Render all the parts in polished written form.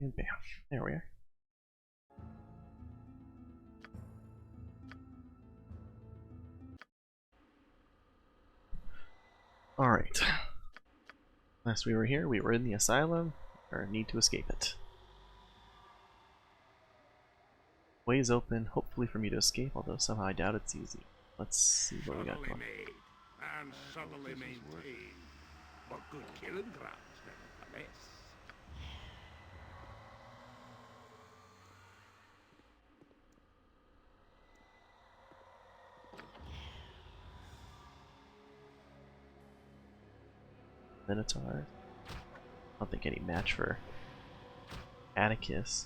And bam. There we are. Alright. Last we were here, we were in the asylum, or need to escape it. Way is open, hopefully for me to escape, although somehow I doubt it's easy. Let's see what we got going. Made and subtly maintained, but good killing grounds nevertheless. Minotaur. I don't think any match for Atticus.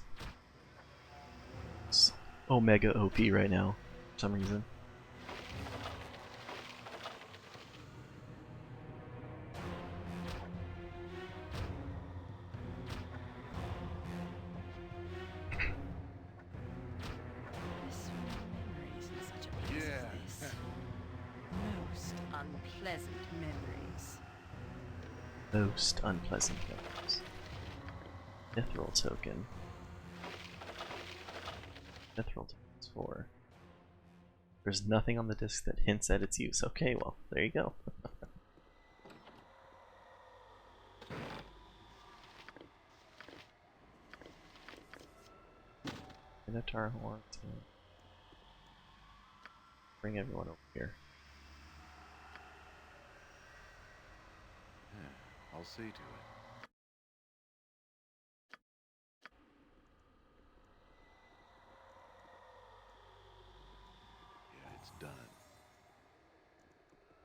It's Omega OP right now, for some reason. Most unpleasant memories. Most unpleasant memories. Mithril token. Mithril tokens 4. There's nothing on the disc that hints at its use. Okay, well, there you go. Minotaur horns. Bring everyone over here. Yeah, I'll see to it. Yeah, it's done.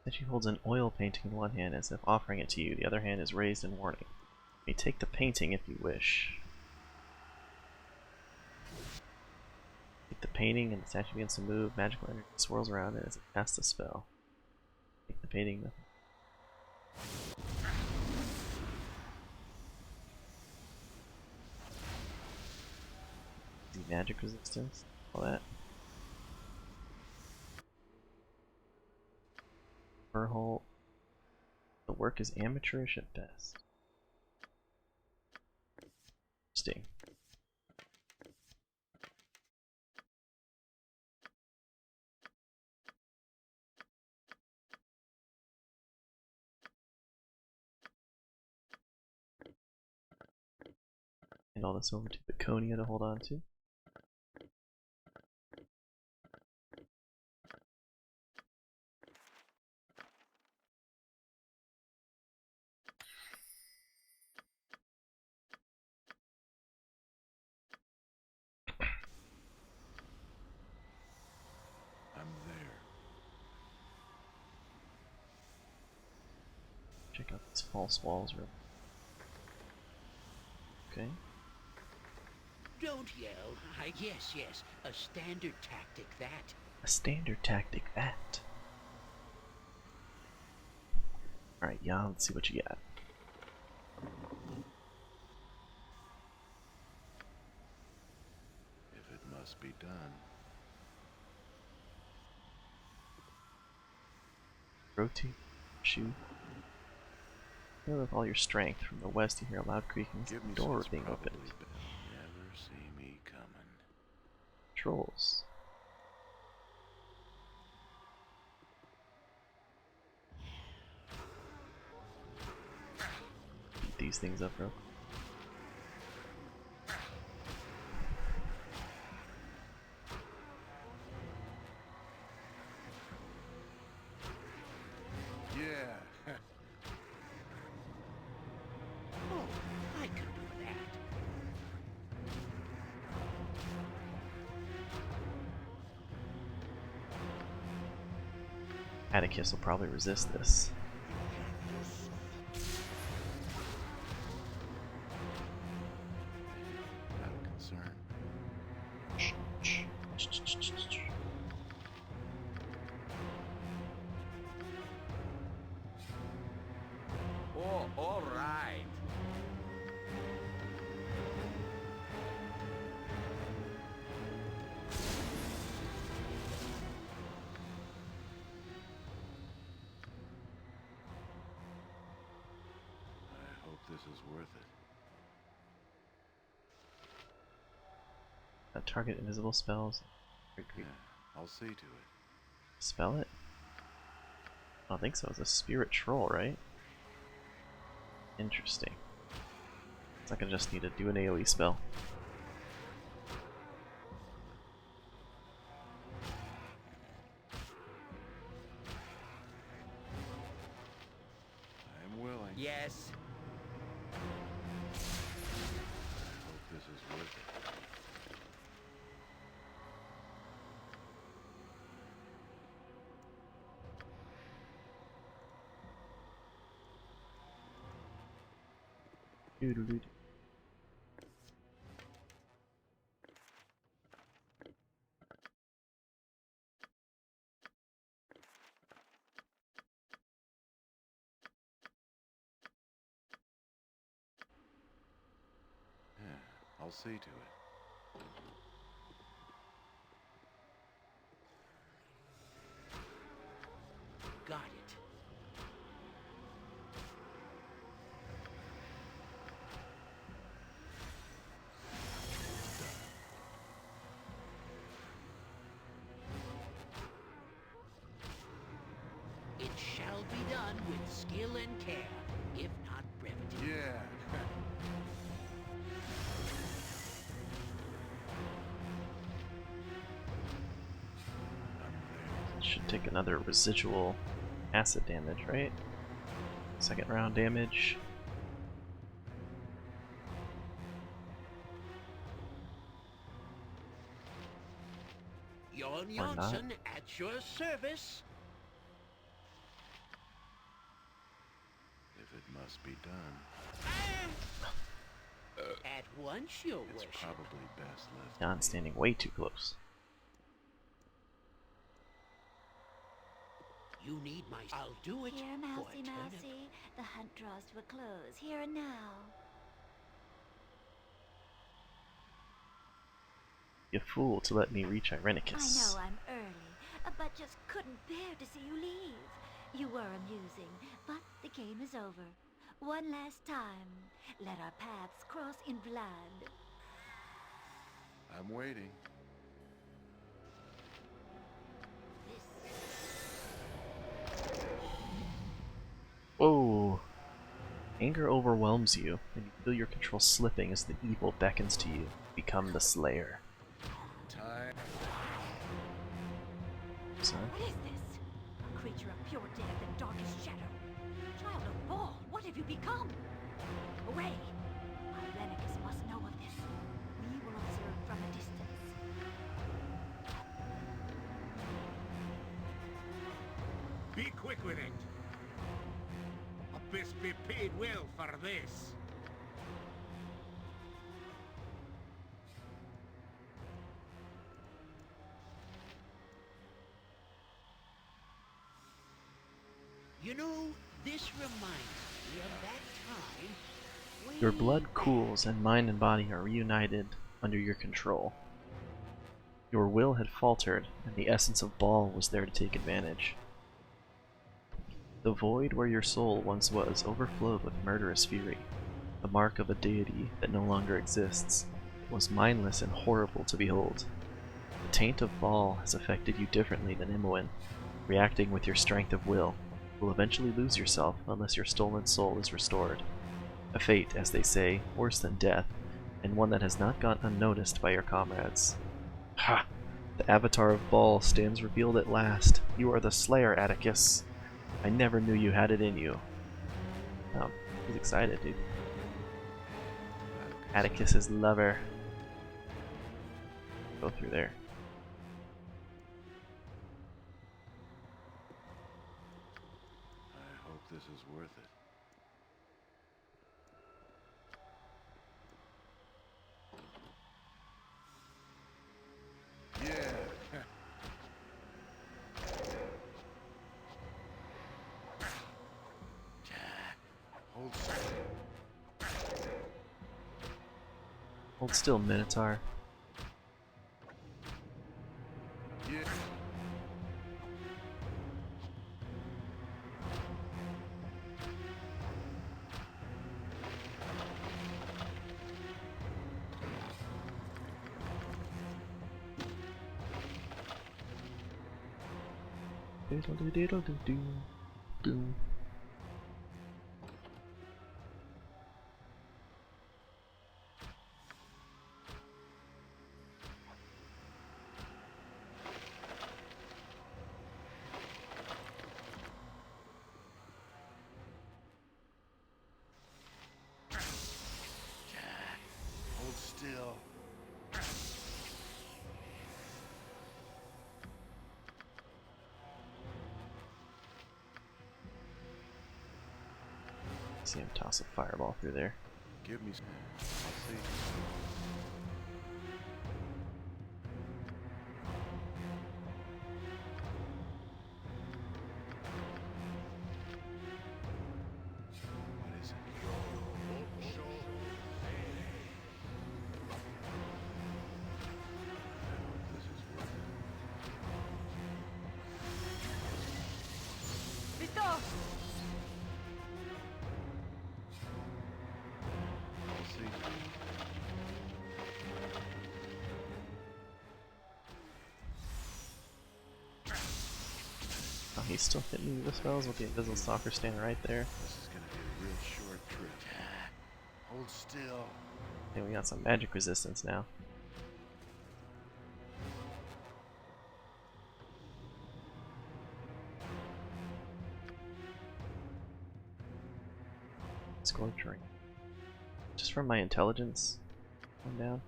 Then she holds an oil painting in one hand as if offering it to you. The other hand is raised in warning. You may take the painting if you wish. Take the painting and the statue begins to move. Magical energy swirls around it as it casts a spell. Take the painting. Nothing. Magic resistance. All that. Burhole. The work is amateurish at best. Interesting. And all this over to Baconia to hold on to. I'm there. Check out these false walls real. Okay. Don't yell. Yes, a standard tactic that. A standard tactic that. Alright, yeah, let's see what you got. If it must be done. Rotate, shoot. Feel with all your strength. From the west you hear a loud creaking. Give me Door sense being probably opened. they'll never see me coming. Trolls. Beat these things up real quick. Yeah. Oh, I could do that. Atticus will probably resist this. Not a concern. Oh, all right. I hope this is worth it. Target invisible spells. Yeah, I'll see to it. Spell it? I don't think so. It's a spirit troll, right? Interesting. It's like I just need to do an AoE spell. I'm willing. Yes. I hope this is worth it. Doo-doo-doo. Yeah, I'll see to it. Got it. It shall be done with skill and care, if not brevity. Yeah. Should take another residual acid damage, right? Second round damage. Jon Or not. Jonsson at your service. If it must be done, At once, your it's worship. probably best left. Jon standing way too close. You need my... I'll do it Here, for mousey, eternity. mousey. The hunt draws to a close, here and now. You fool to let me reach I Irenicus. know I'm early, but just couldn't bear to see you leave. You were amusing, but the game is over. One last time, let our paths cross in blood. I'm waiting. Whoa! Anger overwhelms you, and you feel your control slipping as the evil beckons to you. Become the Slayer. Time. So, What is this? A creature of pure death and darkest shadow. Child of Baal, what have you become? Away! Irenicus must know of this. We will observe from a distance. Be quick with it. Abyss be paid well for this. You know, this reminds me of that time. your way blood back. cools and mind and body are reunited under your control. Your will had faltered, and the essence of Baal was there to take advantage. The void where your soul once was overflowed with murderous fury, the mark of a deity that no longer exists. It was mindless and horrible to behold. The taint of Baal has affected you differently than Imoen, reacting with your strength of will. You will eventually lose yourself unless your stolen soul is restored. A fate, as they say, worse than death, and one that has not gone unnoticed by your comrades. Ha! The avatar of Baal stands revealed at last. You are the Slayer, Atticus. I never knew you had it in you. He's excited, dude. Atticus's lover. Go through there. I hope this is worth it. Yeah. Hold still. Hold still, Minotaur. Yeah. Diddle do diddle do do do. Hold still. See him toss a fireball through there. Give me some. I'll see. What is it? This is worth it. Vito! I'll see. Oh, he's still hitting me with the spells with the invisible stalker standing right there. This is gonna be a real short trip. Hold still. And we got some magic resistance now. Scorch ring. Just from my intelligence. Going down.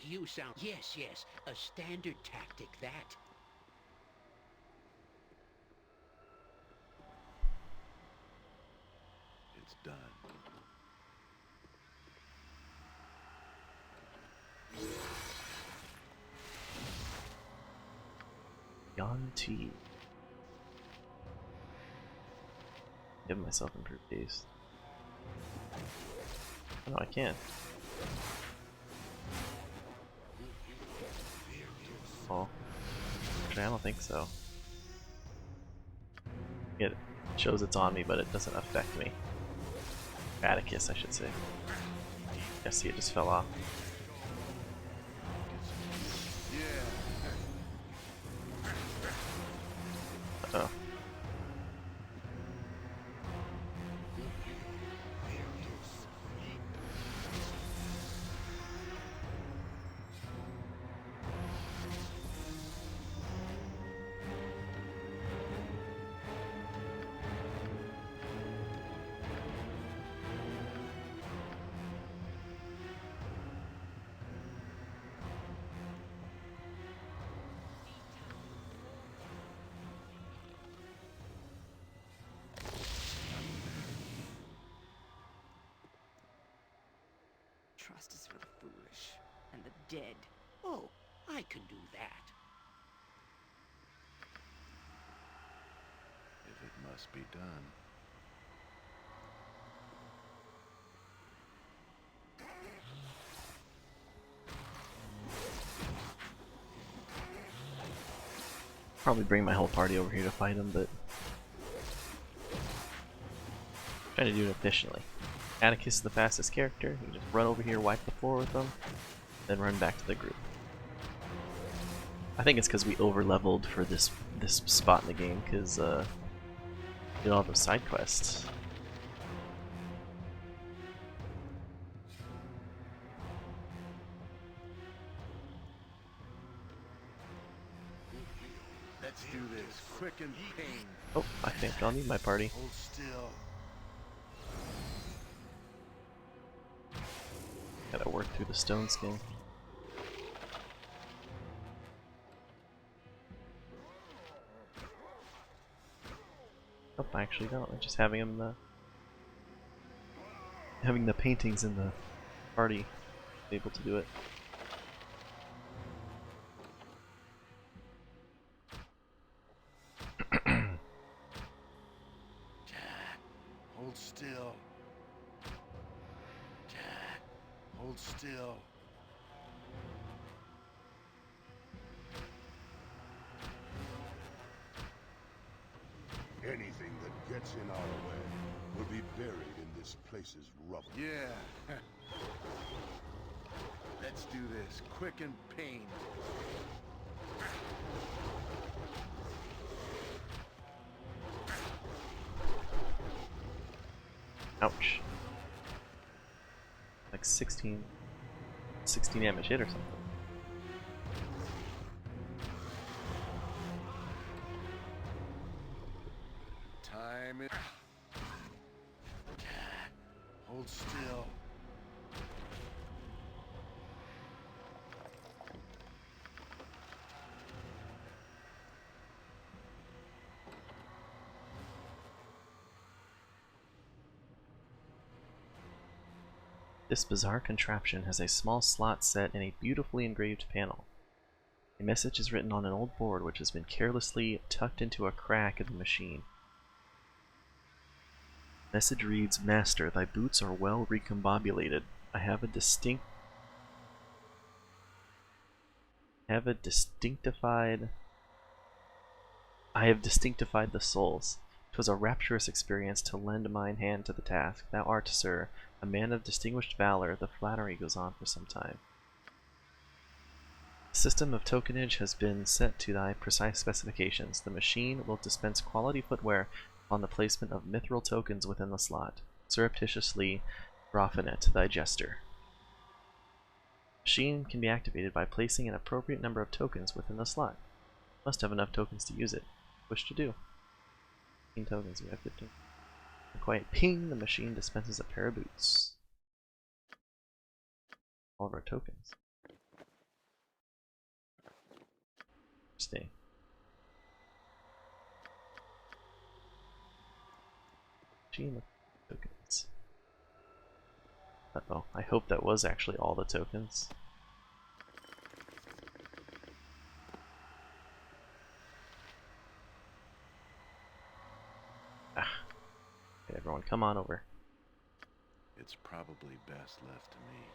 You sound... Yes, yes. A standard tactic, that. It's done. Yanti. Give myself improved haste. Oh, no, I can't. Oh. Actually, I don't think so. It shows it's on me, but it doesn't affect me. Irenicus, I should say. I see it just fell off. Yeah. Uh-oh. Trust is for the foolish and the dead. Oh, I can do that. If it must be done. Probably bring my whole party over here to fight him, but try to do it efficiently. Atticus is the fastest character. You can just run over here, wipe the floor with them, then run back to the group. I think it's because we over leveled for this spot in the game, because did all those side quests. Let's do this. Quick and pain. Oh, I think I'll need my party. Hold still. Gotta work through the stone skin. Oh, I actually don't. I'm just having him, having the paintings in the party able to do it. Hold still. Hold still. Anything that gets in our way will be buried in This place is rubble. Yeah. Let's do this, quick and pain. Ouch. Like 16 damage hit or something. Time it. Hold still. This bizarre contraption has a small slot set in a beautifully engraved panel. A message is written on an old board which has been carelessly tucked into a crack in the machine. Message reads, "Master, thy boots are well recombobulated. I have distinctified the souls. 'Twas a rapturous experience to lend mine hand to the task. Thou art, sir, a man of distinguished valor." The flattery goes on for some time. The system of tokenage has been set to thy precise specifications. The machine will dispense quality footwear upon the placement of mithril tokens within the slot. Surreptitiously, Graffinet, thy jester. Machine can be activated by placing an appropriate number of tokens within the slot. Must have enough tokens to use it. Wish to do. 15 tokens, we have 15. A quiet ping, the machine dispenses a pair of boots. All of our tokens. Stay. Machine with tokens. Uh-oh, I hope that was actually all the tokens. Ah. Okay, everyone, come on over. It's probably best left to me.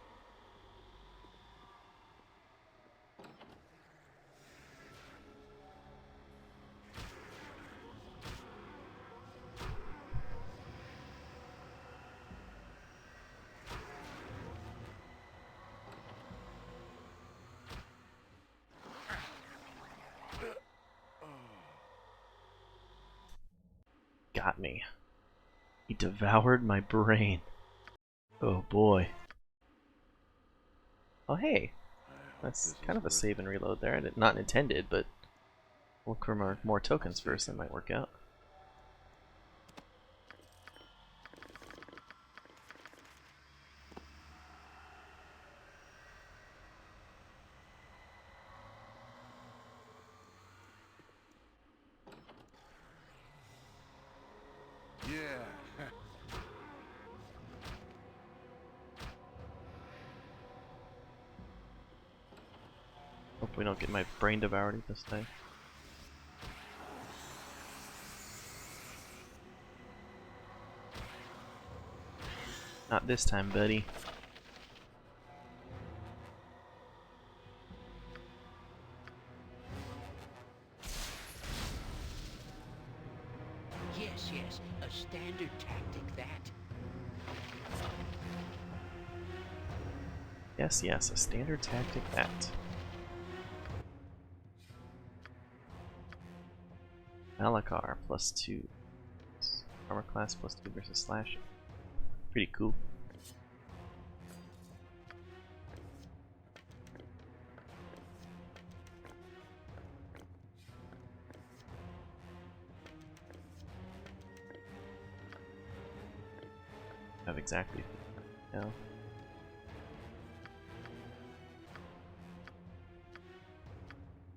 Got me. He devoured my brain. Oh boy. Oh hey, that's kind of a save and reload there. Not intended, but we'll look for more tokens first. That might work out. Yeah. Hope we don't get my brain devoured this time. Not this time, buddy. Yes, a standard tactic, that. Yes, a standard tactic that. Malakar +2. Armor class +2 versus slashing. Pretty cool. Have exactly now.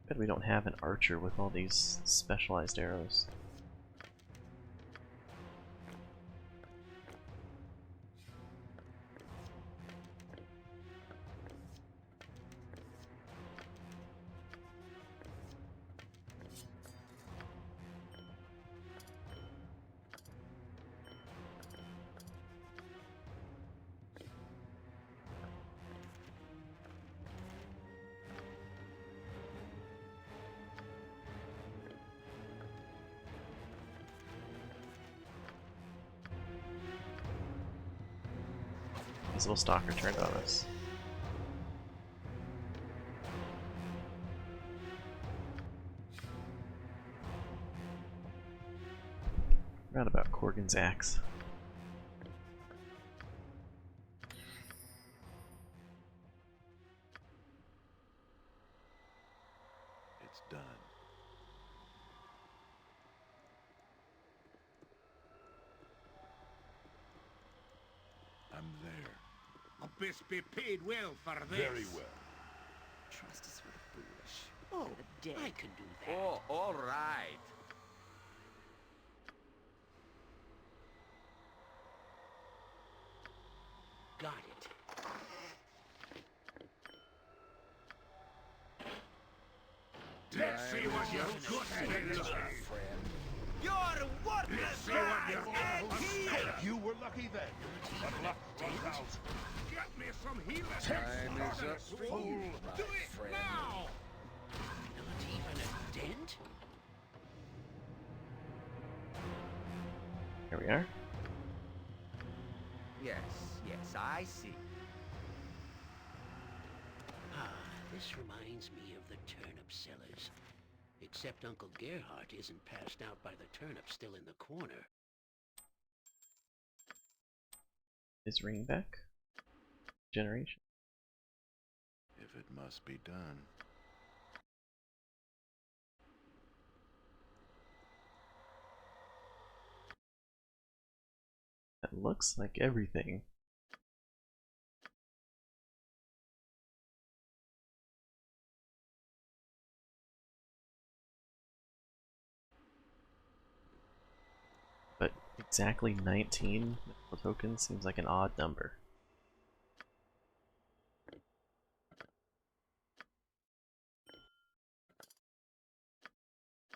Bet we don't have an archer with all these specialized arrows. Invisible stalker turned on us. Forgot about Corgan's axe. It's done. I'm there. Abyss be paid well for this. Very well. Trust is for the foolish. Oh, For the dead. I can do that. Oh, all right. Got it. Let's see what you've got to do. You're worthless! Let's see what you've got. Here! You were lucky then. But luck runs out. Get me some healing. Time is up, Fool, my Do it friend. now. Not even a dent? Here we are. Yes, yes, I see. Ah, this reminds me of the turnip sellers. Except Uncle Gerhardt isn't passed out by the turnip still in the corner. Is ringing back? Generation. If it must be done. That looks like everything. But exactly 19 medical tokens seems like an odd number.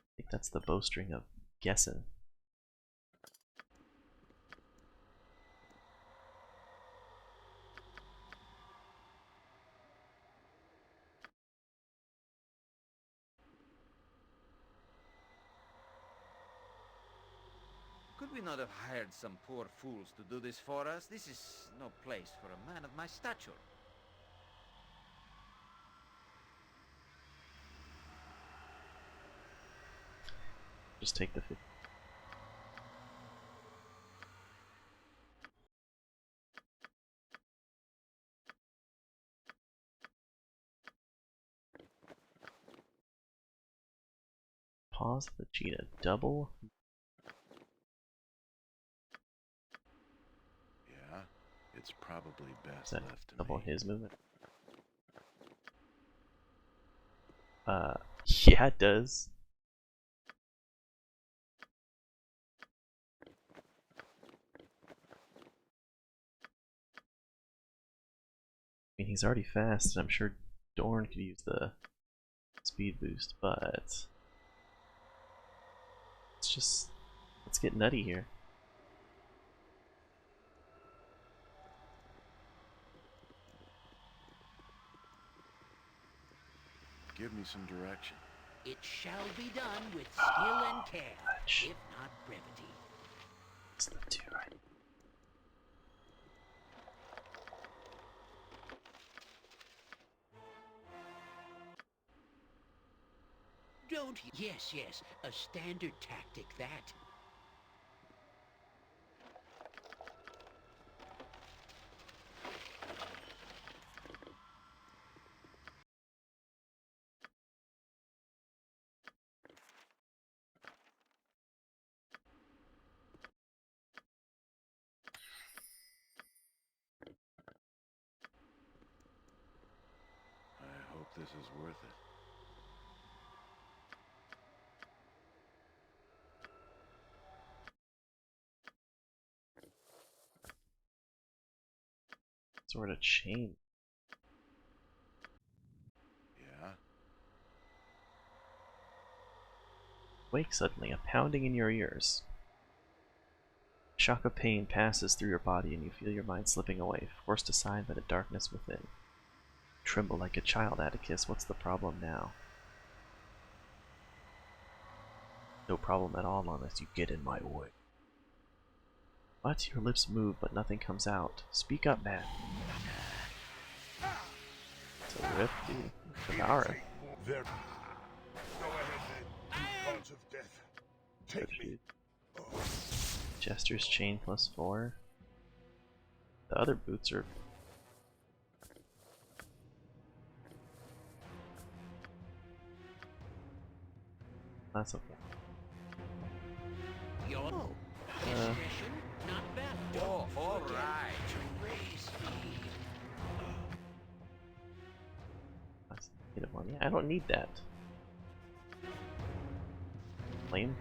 I think that's the bowstring of guessing. Could we not have hired some poor fools to do this for us? This is no place for a man of my stature. Just take the 50. Pause the cheetah. Double. Yeah, it's probably best Is that left to double me. his movement? Yeah, it does. I mean, he's already fast, and I'm sure Dorn could use the speed boost, but let's get nutty here. Give me some direction. It shall be done with skill and care, Fudge. if not brevity. It's the two, right? Don't... Yes, yes, a standard tactic, that. I hope this is worth it. Sort of chain. Yeah? Wake suddenly, a pounding in your ears. A shock of pain passes through your body and you feel your mind slipping away, forced aside by the darkness within. Tremble like a child, Atticus. What's the problem now? No problem at all unless you get in my way. What? Your lips move, but nothing comes out. Speak up, man. It's a rip, dude. Devour it. There. Go ahead then, you gods of death. Take me. Jester's chain +4. The other boots are. That's okay. Your discretion, not bad. Oh, Don't all forget right. to raise me. That's negative one. Yeah, I don't need that. Flame.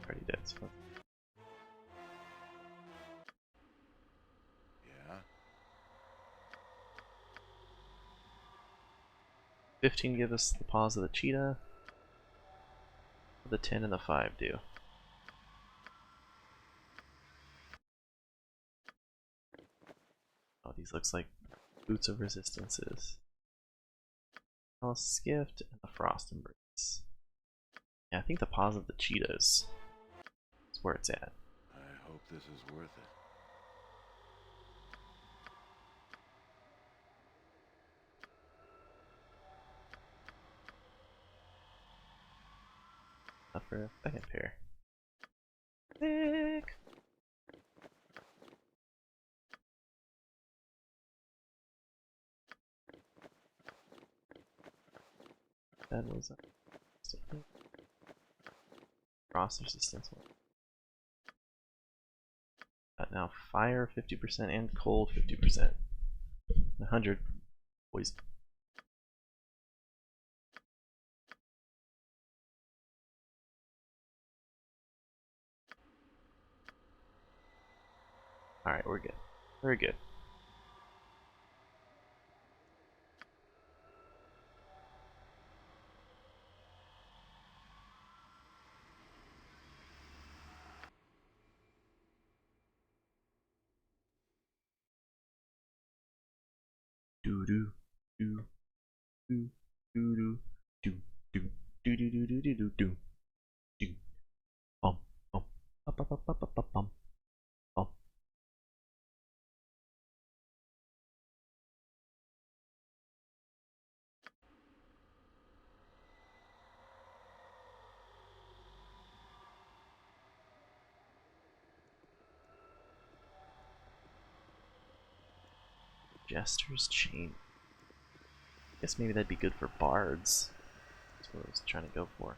Already dead. So. Yeah. 15 give us the paws of the cheetah. The 10 and the 5 do. Oh, these looks like boots of resistances. Alice's gift and the frost embrace. Yeah, I think the paws of the cheetahs is where it's at. I hope this is worth it. Not for a second pair. Sick. That was a frost resistance one. Got now fire 50% and cold 50%. 100 poison. Alright, we're good. Very good. Do do do do do do do do do do do do do do do bum bum bum bum bum bum bum bum bum. Jester's chain. Guess maybe that'd be good for bards. That's what I was trying to go for.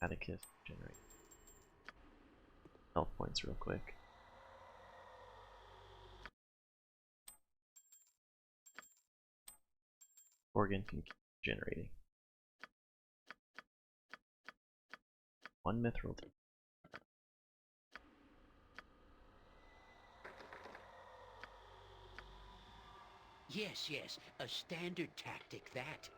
Irenicus generate health points real quick. Organ can keep generating. One mithril. Yes, yes, a standard tactic, that.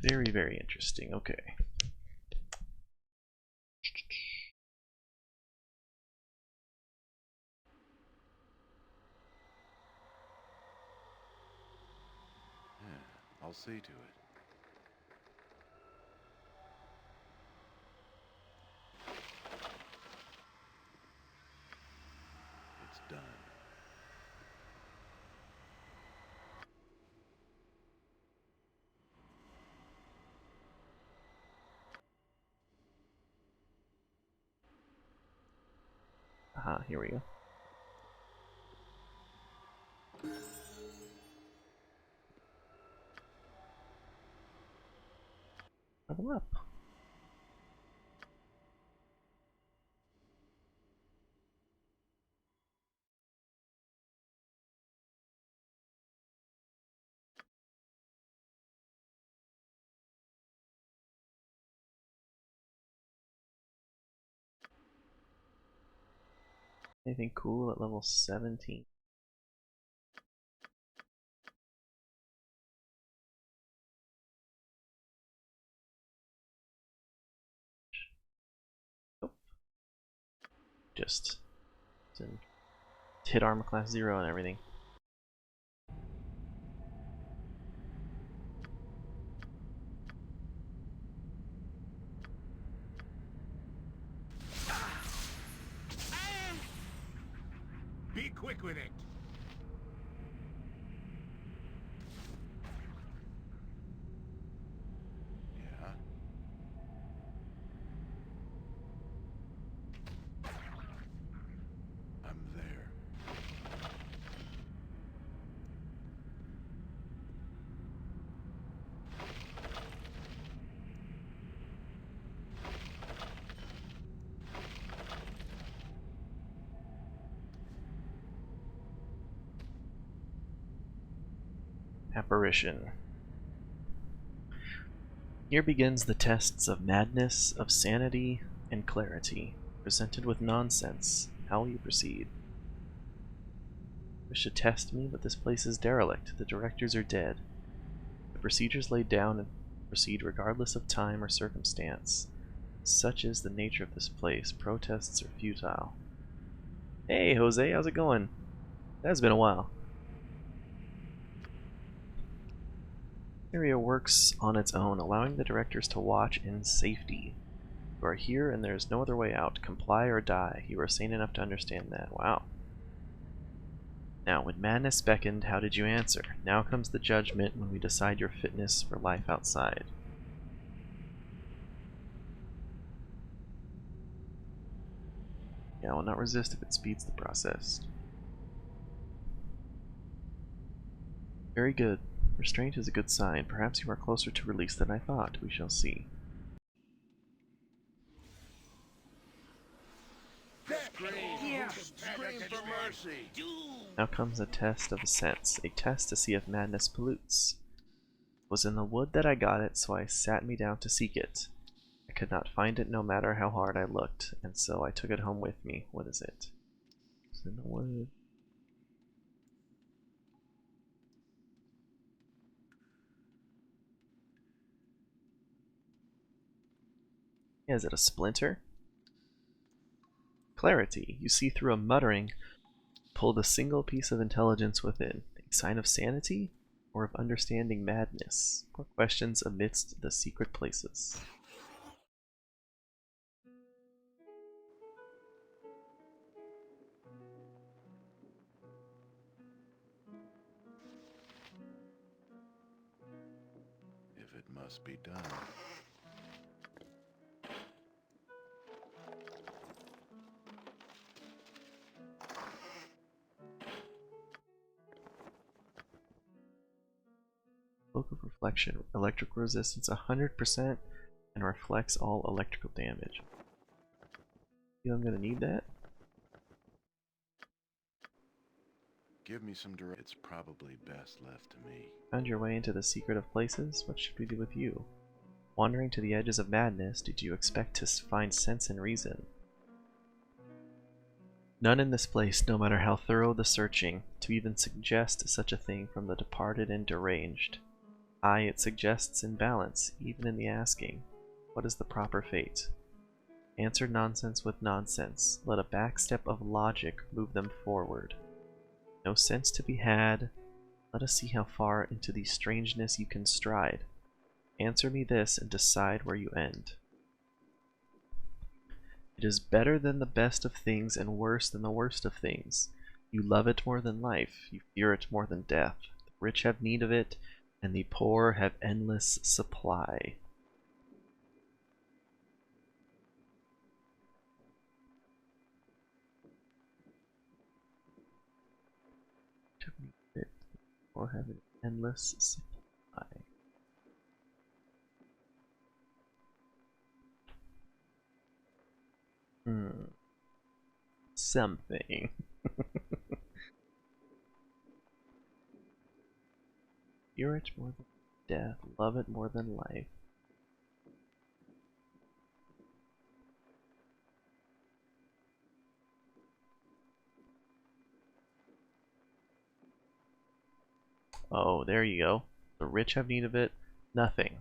Very, very interesting. Okay. Yeah, I'll see to it. It's done. Aha, here we go. Level up. Anything cool at level 17? just hit armor class 0 and everything. Be quick with it. Yeah. I'm there. Apparition. Here begins the tests of madness, of sanity, and clarity. Presented with nonsense, how will you proceed? Wish to test me, but this place is derelict. The directors are dead. The procedures laid down and proceed regardless of time or circumstance. Such is the nature of this place. Protests are futile. Hey, Jose, how's it going? That's been a while. Area works on its own, allowing the directors to watch in safety. You are here and there is no other way out. Comply or die. You are sane enough to understand that. Wow. Now, when madness beckoned, how did you answer? Now comes the judgment when we decide your fitness for life outside. Yeah, I will not resist if it speeds the process. Very good. Restraint is a good sign. Perhaps you are closer to release than I thought. We shall see. Scream for mercy. Now comes a test of sense, a test to see if madness pollutes. It was in the wood that I got it, so I sat me down to seek it. I could not find it no matter how hard I looked, and so I took it home with me. What is it? It's in the wood. Yeah, is it a splinter? Clarity. You see through a muttering, pulled a single piece of intelligence within. A sign of sanity? Or of understanding madness? Or questions amidst the secret places? If it must be done. Cloak of Reflection. Electrical resistance 100% and reflects all electrical damage. Feel I'm gonna need that? Give me some direct. It's probably best left to me. Found your way into the secret of places? What should we do with you? Wandering to the edges of madness, did you expect to find sense and reason? None in this place, no matter how thorough the searching, to even suggest such a thing from the departed and deranged. Aye, it suggests imbalance, even in the asking. What is the proper fate? Answer nonsense with nonsense. Let a backstep of logic move them forward. No sense to be had. Let us see how far into the strangeness you can stride. Answer me this and decide where you end. It is better than the best of things and worse than the worst of things. You love it more than life. You fear it more than death. The rich have need of it, and the poor have endless supply. Or have an endless supply. Something. Fear it more than death, love it more than life. Oh, there you go. The rich have need of it. Nothing.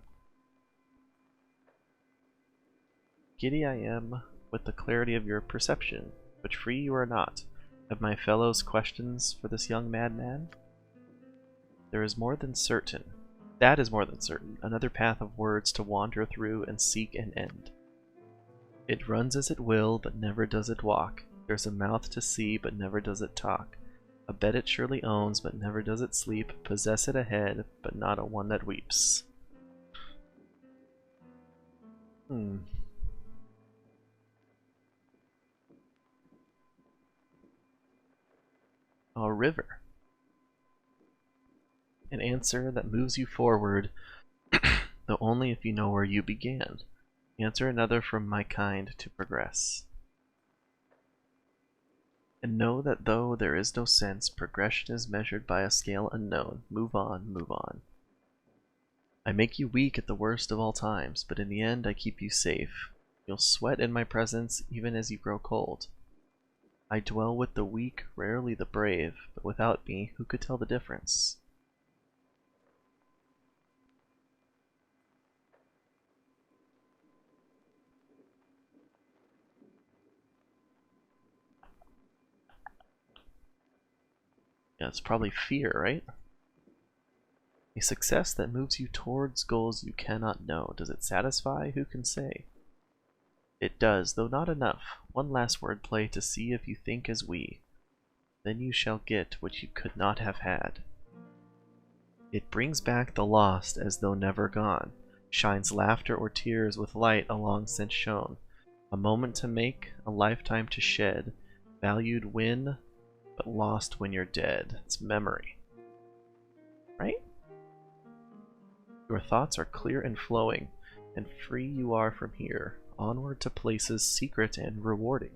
Giddy I am with the clarity of your perception. But free you are not. Have my fellows questions for this young madman? There is more than certain. That is more than certain. Another path of words to wander through and seek an end. It runs as it will, but never does it walk. There's a mouth to see, but never does it talk. A bed it surely owns, but never does it sleep. Possess it a head, but not a one that weeps. A river. An answer that moves you forward, though only if you know where you began. Answer another from my kind to progress. And know that though there is no sense, progression is measured by a scale unknown. Move on, move on. I make you weak at the worst of all times, but in the end I keep you safe. You'll sweat in my presence even as you grow cold. I dwell with the weak, rarely the brave, but without me, who could tell the difference? Yeah, it's probably fear, right? A success that moves you towards goals you cannot know. Does it satisfy? Who can say? It does, though not enough. One last word play to see if you think as we. Then you shall get what you could not have had. It brings back the lost as though never gone. Shines laughter or tears with light a long since shown. A moment to make, a lifetime to shed. Valued when, but lost when you're dead. It's memory. Right? Your thoughts are clear and flowing, and free you are from here, onward to places secret and rewarding.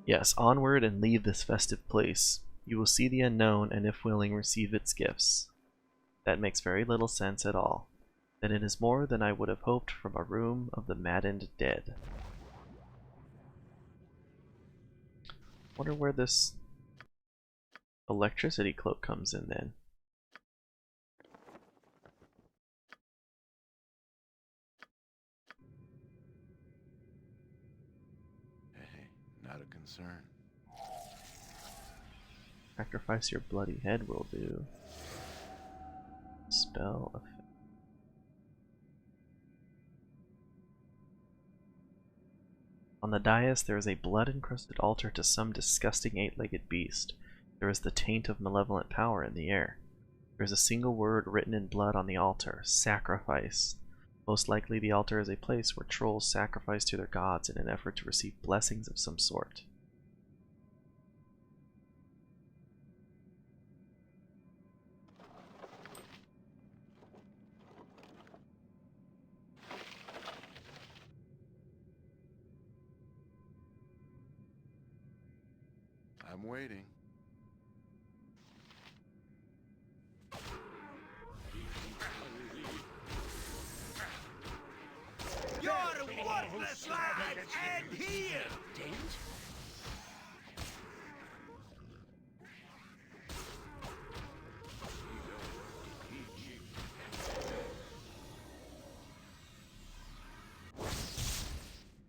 Yes, onward and leave this festive place. You will see the unknown, and if willing, receive its gifts. That makes very little sense at all. Then it is more than I would have hoped from a room of the maddened dead. Wonder where this electricity cloak comes in then. Hey, not a concern. Sacrifice your bloody head will do. Spell effect. On the dais there is a blood-encrusted altar to some disgusting eight-legged beast. There is the taint of malevolent power in the air. There is a single word written in blood on the altar: sacrifice. Most likely the altar is a place where trolls sacrifice to their gods in an effort to receive blessings of some sort. I'm waiting. Your worthless lives end here! Dent?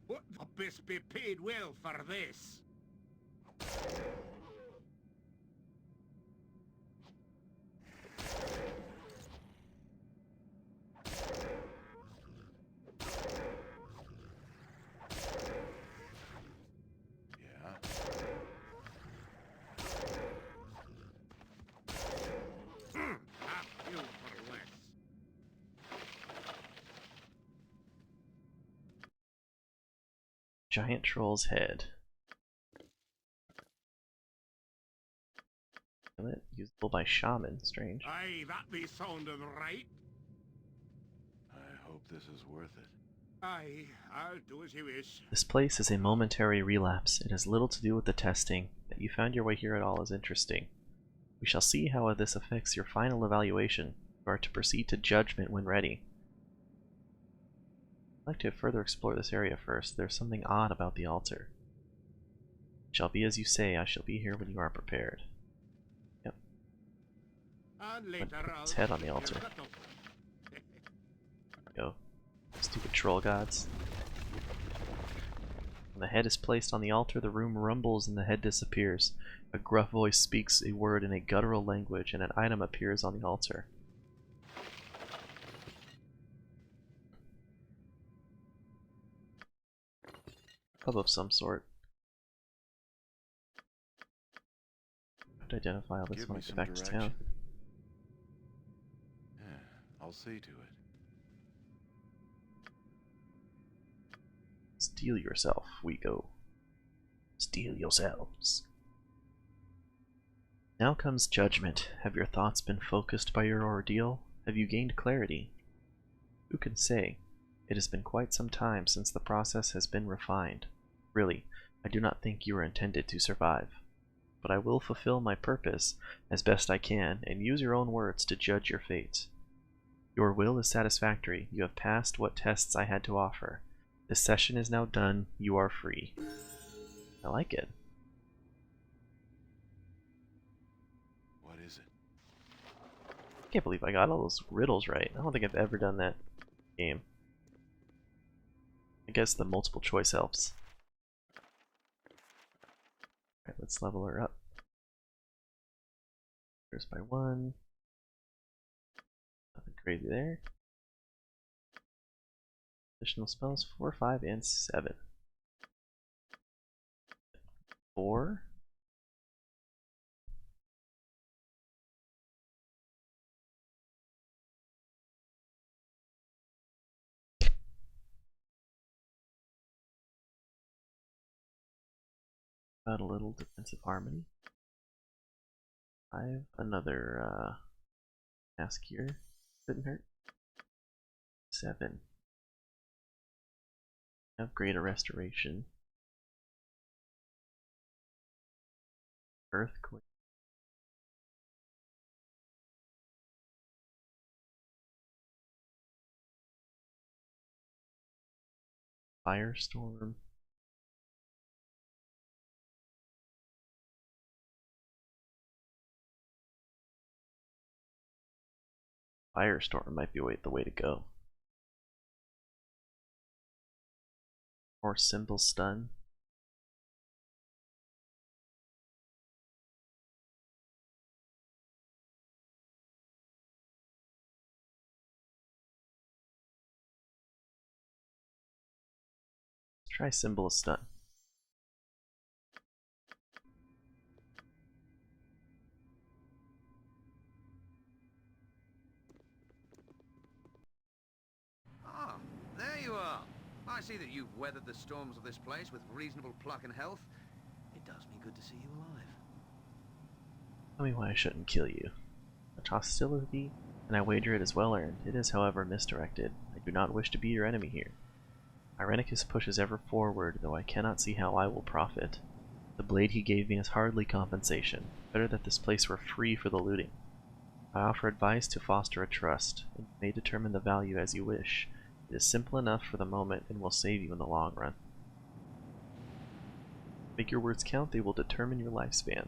What the best be paid well for this? Yeah. Half you for less. Giant troll's head. Usable by shaman. Strange. Aye, that be sounding right. I hope this is worth it. Aye, I'll do as you wish. This place is a momentary relapse. It has little to do with the testing. That you found your way here at all is interesting. We shall see how this affects your final evaluation. You are to proceed to judgment when ready. I'd like to further explore this area first. There's something odd about the altar. It shall be as you say. I shall be here when you are prepared. Yep. And later His head on the altar. Go. Stupid troll gods. When the head is placed on the altar, the room rumbles and the head disappears. A gruff voice speaks a word in a guttural language, and an item appears on the altar. Pub of some sort. I have to identify all this Give when me I get some back to town. direction. Yeah, I'll see to it. Steel yourself, we go. Steel yourselves. Now comes judgment. Have your thoughts been focused by your ordeal? Have you gained clarity? Who can say? It has been quite some time since the process has been refined. Really, I do not think you are intended to survive. But I will fulfill my purpose as best I can, and use your own words to judge your fate. Your will is satisfactory. You have passed what tests I had to offer. This session is now done. You are free. I like it. What is it? I can't believe I got all those riddles right. I don't think I've ever done that game. I guess the multiple choice helps. Alright, let's level her up. First by 1. Nothing crazy there. Additional spells 4, 5, and 7. 4. About a little defensive harmony. 5. Another mask here. Couldn't hurt. 7. Have greater restoration. Earthquake. Firestorm. Firestorm might be the way to go. Or Symbol Stun. Let's try Symbol of Stun. Ah, there you are. I see that you've weathered the storms of this place with reasonable pluck and health. It does me good to see you alive. Tell me why I shouldn't kill you. Such hostility, and I wager it is well earned. It is, however, misdirected. I do not wish to be your enemy here. Irenicus pushes ever forward, though I cannot see how I will profit. The blade he gave me is hardly compensation. Better that this place were free for the looting. I offer advice to foster a trust, and you may determine the value as you wish. It is simple enough for the moment and will save you in the long run. Make your words count, they will determine your lifespan.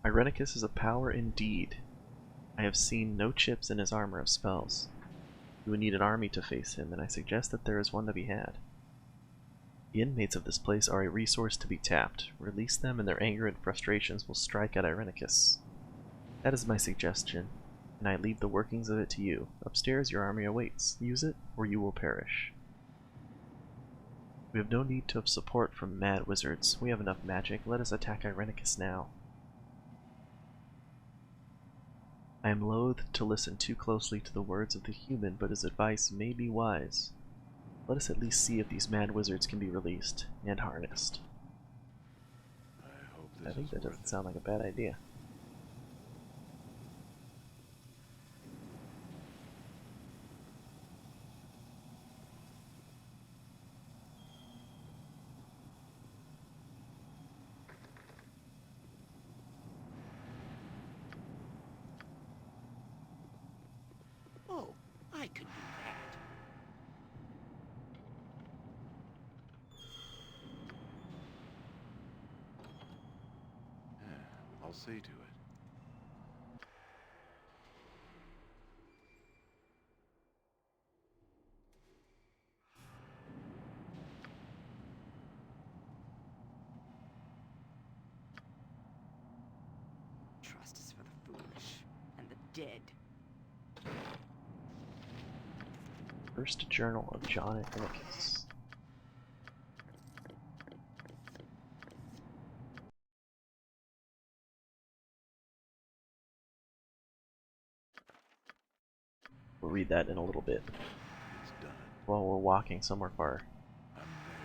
Irenicus is a power indeed. I have seen no chips in his armor of spells. You would need an army to face him, and I suggest that there is one to be had. The inmates of this place are a resource to be tapped. Release them, and their anger and frustrations will strike at Irenicus. That is my suggestion, and I leave the workings of it to you. Upstairs your army awaits. Use it, or you will perish. We have no need of support from mad wizards. We have enough magic. Let us attack Irenicus now. I am loath to listen too closely to the words of the human, but his advice may be wise. Let us at least see if these mad wizards can be released and harnessed. I hope I this think is that worth doesn't it. sound like a bad idea. Oh, I could do that. Yeah, I'll see to it. trust is for the foolish and the dead. First journal of John Irenicus. We'll read that in a little bit. It's done. While we're walking somewhere far. I'm there.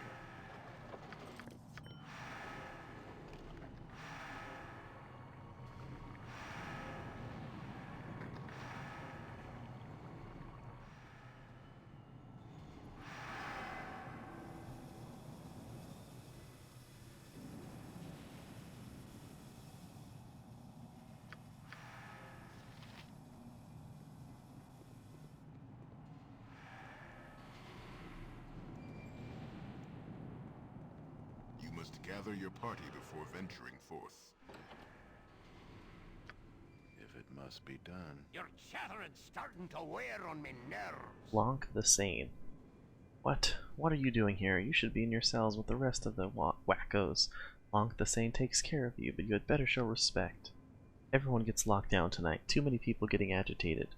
You must gather your party before venturing forth. If it must be done. Your chattering's starting to wear on me nerves. Lonk the Sane. What? What are you doing here? You should be in your cells with the rest of the wackos. Lonk the Sane takes care of you, but you had better show respect. Everyone gets locked down tonight. Too many people getting agitated.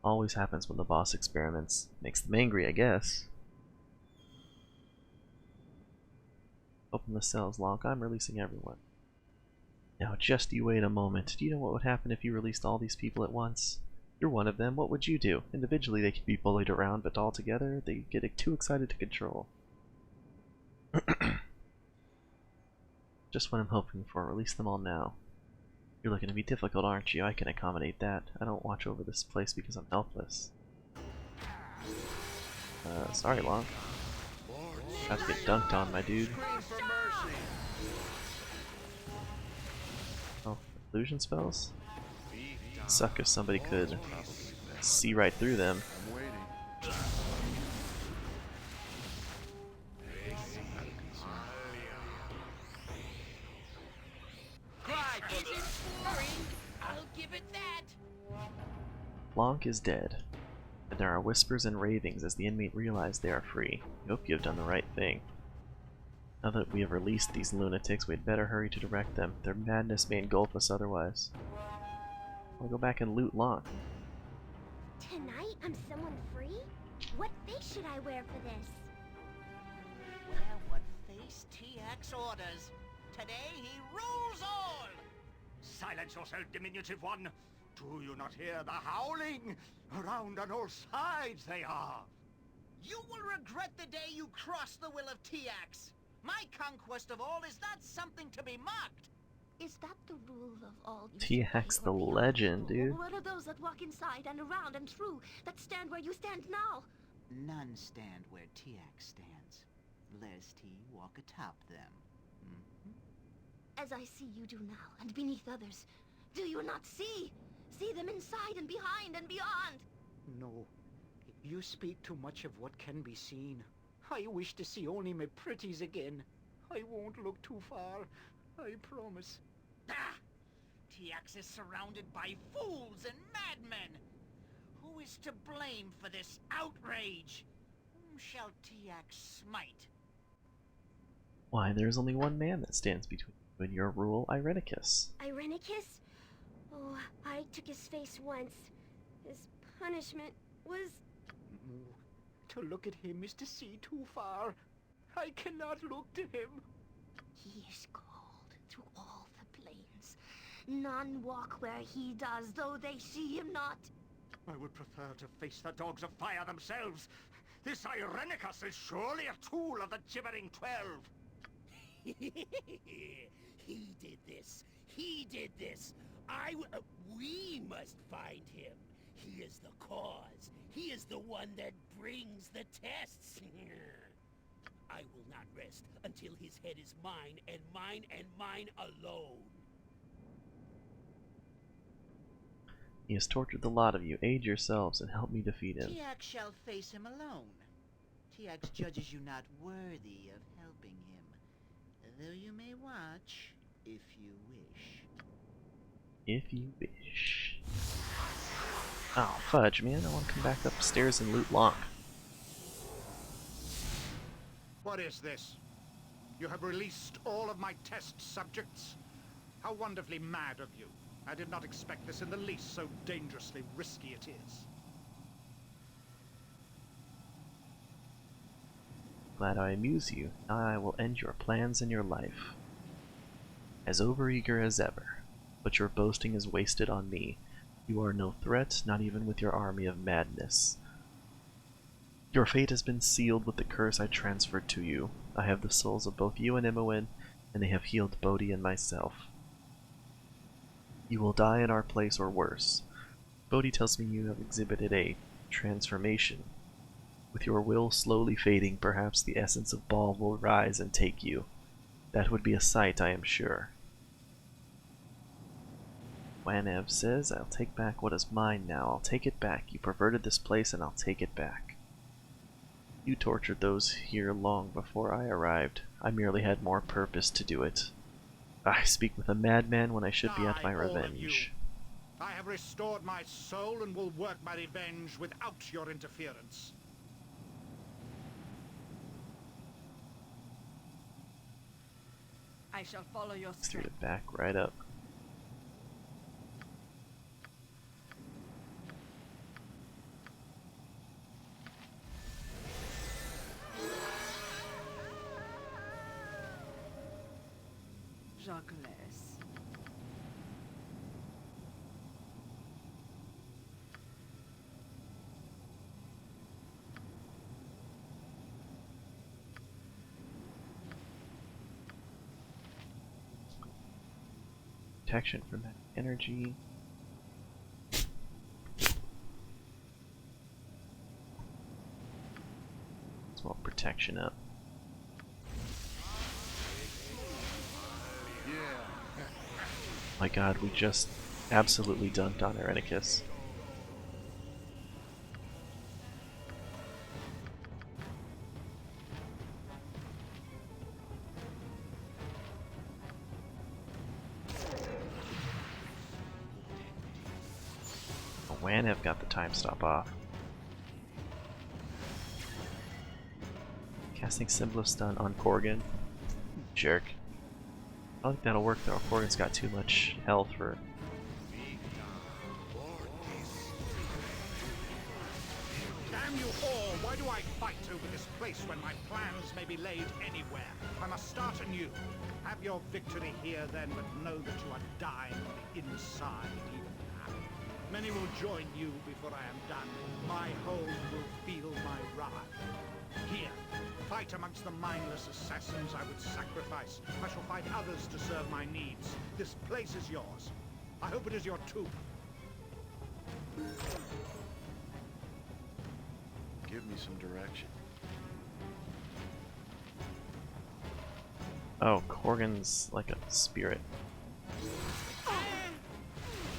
Always happens when the boss experiments. Makes them angry, I guess. Open the cells, Lonk. I'm releasing everyone. Now just you wait a moment. Do you know what would happen if you released all these people at once? You're one of them. What would you do? Individually they could be bullied around, but all together they get too excited to control. Just what I'm hoping for. Release them all now. You're looking to be difficult, aren't you? I can accommodate that. I don't watch over this place because I'm helpless. Sorry, Lonk. About to get dunked on, my dude. Oh, illusion spells? Suck if somebody could see right through them. I'm waiting. I'll give it that. Lonk is dead, and there are whispers and ravings as the inmate realize they are free. I hope you have done the right thing. Now that we have released these lunatics, we'd better hurry to direct them. Their madness may engulf us otherwise. I'll go back and loot Lonk. Tonight I'm someone free? What face should I wear for this? Wear what face TX orders. Today he rules all! Silence yourself, diminutive one! Do you not hear the howling? Around on all sides they are! You will regret the day you cross the will of TX. My conquest of all is not something to be mocked. Is that the rule of all you TX say, the or beyond? legend, dude. What are those that walk inside and around and through, that stand where you stand now? None stand where TX stands, lest he walk atop them. As I see you do now, and beneath others, do you not see? See them inside and behind and beyond. No, you speak too much of what can be seen. I wish to see only my pretties again. I won't look too far, I promise. Ah! TX is surrounded by fools and madmen. Who is to blame for this outrage? Whom shall TX smite? Why, there is only one man that stands between you and your rule, Irenicus. Irenicus? Oh, I took his face once. His punishment was... To look at him is to see too far. I cannot look to him. He is called through all the plains. None walk where he does, though they see him not. I would prefer to face the dogs of fire themselves. This Irenicus is surely a tool of the gibbering 12. He did this. He did this. We must find him. He is the cause. He is the one that brings the tests. I will not rest until his head is mine and mine alone. He has tortured the lot of you. Aid yourselves and help me defeat him. TX shall face him alone. TX judges you not worthy of helping him, though you may watch if you wish. If you wish. Oh, fudge, man. I want to come back upstairs and loot Lonk. What is this? You have released all of my test subjects? How wonderfully mad of you. I did not expect this in the least, so dangerously risky it is. Glad I amuse you. Now I will end your plans and your life. As overeager as ever, but your boasting is wasted on me. You are no threat, not even with your army of madness. Your fate has been sealed with the curse I transferred to you. I have the souls of both you and Imoen, and they have healed Bodhi and myself. You will die in our place or worse. Bodhi tells me you have exhibited a transformation. With your will slowly fading, perhaps the essence of Baal will rise and take you. That would be a sight, I am sure. Wanev says, I'll take back what is mine now. I'll take it back. You perverted this place and I'll take it back. You tortured those here long before I arrived. I merely had more purpose to do it. I speak with a madman when I should be at my revenge. I have restored my soul and will work my revenge without your interference. I shall follow your Threw strength. it back right up. Jacques. Protection from that energy. Let's walk protection up. My god, we just absolutely dunked on Irenicus. Wanev got the time stop off. Casting Symbol of Stun on Korgan. Jerk. I don't think that'll work though. Korgan's got too much health for... Damn you all! Why do I fight over this place when my plans may be laid anywhere? I must start anew. Have your victory here then, but know that you are dying on the inside even now. Many will join you before I am done. My home will feel my wrath. Here, fight amongst the mindless assassins I would sacrifice. I shall find others to serve my needs. This place is yours. I hope it is your too. Give me some direction. Oh, Korgan's like a spirit.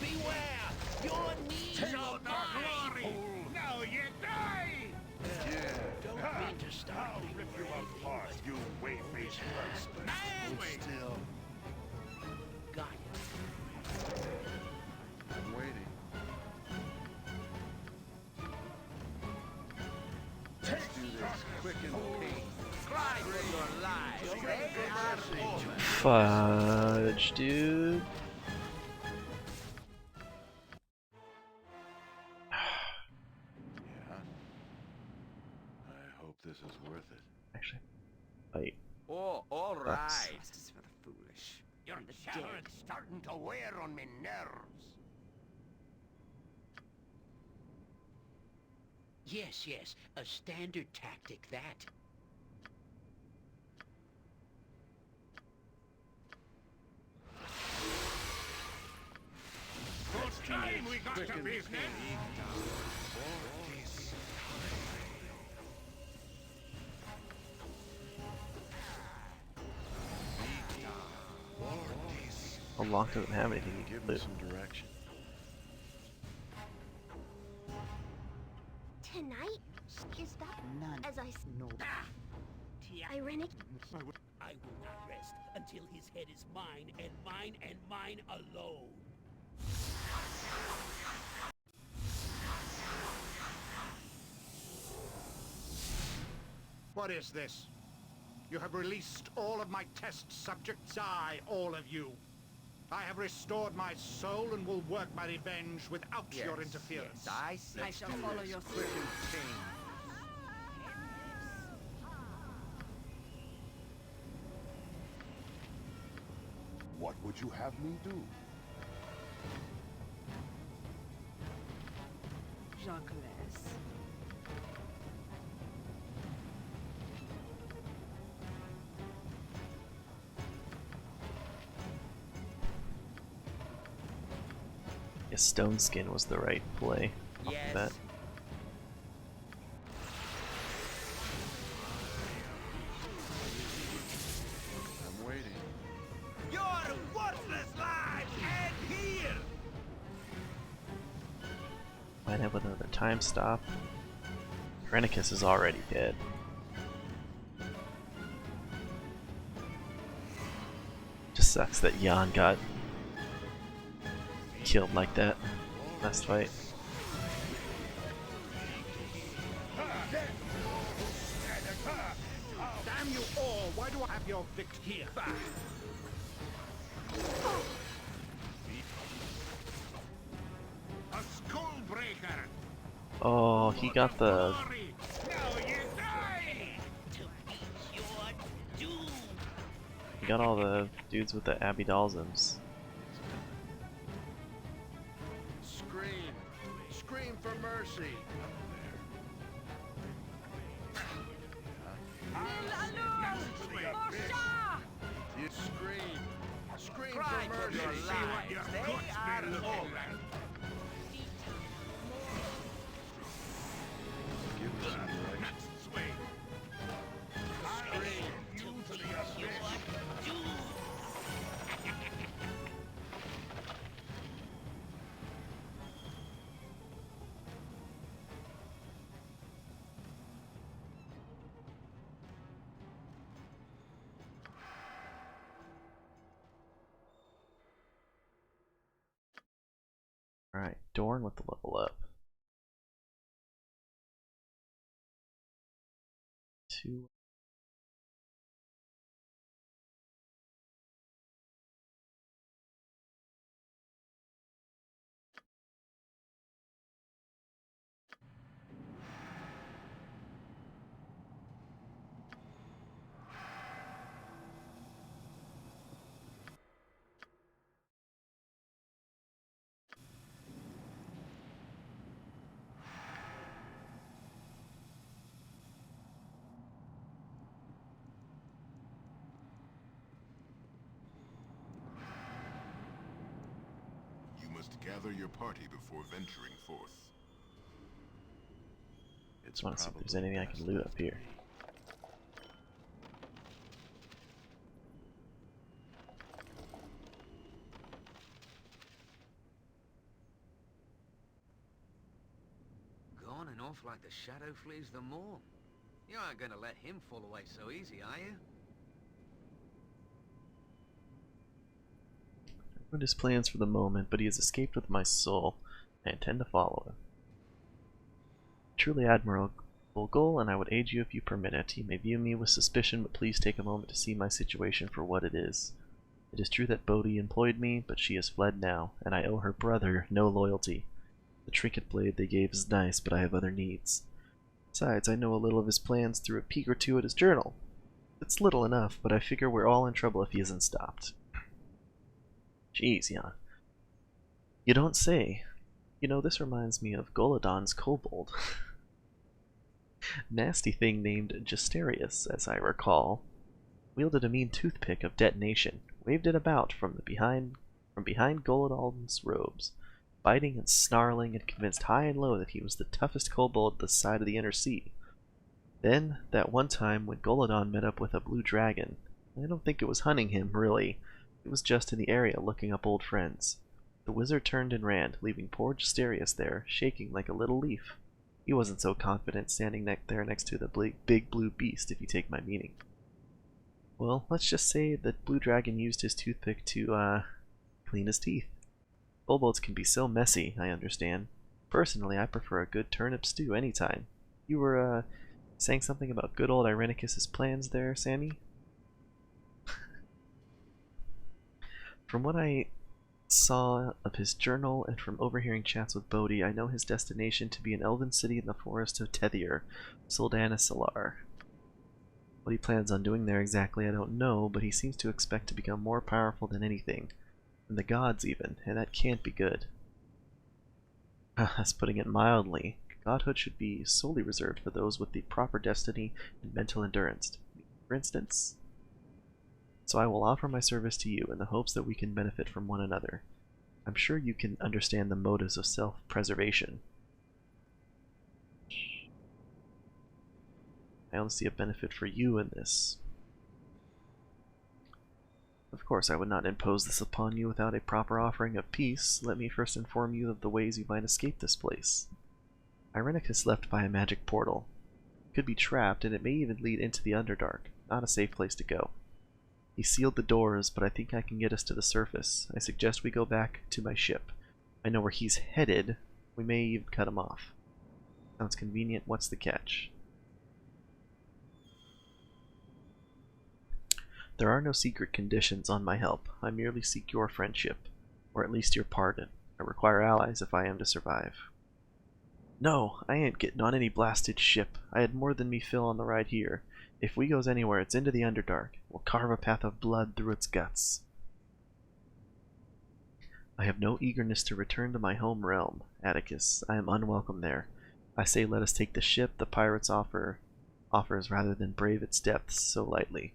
Beware! Your knees are mine! Now you die! Don't mean to start I'll rip you apart, you wave-faced rascal. Wait. Still, Got it. I'm waiting. Let's do this quick and clean. Cry for your lives. Fudge, dude. Yeah. I hope this is worth it. Actually, wait. Oh, all That's- right. Justice for the foolish. Your and the chatter dead. is starting to wear on me nerves. Yes, yes. A standard tactic, that. Good time we got to business. Oh, Locke doesn't have anything you Give can me loot. some direction. Tonight? Is that None. as I No. Irenic? I will not rest until his head is mine and mine alone. What is this? You have released all of my test subjects, all of you. I have restored my soul and will work my revenge without your interference. Yes, I see. I shall follow your suit. What would you have me do? Jacques. Yes, Stone Skin was the right play. Off the bat. I'm waiting. Your worthless lives end here! Might have another time stop. Irenicus is already dead. Just sucks that Jan got killed like that last fight. Damn you all! Why do I have your victim here? A skull breaker! Oh, he got the... Now you die! To meet your doom! He got all the dudes with the Abidalsums. Scream! Scream for mercy! You scream! Scream Cry for for mercy! your lives! They are over! Give me some direction. Scream to meet your doom! Alright, Dorn with the level up. 2. You must gather your party before venturing forth. Just want to see if there's anything I can loot up here. Gone and off like the shadow flees the morn. You aren't gonna let him fall away so easy, are you? I ruined his plans for the moment, but he has escaped with my soul. I intend to follow him. Truly admirable goal, and I would aid you if you permit it. You may view me with suspicion, but please take a moment to see my situation for what it is. It is true that Bodhi employed me, but she has fled now, and I owe her brother no loyalty. The trinket blade they gave is nice, but I have other needs. Besides, I know a little of his plans through a peek or two at his journal. It's little enough, but I figure we're all in trouble if he isn't stopped. Jeez, Jan. You don't say. You know, this reminds me of Golodon's kobold. Nasty thing named Gesterius, as I recall, wielded a mean toothpick of detonation, waved it about from behind Golodon's robes, biting and snarling, and convinced high and low that he was the toughest kobold this side of the inner sea. Then, that one time when Golodon met up with a blue dragon, I don't think it was hunting him, really. It was just in the area looking up old friends. The wizard turned and ran, leaving poor Gesterius there, shaking like a little leaf. He wasn't so confident standing there next to the big blue beast, if you take my meaning. Well, let's just say that Blue Dragon used his toothpick to, clean his teeth. Kobolds can be so messy, I understand. Personally, I prefer a good turnip stew anytime. You were, saying something about good old Irenicus's plans there, Sammy? From what I saw of his journal, and from overhearing chats with Bodhi, I know his destination to be an elven city in the forest of Tethier, Soldanasalar. What he plans on doing there exactly I don't know, but he seems to expect to become more powerful than anything, than the gods even, and that can't be good. That's putting it mildly. Godhood should be solely reserved for those with the proper destiny and mental endurance, for instance. So I will offer my service to you in the hopes that we can benefit from one another. I'm sure you can understand the motives of self-preservation. I only see a benefit for you in this. Of course, I would not impose this upon you without a proper offering of peace. Let me first inform you of the ways you might escape this place. Irenicus left by a magic portal. It could be trapped, and it may even lead into the Underdark. Not a safe place to go. He sealed the doors, but I think I can get us to the surface. I suggest we go back to my ship. I know where he's headed. We may even cut him off. Sounds convenient. What's the catch? There are no secret conditions on my help. I merely seek your friendship, or at least your pardon. I require allies if I am to survive. No, I ain't getting on any blasted ship. I had more than me fill on the ride here. If we goes anywhere, it's into the Underdark. We'll carve a path of blood through its guts. I have no eagerness to return to my home realm, Atticus. I am unwelcome there. I say let us take the ship the pirates offers rather than brave its depths so lightly.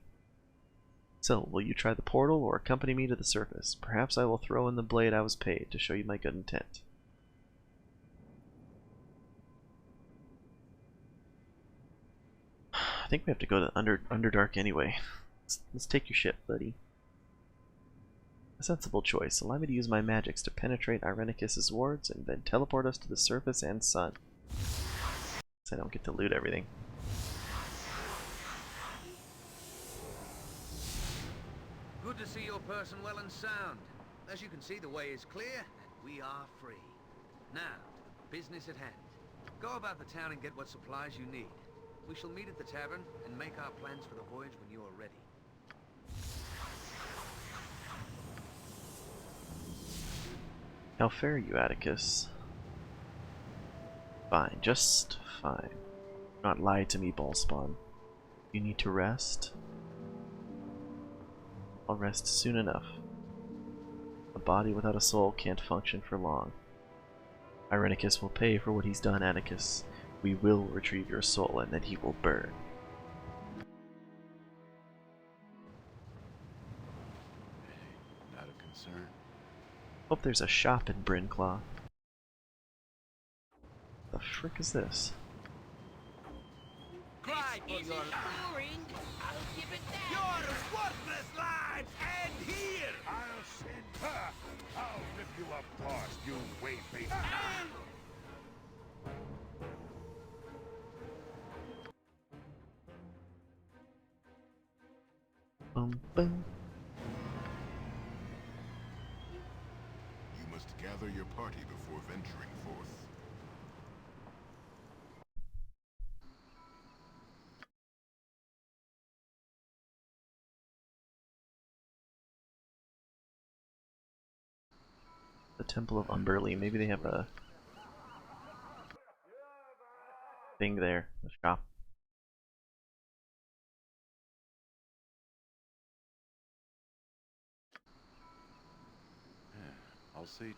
So, will you try the portal or accompany me to the surface? Perhaps I will throw in the blade I was paid to show you my good intent. I think we have to go to Underdark anyway. Let's take your ship, buddy. A sensible choice. Allow me to use my magics to penetrate Irenicus' wards and then teleport us to the surface and sun. So I don't get to loot everything. Good to see your person well and sound. As you can see, the way is clear, and we are free. Now, to the business at hand. Go about the town and get what supplies you need. We shall meet at the tavern and make our plans for the voyage when you are ready. How fare you, Atticus? Fine, just fine. Do not lie to me, Ballspawn. You need to rest? I'll rest soon enough. A body without a soul can't function for long. Irenicus will pay for what he's done, Atticus. We will retrieve your soul, and then he will burn. Not a concern. Hope there's a shop in Brinclaw. The frick is this? Cry for your boring. I'll give it that. Your worthless lives end here. I'll send her. I'll rip you apart, you wayfarer. Boom, boom. You must gather your party before venturing forth. The Temple of Umberlee. Maybe they have a thing there. A shop. I'll see to it.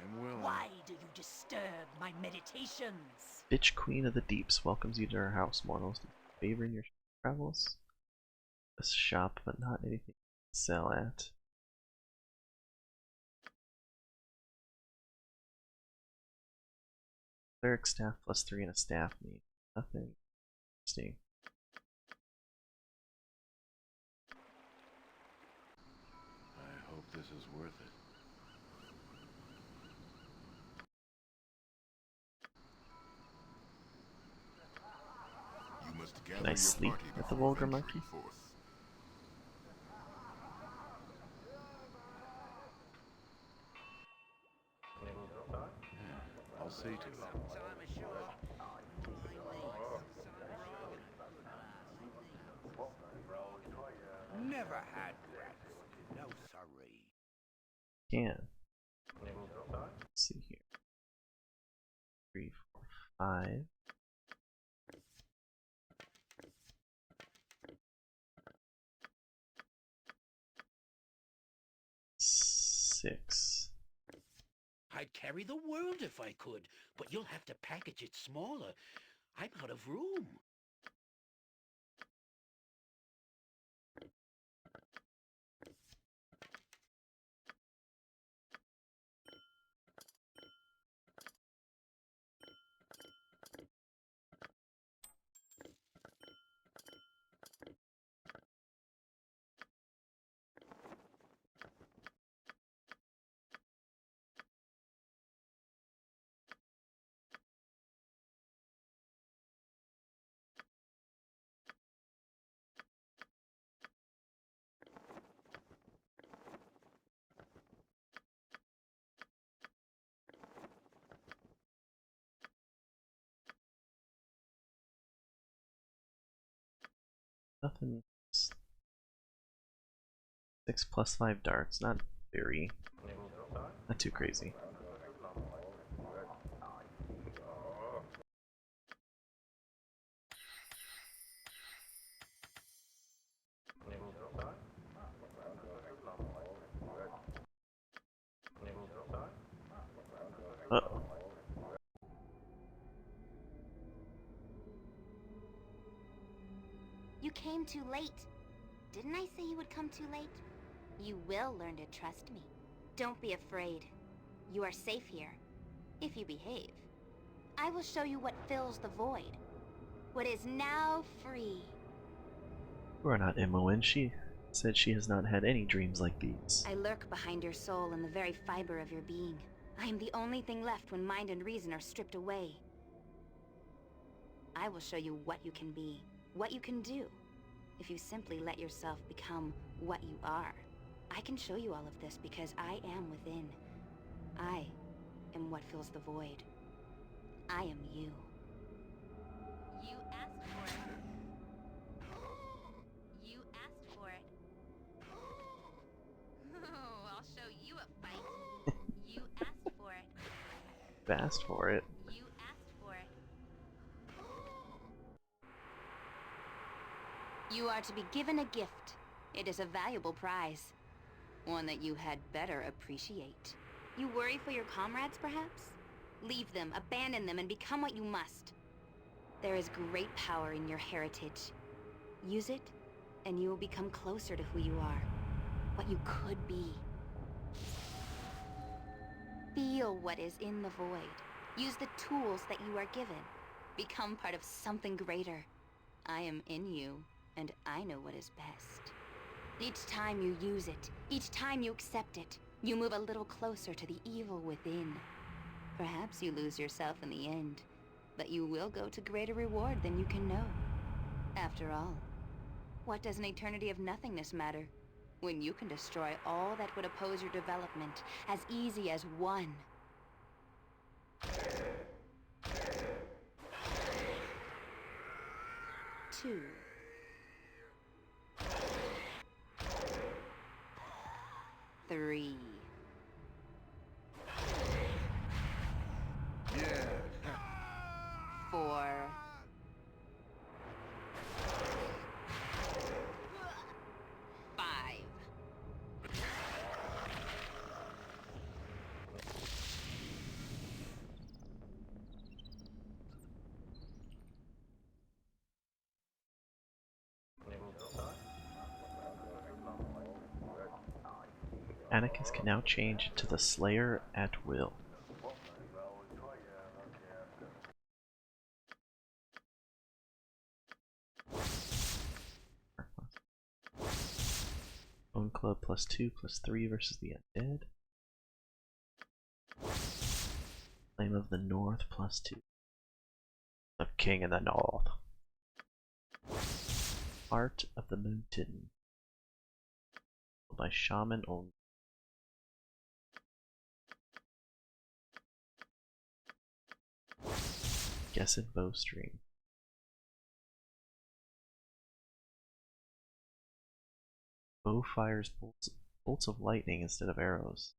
I'm willing. Why do you disturb my meditations? Bitch Queen of the Deeps welcomes you to her house, Mortals. Favor in your travels? A shop, but not anything to sell at. Cleric staff +3 and a staff need. Nothing interesting. I hope this is worth it. You must gather Can I your sleep party with the before vulgar venturing monkey? forth. I'll see to it. Never had rats. No siree. Can. Let's see here. 3, 4, 5. 6. I'd carry the world if I could, but you'll have to package it smaller. I'm out of room. Nothing. 6 plus 5 darts. Not very. Not too crazy. Uh-oh. You came too late. Didn't I say you would come too late? You will learn to trust me. Don't be afraid. You are safe here, if you behave. I will show you what fills the void. What is now free. You are not Imoen. She said she has not had any dreams like these. I lurk behind your soul in the very fiber of your being. I am the only thing left when mind and reason are stripped away. I will show you what you can be, what you can do, if you simply let yourself become what you are. I can show you all of this because I am within. I am what fills the void. I am you. You asked for it. You asked for it. Oh, I'll show you a fight. You asked for it. Asked for it. You asked for it. You are to be given a gift. It is a valuable prize. One that you had better appreciate. You worry for your comrades, perhaps? Leave them, abandon them, and become what you must. There is great power in your heritage. Use it, and you will become closer to who you are. What you could be. Feel what is in the void. Use the tools that you are given. Become part of something greater. I am in you, and I know what is best. Each time you use it, each time you accept it, you move a little closer to the evil within. Perhaps you lose yourself in the end, but you will go to greater reward than you can know. After all, what does an eternity of nothingness matter when you can destroy all that would oppose your development as easy as one? 2. 3. Yeah. 4. 5. Irenicus can now change into the Slayer at will. Bone Club +2 +3 versus the undead. Flame of the North +2. The King in the North. Heart of the Mountain. By Shaman only. Guessed Bowstring. Bow fires bolts of lightning instead of arrows.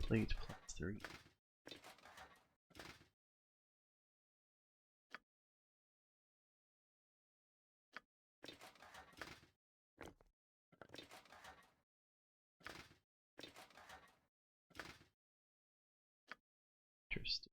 plate +3. Interesting.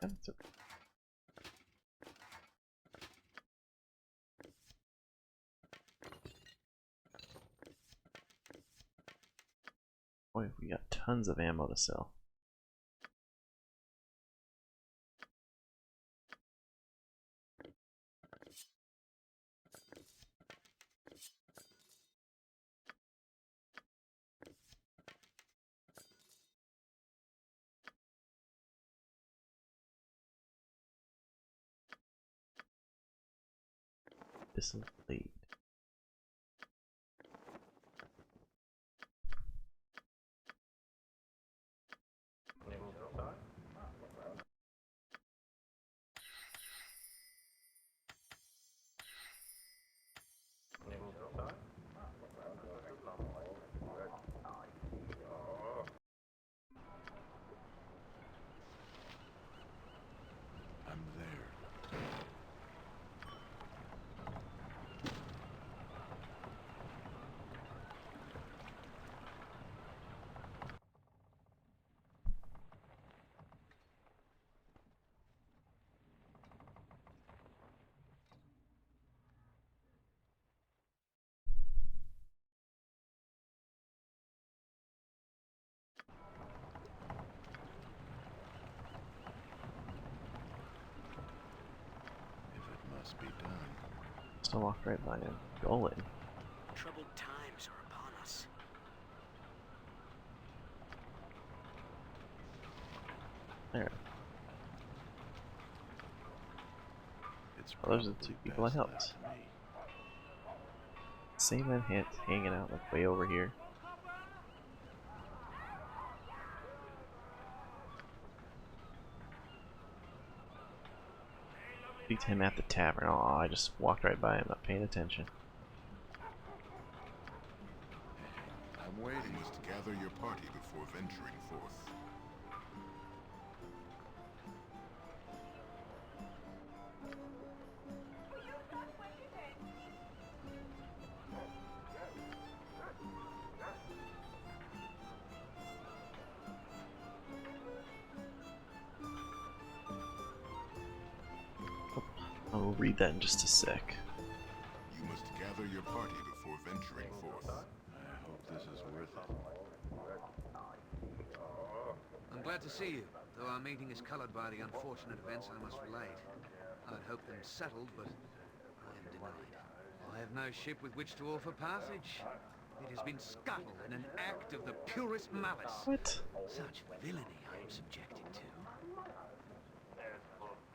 That's okay. Boy, we got tons of ammo to sell. This is late. I'm there. If it must be done. Still walked right by him. Going. Troubled times are upon us. There. It's Oh, those are the two people I best helped. left to me. Same man hanging out like way over here. Speak to him at the tavern. Oh, I just walked right by him, not paying attention. I'm waiting. You must gather your party before venturing forth. I'll read that in just a sec. You must gather your party before venturing forth. I hope this is worth it. I'm glad to see you, though our meeting is colored by the unfortunate events I must relate. I'd hoped them settled, but I am denied. I have no ship with which to offer passage. It has been scuttled in an act of the purest malice. What? Such villainy I am subjected to.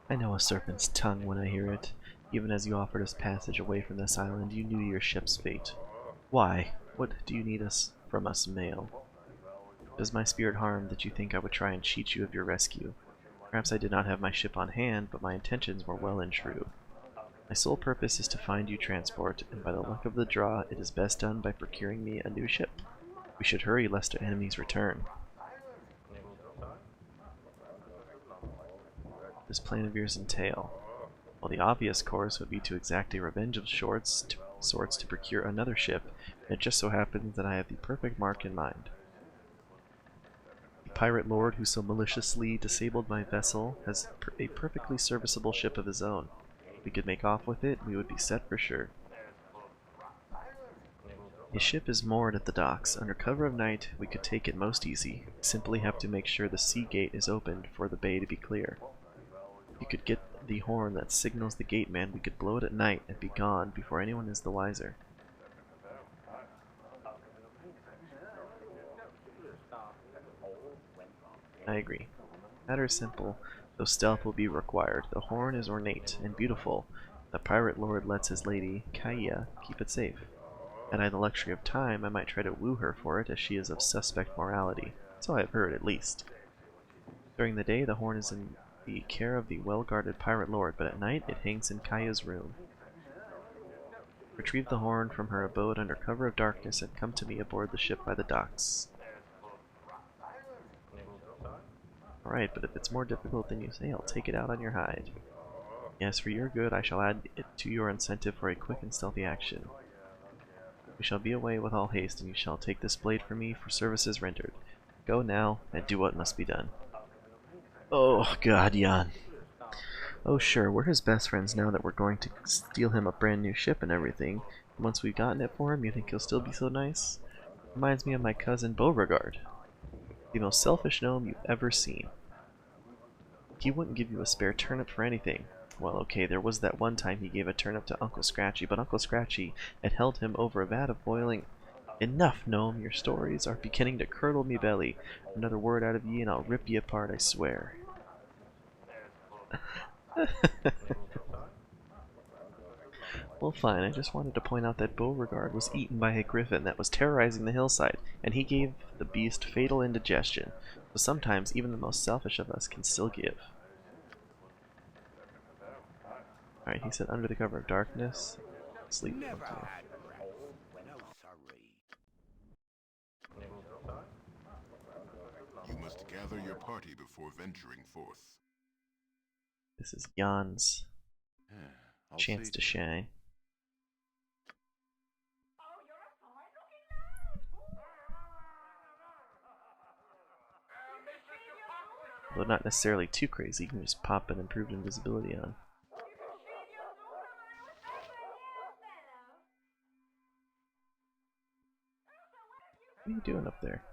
I know a serpent's tongue when I hear it. Even as you offered us passage away from this island, you knew your ship's fate. Why? What do you need from us, male? Does my spirit harm that you think I would try and cheat you of your rescue? Perhaps I did not have my ship on hand, but my intentions were well and true. My sole purpose is to find you transport, and by the luck of the draw, it is best done by procuring me a new ship. We should hurry lest our enemies return. This plan of yours entail? Well, the obvious course would be to exact a revenge of sorts to procure another ship, and it just so happens that I have the perfect mark in mind. The pirate lord who so maliciously disabled my vessel has a perfectly serviceable ship of his own. If we could make off with it, we would be set for sure. His ship is moored at the docks. Under cover of night, we could take it most easy. We simply have to make sure the sea gate is opened for the bay to be clear. If you could get the horn that signals the gateman, we could blow it at night and be gone before anyone is the wiser. I agree. Matter is simple, though stealth will be required. The horn is ornate and beautiful. The pirate lord lets his lady, Kaia, keep it safe. Had I the luxury of time, I might try to woo her for it, as she is of suspect morality. So I have heard, at least. During the day, the horn is in the care of the well-guarded pirate lord, but at night it hangs in Kaia's room. Retrieve the horn from her abode under cover of darkness and come to me aboard the ship by the docks. Alright, but if it's more difficult than you say, I'll take it out on your hide. Yes, for your good, I shall add it to your incentive for a quick and stealthy action. We shall be away with all haste, and you shall take this blade from me for services rendered. Go now, and do what must be done. Oh, God, Jan. Oh, sure, we're his best friends now that we're going to steal him a brand new ship and everything. And once we've gotten it for him, you think he'll still be so nice? Reminds me of my cousin Beauregard. The most selfish gnome you've ever seen. He wouldn't give you a spare turnip for anything. Well, okay, there was that one time he gave a turnip to Uncle Scratchy, but Uncle Scratchy had held him over a vat of boiling... Enough, gnome, your stories are beginning to curdle me belly. Another word out of ye and I'll rip ye apart, I swear. Well, fine, I just wanted to point out that Beauregard was eaten by a griffin that was terrorizing the hillside, and he gave the beast fatal indigestion. So sometimes even the most selfish of us can still give. Alright, he said under the cover of darkness. Sleep. Never Okay. had breath. No sorry. You must gather your party before venturing forth. This is Jan's I'll chance see to shine. Though not necessarily too crazy, you can just pop an improved invisibility on. What are you doing up there?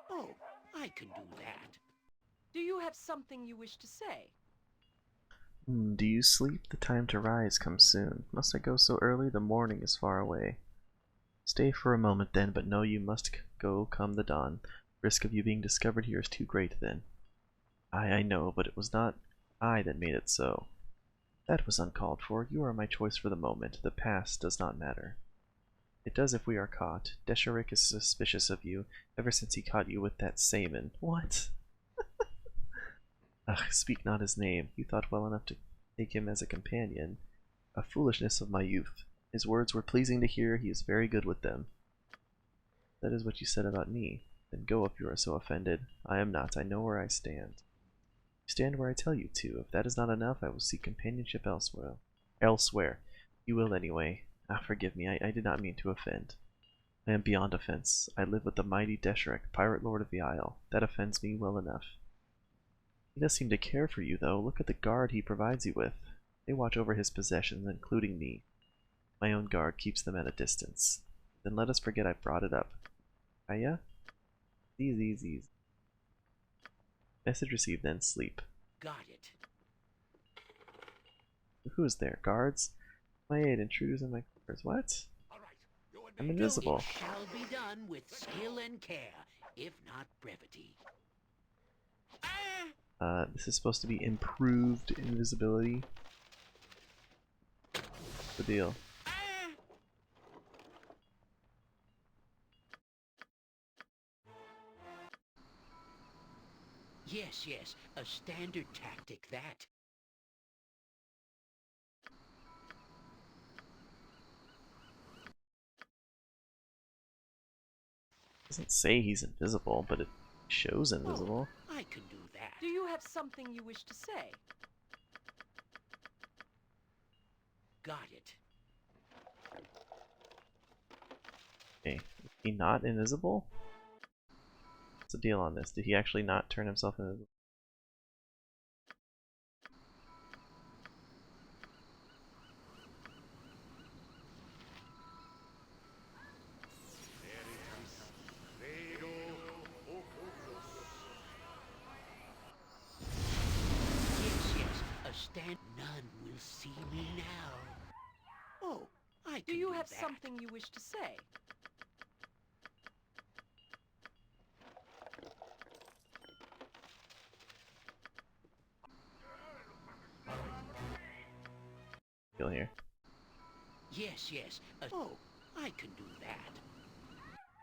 Oh, I can do that. Do you have something you wish to say? Do you sleep? The time to rise comes soon. Must I go so early? The morning is far away. Stay for a moment then, but know you must go come the dawn. Risk of you being discovered here is too great then. I know, but it was not I that made it so. That was uncalled for. You are my choice for the moment. The past does not matter. It does if we are caught. Irenicus is suspicious of you, ever since he caught you with that salmon. What? Ugh, speak not his name. You thought well enough to take him as a companion. A foolishness of my youth. His words were pleasing to hear. He is very good with them. That is what you said about me. Then go if you are so offended. I am not. I know where I stand. Stand where I tell you to. If that is not enough, I will seek companionship elsewhere. Elsewhere. You will anyway. Ah, forgive me. I did not mean to offend. I am beyond offense. I live with the mighty Desheric, pirate lord of the Isle. That offends me well enough. He does seem to care for you, though. Look at the guard he provides you with. They watch over his possessions, including me. My own guard keeps them at a distance. Then let us forget I brought it up. Aya? Easy. Message received, then sleep. Got it. Who is there? Guards? My aid, intruders in my quarters. What? All right. I'm invisible. It shall be done with skill and care, if not brevity. This is supposed to be improved invisibility. What's the deal? Yes, a standard tactic, that. Doesn't say he's invisible, but it shows invisible. I can do that. Do you have something you wish to say? got it. Okay, is he not invisible? What's the deal on this? Did he actually not turn himself invisible? None will see me now. Oh, I can Do you do have that. something you wish to say? Still here. Yes. Oh, I can do that.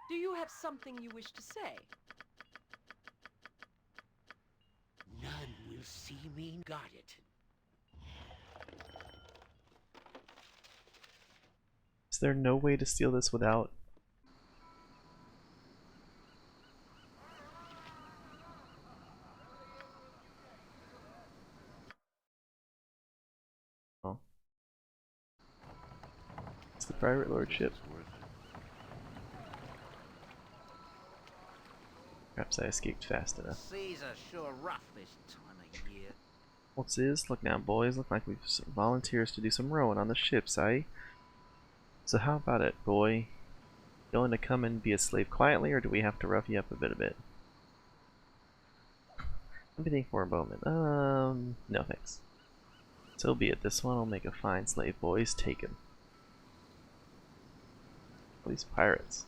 Do you have something you wish to say? None will see me. Got it. Is there no way to steal this without? Oh. It's the pirate lordship. Perhaps I escaped fast enough. Seas are sure rough this time of year. What's this? Look now, boys. Look like we've some volunteers to do some rowing on the ships, eh? So how about it, boy? Willing to come and be a slave quietly, or do we have to rough you up a bit? Let me think for a moment. No thanks. So be it. This one will make a fine slave, boys. Take him. All these pirates.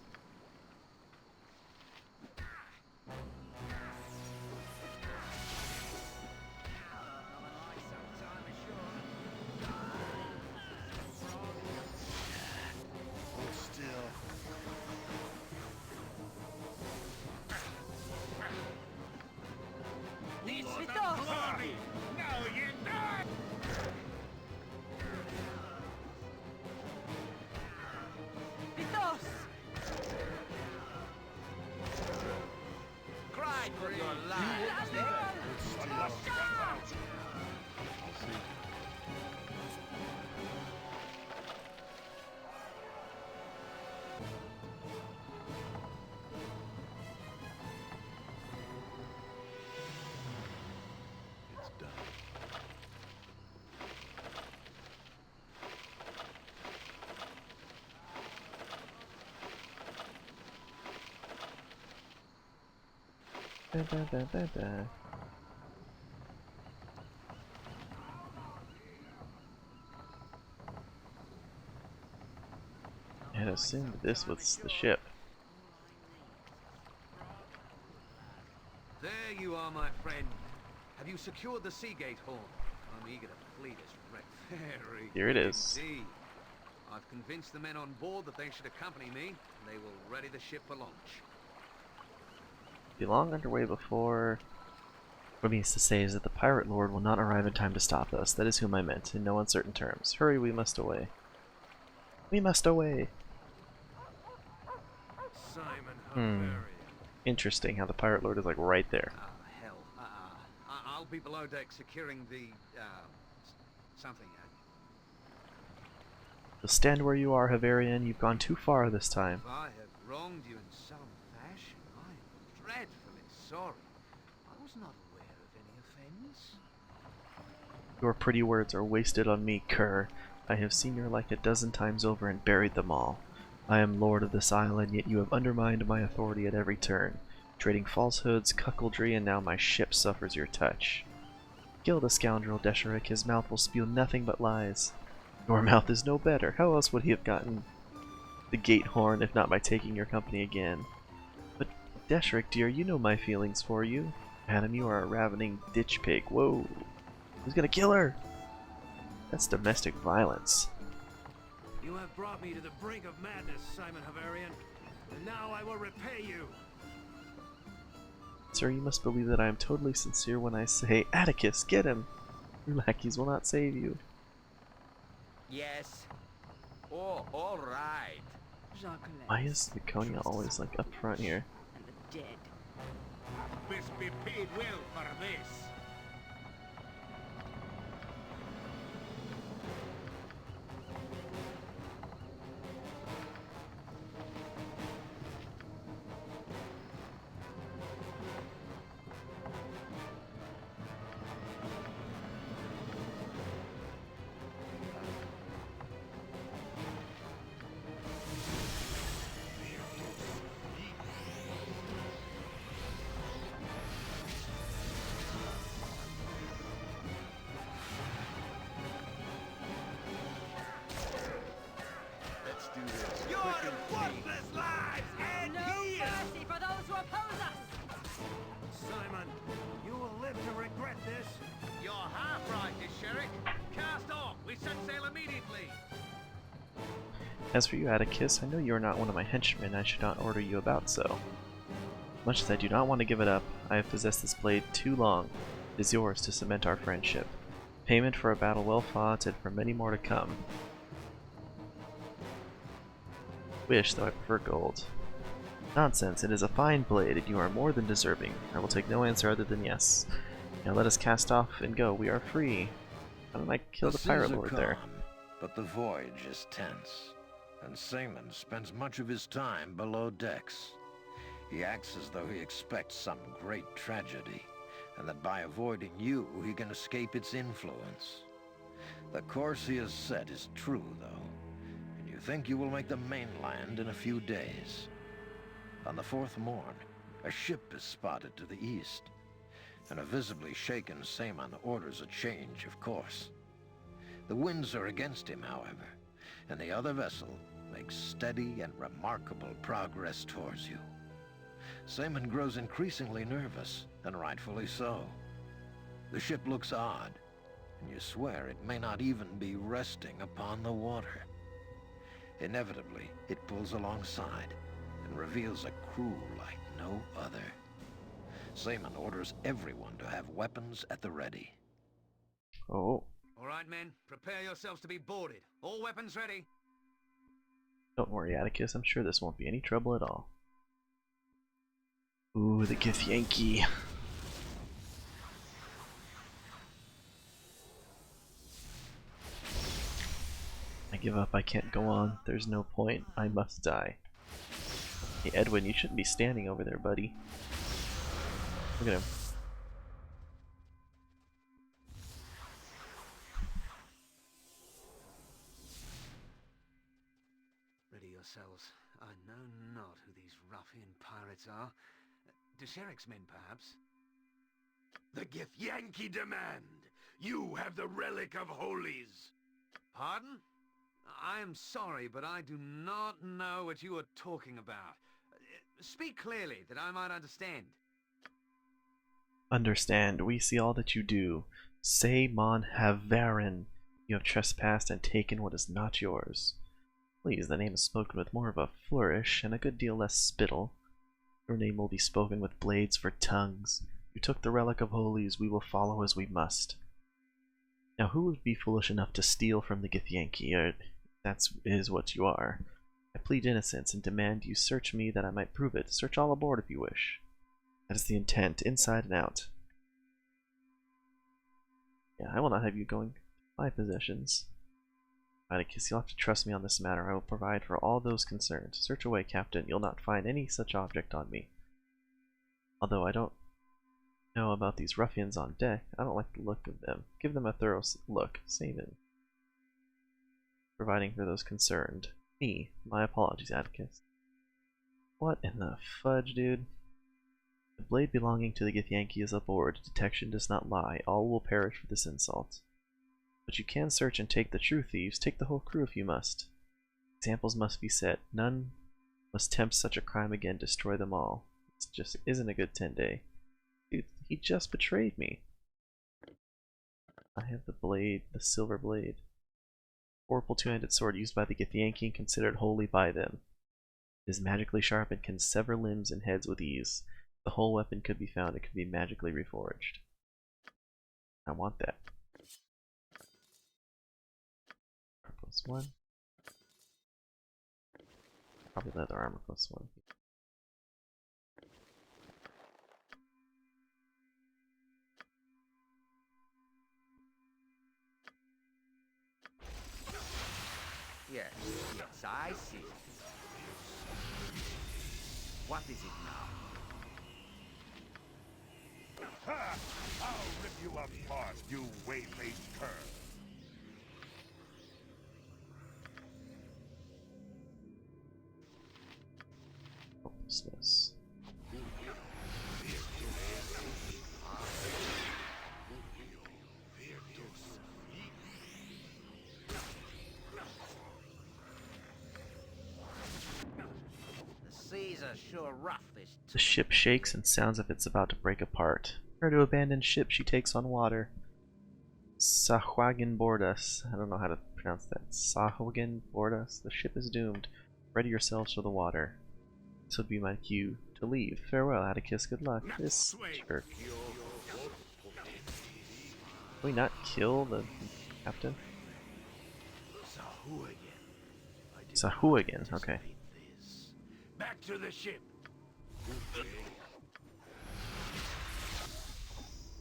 I had assumed this was the ship. There you are, my friend. Have you secured the Seagate horn? I'm eager to flee this wreck. Very Here it good is. indeed. I've convinced the men on board that they should accompany me, and they will ready the ship for launch. Be long underway before... What it means to say is that the pirate lord will not arrive in time to stop us. That is whom I meant, in no uncertain terms. Hurry, we must away. We must away! Simon Interesting how the pirate lord is like right there. Ah, hell. I'll be below deck securing the, something. You'll stand where you are, Havarian. You've gone too far this time. If I have wronged you in some fashion, I am dreadfully sorry. I was not aware of any offense. Your pretty words are wasted on me, cur. I have seen your like a dozen times over and buried them all. I am lord of this island, yet you have undermined my authority at every turn, trading falsehoods, cuckoldry, and now my ship suffers your touch. Kill the scoundrel, Desherick. His mouth will spew nothing but lies. Your mouth is no better. How else would he have gotten the gate horn if not by taking your company again? But Desherick, dear, you know my feelings for you. Madam, you are a ravening ditch pig. Whoa. Who's gonna kill her? That's domestic violence. You have brought me to the brink of madness, Simon Havarian, and now I will repay you. Sir, you must believe that I am totally sincere when I say, Atticus, get him! Your lackeys will not save you. Yes. Oh, all right. Why is Laconia always like up front here? And the dead. Must be paid well for this. Simon. You will live to regret this. You're half right, Sheriff. Cast off! We set sail immediately! As for you, Atticus, I know you are not one of my henchmen, I should not order you about so. Much as I do not want to give it up, I have possessed this blade too long. It is yours to cement our friendship. Payment for a battle well fought, and for many more to come. Wish, though I prefer gold. Nonsense, it is a fine blade, and you are more than deserving. I will take no answer other than yes. Now let us cast off and go, we are free. How did I kill the pirate lord there? But the voyage is tense, and Simon spends much of his time below decks. He acts as though he expects some great tragedy, and that by avoiding you, he can escape its influence. The course he has set is true, though, and you think you will make the mainland in a few days. On the fourth morn, a ship is spotted to the east, and a visibly shaken Simon orders a change of course. The winds are against him, however, and the other vessel makes steady and remarkable progress towards you. Simon grows increasingly nervous, and rightfully so. The ship looks odd, and you swear it may not even be resting upon the water. Inevitably, it pulls alongside and reveals a crew like no other. Simon orders everyone to have weapons at the ready. Oh. All right, men, prepare yourselves to be boarded. All weapons ready. Don't worry, Atticus, I'm sure this won't be any trouble at all. Ooh, the Githyanki. I give up, I can't go on. There's no point. I must die. Hey, Edwin, you shouldn't be standing over there, buddy. Look at him. Ready yourselves. I know not who these ruffian pirates are. Desheric's men, perhaps? The Githyanki demand! You have the relic of holies! Pardon? I am sorry, but I do not know what you are talking about. Speak clearly, that I might understand. Understand, we see all that you do. Say mon Havarin. You have trespassed and taken what is not yours. Please, the name is spoken with more of a flourish and a good deal less spittle. Your name will be spoken with blades for tongues. You took the relic of holies, we will follow as we must. Now who would be foolish enough to steal from the Githyanki? That is what you are. I plead innocence and demand you search me that I might prove it. Search all aboard if you wish. That is the intent, inside and out. Yeah, I will not have you going my possessions. Irenicus, you'll have to trust me on this matter. I will provide for all those concerned. Search away, Captain. You'll not find any such object on me. Although I don't know about these ruffians on deck. I don't like the look of them. Give them a thorough look. Save it. Providing for those concerned. Me. My apologies, Atticus. What in the fudge, dude? The blade belonging to the Githyanki is aboard. Detection does not lie. All will perish for this insult. But you can search and take the true thieves. Take the whole crew if you must. Examples must be set. None must tempt such a crime again. Destroy them all. It just isn't a good 10-day. Dude, he just betrayed me. I have the blade, the silver blade. Horrible two-handed sword used by the Githyanki and considered holy by them. It is magically sharp and can sever limbs and heads with ease. If the whole weapon could be found, it could be magically reforged. I want that. +1. Probably leather armor +1. Yes, I see. What is it now? Ha! I'll rip you apart, you whey-faced cur! Hopelessness. The seas are sure rough this. The ship shakes and sounds as if it's about to break apart. Her to abandon ship she takes on water. Sahwagan board us. I don't know how to pronounce that. Sahwagan board us. The ship is doomed. Ready yourselves for the water. This would be my cue to leave. Farewell, Atticus. Good luck. This jerk. Can we not kill the captain? Sahuagin, okay. Back to the ship.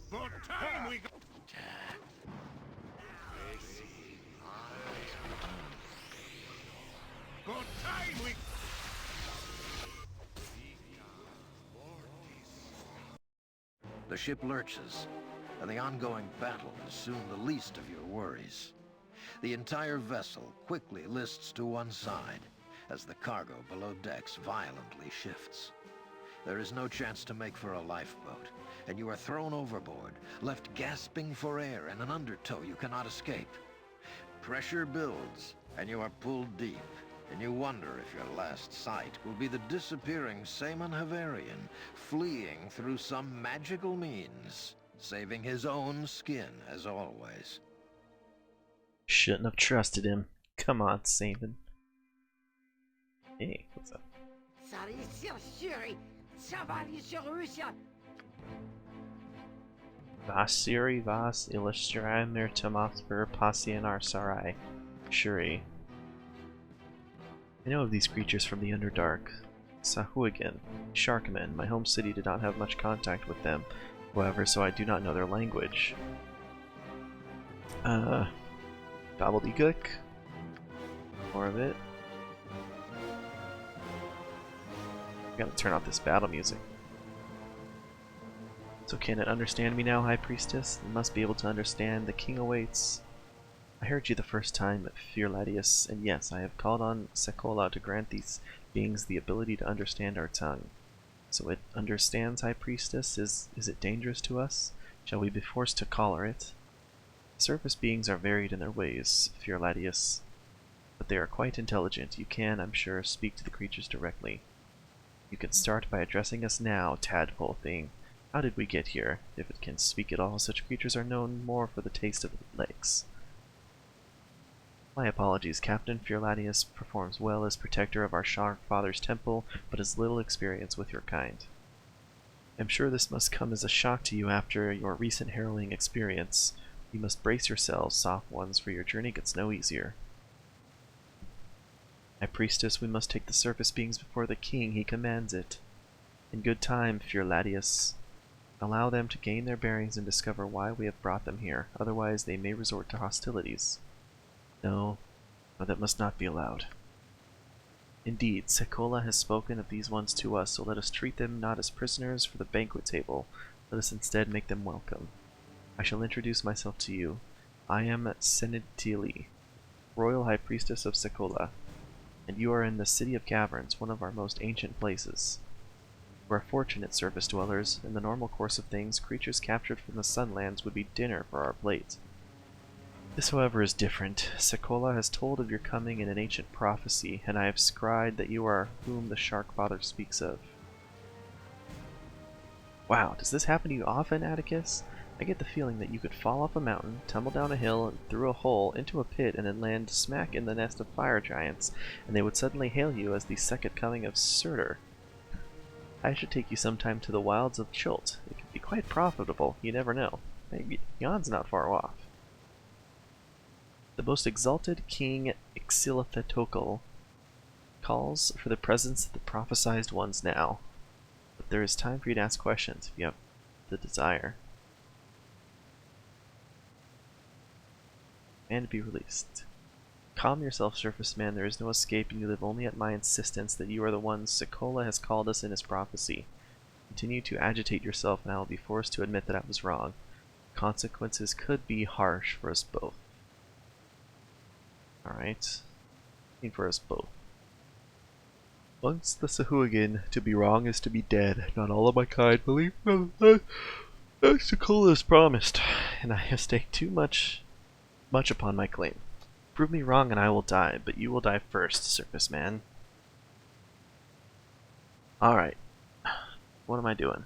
For time we go. For time we. The ship lurches, and the ongoing battle is soon the least of your worries. The entire vessel quickly lists to one side as the cargo below decks violently shifts. There is no chance to make for a lifeboat, and you are thrown overboard, left gasping for air in an undertow you cannot escape. Pressure builds, and you are pulled deep, and you wonder if your last sight will be the disappearing Saemon Havarian fleeing through some magical means, saving his own skin as always. Shouldn't have trusted him. Come on, Saemon. Hey, what's up? Vasiri vas illustramer tomasper pasianar sarai. Shuri. I know of these creatures from the Underdark. Sahuagin, Sharkmen. My home city did not have much contact with them, however, so I do not know their language. Gobbledygook? More of it. I gotta turn off this battle music. So can it understand me now, High Priestess? It must be able to understand. The king awaits. I heard you the first time at Firladius, and yes, I have called on Sekolah to grant these beings the ability to understand our tongue. So it understands, High Priestess? Is it dangerous to us? Shall we be forced to collar it? Surface beings are varied in their ways, Firladius, but they are quite intelligent. You can, I'm sure, speak to the creatures directly. You can start by addressing us now, tadpole thing. How did we get here? If it can speak at all, such creatures are known more for the taste of the lakes. My apologies, Captain. Firladius performs well as protector of our Shark Father's temple, but has little experience with your kind. I'm sure this must come as a shock to you after your recent harrowing experience. You must brace yourselves, soft ones, for your journey gets no easier. My priestess, we must take the surface beings before the king. He commands it. In good time, Firladius. Allow them to gain their bearings and discover why we have brought them here. Otherwise, they may resort to hostilities. No, that must not be allowed. Indeed, Sekolah has spoken of these ones to us, so let us treat them not as prisoners for the banquet table. Let us instead make them welcome. I shall introduce myself to you. I am Senitili, Royal High Priestess of Sekolah, and you are in the City of Caverns, one of our most ancient places. You are fortunate, surface dwellers. In the normal course of things, creatures captured from the Sunlands would be dinner for our plate. This, however, is different. Sekolah has told of your coming in an ancient prophecy, and I have scryed that you are whom the Shark Father speaks of. Wow, does this happen to you often, Atticus? I get the feeling that you could fall off a mountain, tumble down a hill, and through a hole into a pit, and then land smack in the nest of fire giants, and they would suddenly hail you as the second coming of Surtur. I should take you sometime to the wilds of Chult. It could be quite profitable, you never know. Maybe Yon's not far off. The most exalted King Ixilithetokal calls for the presence of the prophesized ones now. But there is time for you to ask questions if you have the desire. And be released. Calm yourself, surface man. There is no escape, and you live only at my insistence that you are the ones Sekolah has called us in his prophecy. Continue to agitate yourself, and I will be forced to admit that I was wrong. Consequences could be harsh for us both. Alright. For us both. Once the Sahuagin, to be wrong is to be dead. Not all of my kind believe as Sekolah has promised, and I have staked too much upon my claim. Prove me wrong and I will die, but you will die first, surface man. Alright. What am I doing?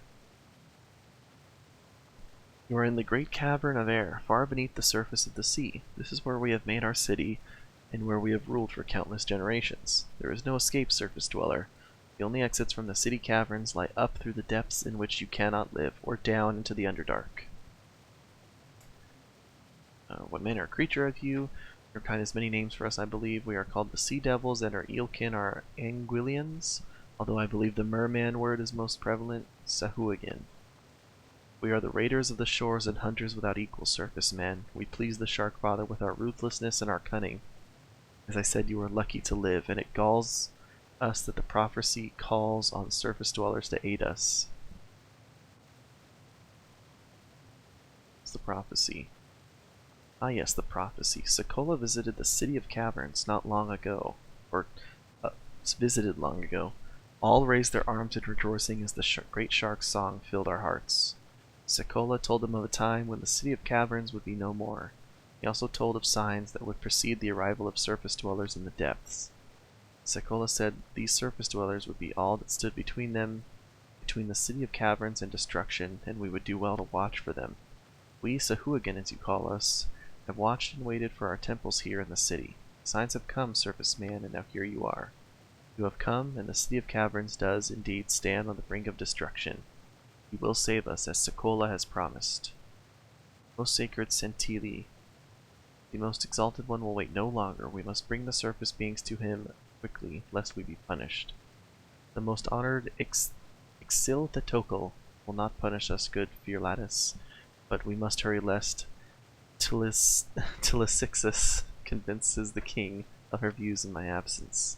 You are in the great cavern of air, far beneath the surface of the sea. This is where we have made our city, and where we have ruled for countless generations. There is no escape, surface dweller. The only exits from the city caverns lie up through the depths in which you cannot live, or down into the Underdark. What manner of creature are you? Your kind has many names for us, I believe. We are called the Sea Devils, and our eelkin are Anguillians, although I believe the merman word is most prevalent, Sahuagin. We are the raiders of the shores and hunters without equal, surface man. We please the Shark Father with our ruthlessness and our cunning. As I said, you are lucky to live, and it galls us that the prophecy calls on surface dwellers to aid us. What's the prophecy? Ah yes, the prophecy. Sekolah visited the City of Caverns not long ago. Visited long ago. All raised their arms in rejoicing as the great shark's song filled our hearts. Sekolah told them of a time when the City of Caverns would be no more. He also told of signs that would precede the arrival of surface dwellers in the depths. Sekolah said these surface dwellers would be all that stood between the City of Caverns and destruction, and we would do well to watch for them. We, Sahuagin as you call us, have watched and waited for our temples here in the city. Signs have come, surface man, and now here you are. You have come, and the City of Caverns does indeed stand on the brink of destruction. He will save us, as Sekolah has promised. Most sacred Centili, the most exalted one will wait no longer. We must bring the surface beings to him quickly, lest we be punished. The most honored Ixiltotokul will not punish us, good Fearlatus, but we must hurry lest Tilisixus convinces the king of her views in my absence.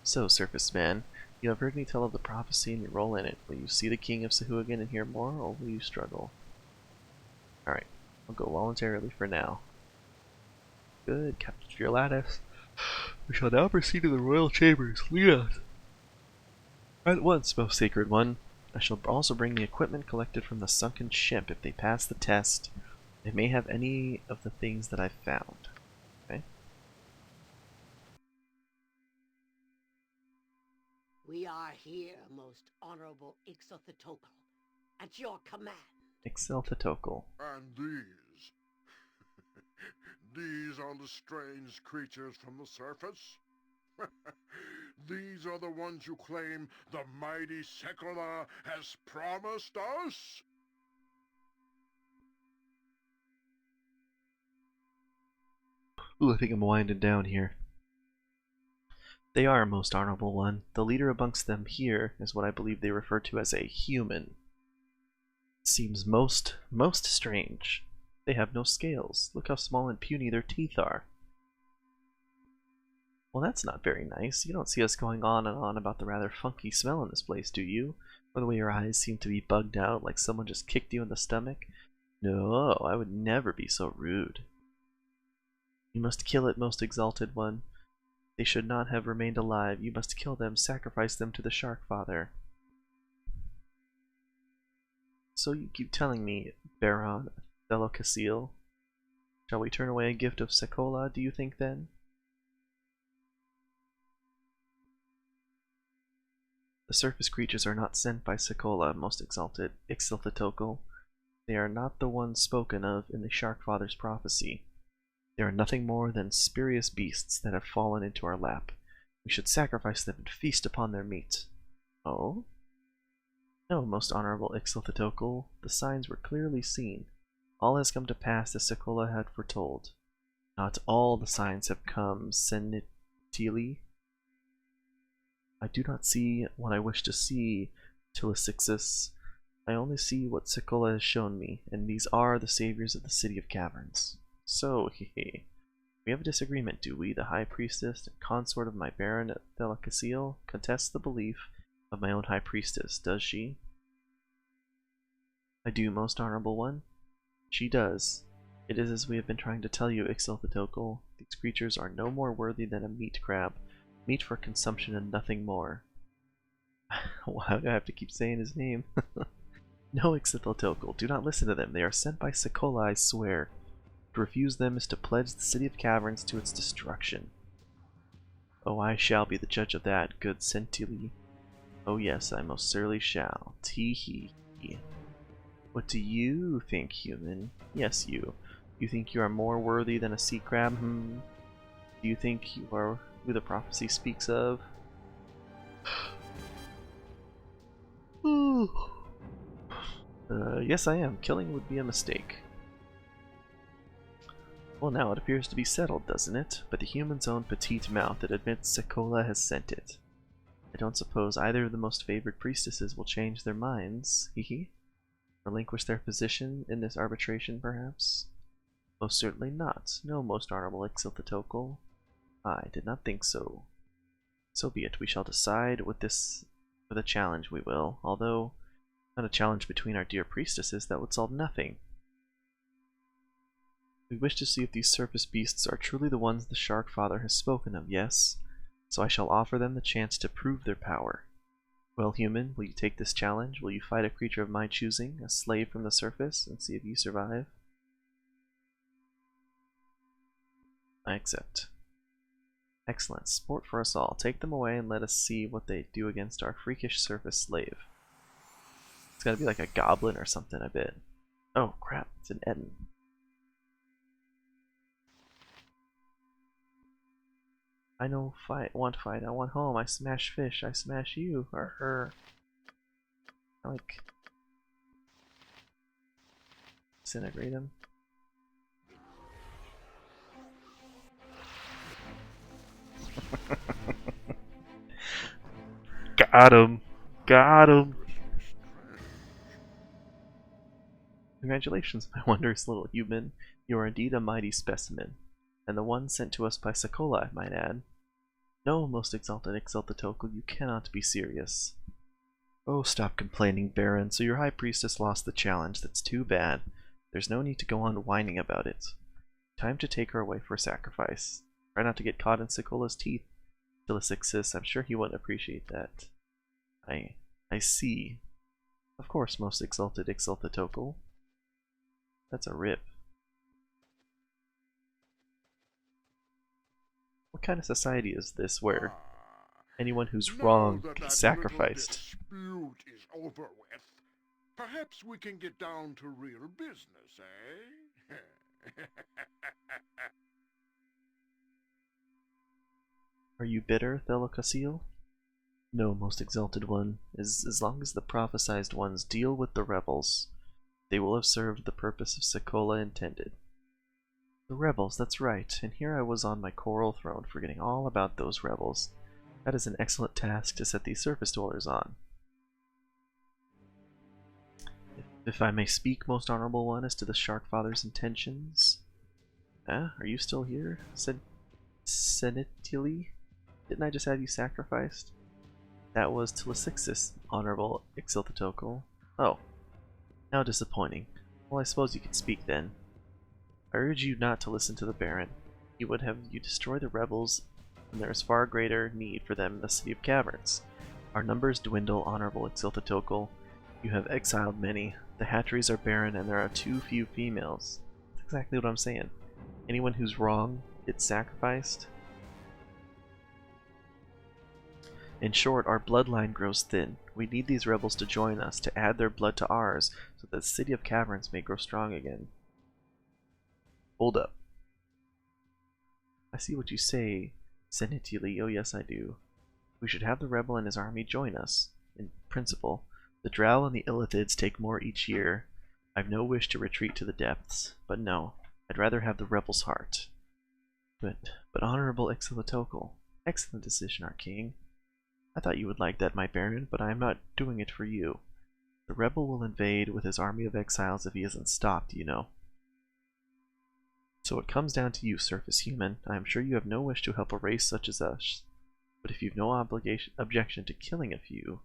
So, surface man, you have heard me tell of the prophecy and your role in it. Will you see the king of Sahuagin and hear more, or will you struggle? Alright, I'll go voluntarily for now. Good, Captain Fearlatus. We shall now proceed to the royal chambers. Lead us. At once, most sacred one. I shall also bring the equipment collected from the sunken ship. If they pass the test, they may have any of the things that I've found. Okay? We are here, most honorable Ixiltotokul, at your command. Ixiltotokul. And these? These are the strange creatures from the surface? These are the ones you claim the mighty Sekolah has promised us? Ooh, I think I'm winding down here. They are, most honorable one. The leader amongst them here is what I believe they refer to as a human. It seems most strange. They have no scales. Look how small and puny their teeth are. Well, that's not very nice. You don't see us going on and on about the rather funky smell in this place, do you? Or the way your eyes seem to be bugged out like someone just kicked you in the stomach? No, I would never be so rude. You must kill it, most exalted one. They should not have remained alive. You must kill them, sacrifice them to the Shark Father. So you keep telling me, Baron Thelocasile. Shall we turn away a gift of Sekolah, do you think then? The surface creatures are not sent by Sekolah, most exalted Ixiltotokul. They are not the ones spoken of in the Shark Father's prophecy. They are nothing more than spurious beasts that have fallen into our lap. We should sacrifice them and feast upon their meat. Oh? No, most honorable Ixiltotokul. The signs were clearly seen. All has come to pass as Sekolah had foretold. Not all the signs have come, Senitili. I do not see what I wish to see, Tilisixus. I only see what Sekolah has shown me, and these are the saviors of the City of Caverns. So, we have a disagreement, do we? The High Priestess and consort of my Baron Thelocasile contests the belief of my own High Priestess, does she? I do, most honorable one. She does. It is as we have been trying to tell you, Ixiltotokul. These creatures are no more worthy than a meat crab. Meat for consumption and nothing more. Why do I have to keep saying his name? No, Ixiltotokul, do not listen to them. They are sent by Sekolah, I swear. To refuse them is to pledge the City of Caverns to its destruction. Oh, I shall be the judge of that, good Centili. Oh yes, I most certainly shall. Tee hee hee. What do you think, human? Yes, you. You think you are more worthy than a sea crab? Do you think you are who the prophecy speaks of? Yes, I am. Killing would be a mistake. Well, now it appears to be settled, doesn't it? But the human's own petite mouth that admits Sekolah has sent it. I don't suppose either of the most favored priestesses will change their minds, hee. Relinquish their position in this arbitration, perhaps? Most certainly not. No, most honorable Ixiltotokul. I did not think so. So be it. We shall decide with a challenge, we will. Although, not a challenge between our dear priestesses, that would solve nothing. We wish to see if these surface beasts are truly the ones the Shark Father has spoken of, yes? So I shall offer them the chance to prove their power. Well, human, will you take this challenge? Will you fight a creature of my choosing, a slave from the surface, and see if you survive? I accept. Excellent. Sport for us all. Take them away and let us see what they do against our freakish surface slave. It's gotta be like a goblin or something, I bet. Oh, crap. It's an Eden. I know fight, want fight, I want home, I smash fish, I smash you, or her. I like disintegrate him. Got him! Got him! Congratulations, my wondrous little human. You are indeed a mighty specimen. And the one sent to us by Sekolah, I might add. No, most exalted Ixiltotokul, you cannot be serious. Oh, stop complaining, Baron. So your High Priestess lost the challenge. That's too bad. There's no need to go on whining about it. Time to take her away for sacrifice. Try not to get caught in Sekolah's teeth. Ixiltotokul, I'm sure he wouldn't appreciate that. I see. Of course, most exalted Ixiltotokul. That's a rip. What kind of society is this where anyone who's wrong gets sacrificed? Dispute is over with. Perhaps we can get down to real business, eh? Are you bitter, Thelocasile? No, most exalted one. As long as the prophesized ones deal with the rebels, they will have served the purpose of Sekolah intended. The rebels, that's right, and here I was on my coral throne forgetting all about those rebels. That is an excellent task to set these surface dwellers on. If I may speak, most honorable one, as to the Shark Father's intentions. Are you still here? Senitili? Didn't I just have you sacrificed? That was Telesixis, honorable Ixiltotokul. Oh, how disappointing. Well, I suppose you could speak then. I urge you not to listen to the Baron. He would have you destroy the rebels, and there is far greater need for them in the City of Caverns. Our numbers dwindle, honorable Ixiltotokul. You have exiled many. The hatcheries are barren, and there are too few females. That's exactly what I'm saying. Anyone who's wrong gets sacrificed. In short, our bloodline grows thin. We need these rebels to join us, to add their blood to ours, so that the City of Caverns may grow strong again. Hold up. I see what you say, Senitili. Oh yes, I do. We should have the rebel and his army join us. In principle, the Drow and the Illithids take more each year. I've no wish to retreat to the depths, but no, I'd rather have the rebel's heart. But honorable Ixiltotokul, excellent decision, our king. I thought you would like that, my baron, but I am not doing it for you. The rebel will invade with his army of exiles if he isn't stopped, you know. So it comes down to you, surface human. I am sure you have no wish to help a race such as us, but if you've no objection to killing a few,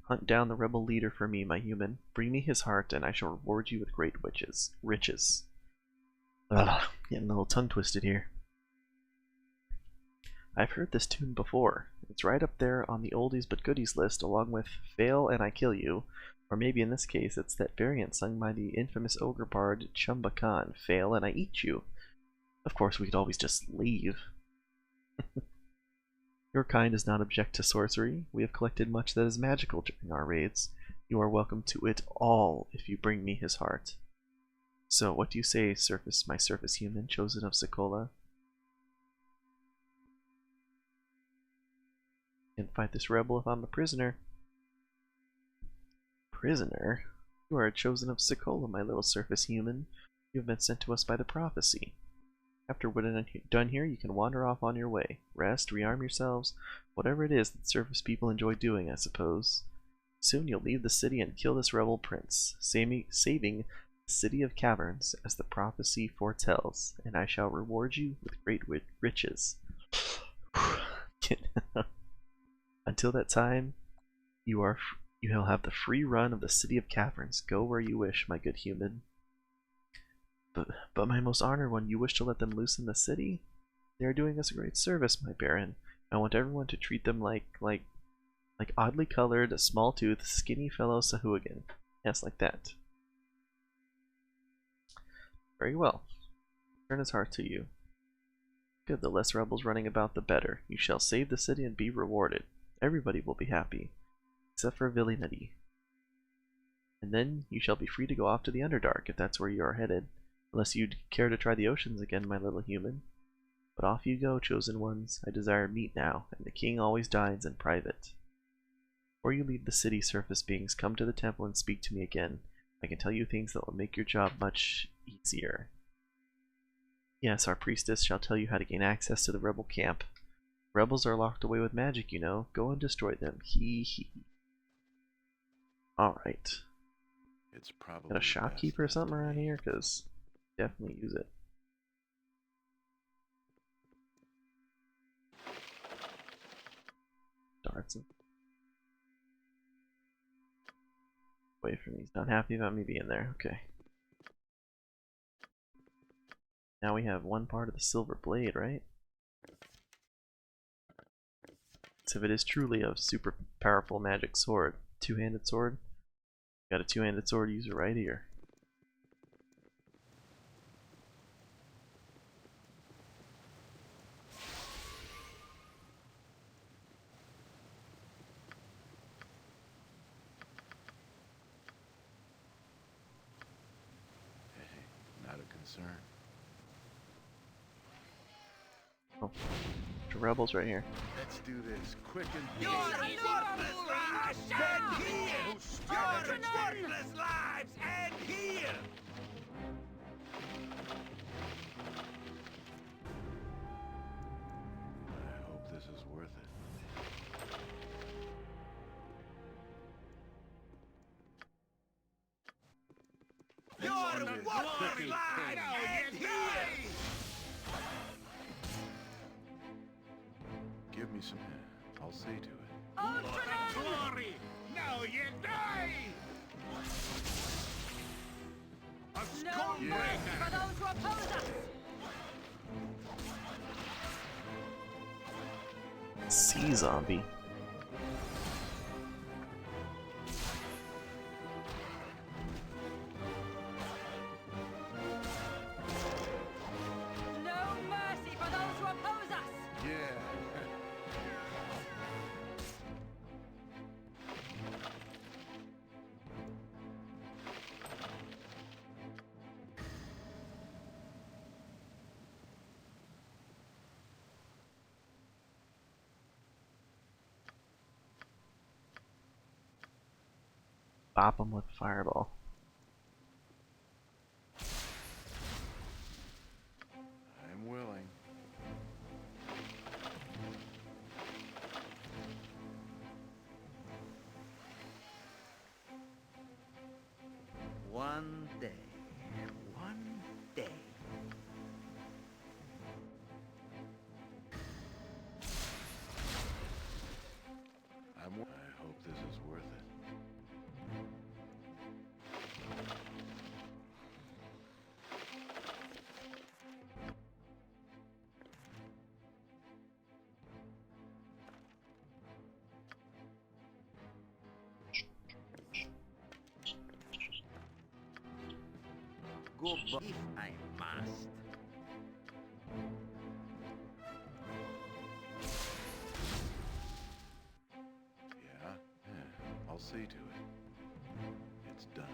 hunt down the rebel leader for me, my human. Bring me his heart, and I shall reward you with great riches. Getting a little tongue-twisted here. I've heard this tune before. It's right up there on the oldies but goodies list, along with Fail and I Kill You. Or maybe in this case, it's that variant sung by the infamous ogre bard Chumba Khan, Fail and I Eat You. Of course, we could always just leave. Your kind does not object to sorcery. We have collected much that is magical during our raids. You are welcome to it all if you bring me his heart. So, what do you say, my surface human, chosen of Sekolah? Can't fight this rebel if I'm a prisoner. Prisoner? You are a chosen of Sekolah, my little surface human. You have been sent to us by the prophecy. After what is done here, you can wander off on your way. Rest, rearm yourselves, whatever it is that surface people enjoy doing, I suppose. Soon you'll leave the city and kill this rebel prince, saving the city of caverns, as the prophecy foretells, and I shall reward you with great riches. Until that time, you'll have the free run of the city of caverns. Go where you wish, my good human. But my most honored one, you wish to let them loose in the city? They are doing us a great service, my baron. I want everyone to treat them like oddly colored, small-toothed, skinny fellow Sahuagin. Yes, like that. Very well. Turn his heart to you. Good, the less rebels running about, the better. You shall save the city and be rewarded. Everybody will be happy, except for Villinity. And then you shall be free to go off to the Underdark, if that's where you are headed. Unless you'd care to try the oceans again, my little human. But off you go, chosen ones. I desire meat now, and the king always dines in private. Before you leave the city, surface beings, come to the temple and speak to me again. I can tell you things that will make your job much easier. Yes, our priestess shall tell you how to gain access to the rebel camp. Rebels are locked away with magic, you know. Go and destroy them. Hee hee. Alright. It's probably got a shopkeeper or something around here? Because definitely use it. Darts. Away from me. He's not happy about me being there. Okay. Now we have one part of the silver blade, right? So if it is truly a super powerful magic sword, two-handed sword, got a two-handed sword user right here. Not a concern. Oh, the rebels right here. Let's do this quick and Your worthless lives end here! Your worthless lives end here! I hope this is worth it. Your worthless lives end here! Give me some. I'll see to it. Glory! Now you die! A No stormbreaker! mercy for those who oppose us! Sea zombie. No mercy for those who oppose us! Yeah. Bop him with fireball. I'm willing. One day. One day. I hope this is worth it. Goodbye if I must. see to it. It's done.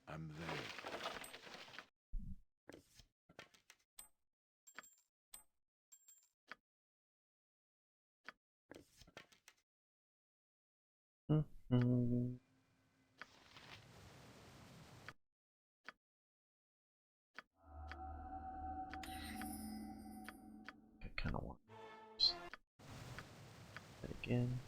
I'm there. Mm-hmm. I kind of want that again.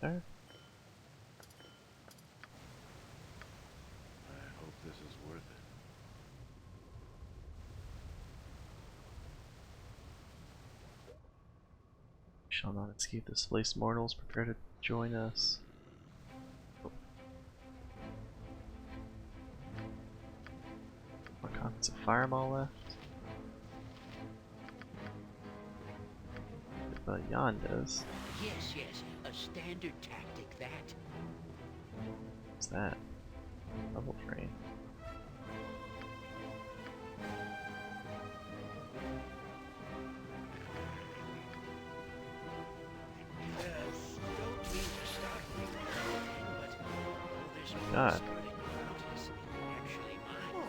There. I hope this is worth it. Shall not escape this place, mortals. Prepare to join us. More copies of Fireball left. But Jan does. Yes, yes, a standard tactic, that. What's that? Level frame. Yes, don't mean to startle you or anything, but all this God. spreading around is actually mine.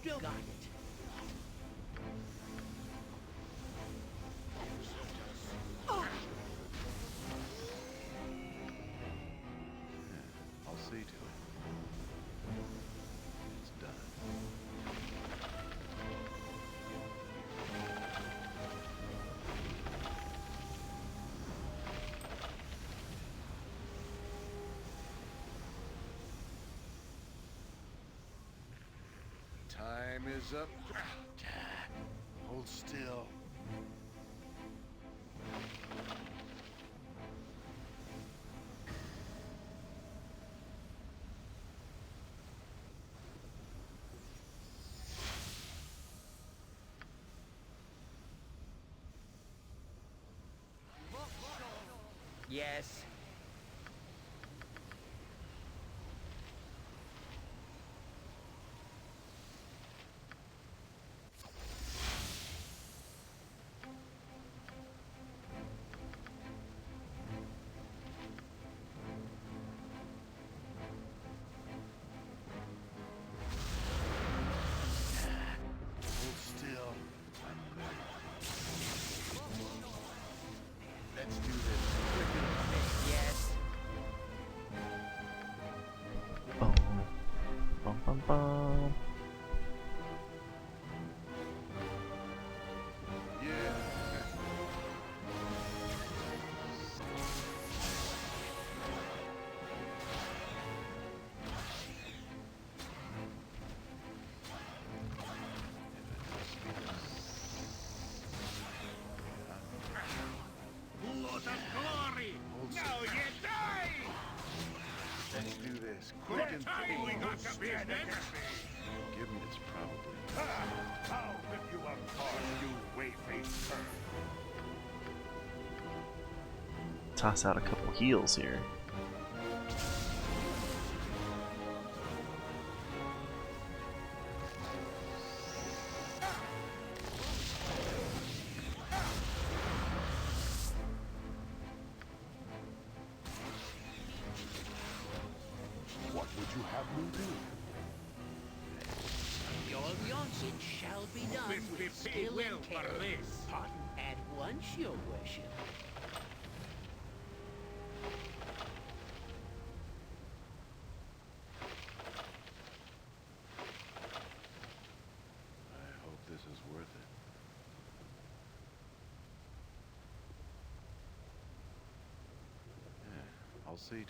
Got it. I'll see to it. It's done. Time is up. Hold still. Yes. Hold still. I'm ready. Let's do this. Yes. Oh. Bum bum bum. Yeah. Blood of glory! Now you die! Let's do this. Quick and Time we got to business! Give me it's probably. How could you have thought, you wayfaced cur? Toss out a couple heals here. What would you have me do? Your Yonsit shall be done This with be skill will and for care. this. At once, your worship. see to it.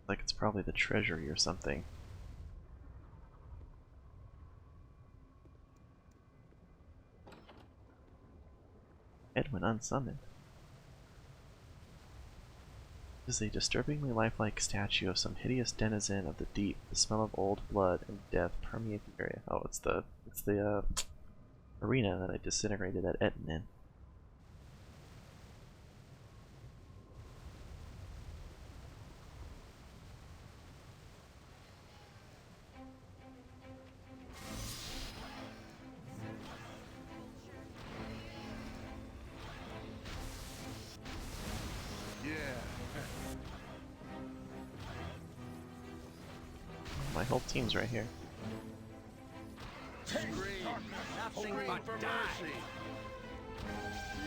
Like it's probably the treasury or something. Edwin unsummoned. This is a disturbingly lifelike statue of some hideous denizen of the deep. The smell of old blood and death permeate the area. Oh, it's the arena that I disintegrated at Etten in. My whole team's right here. Nothing but die.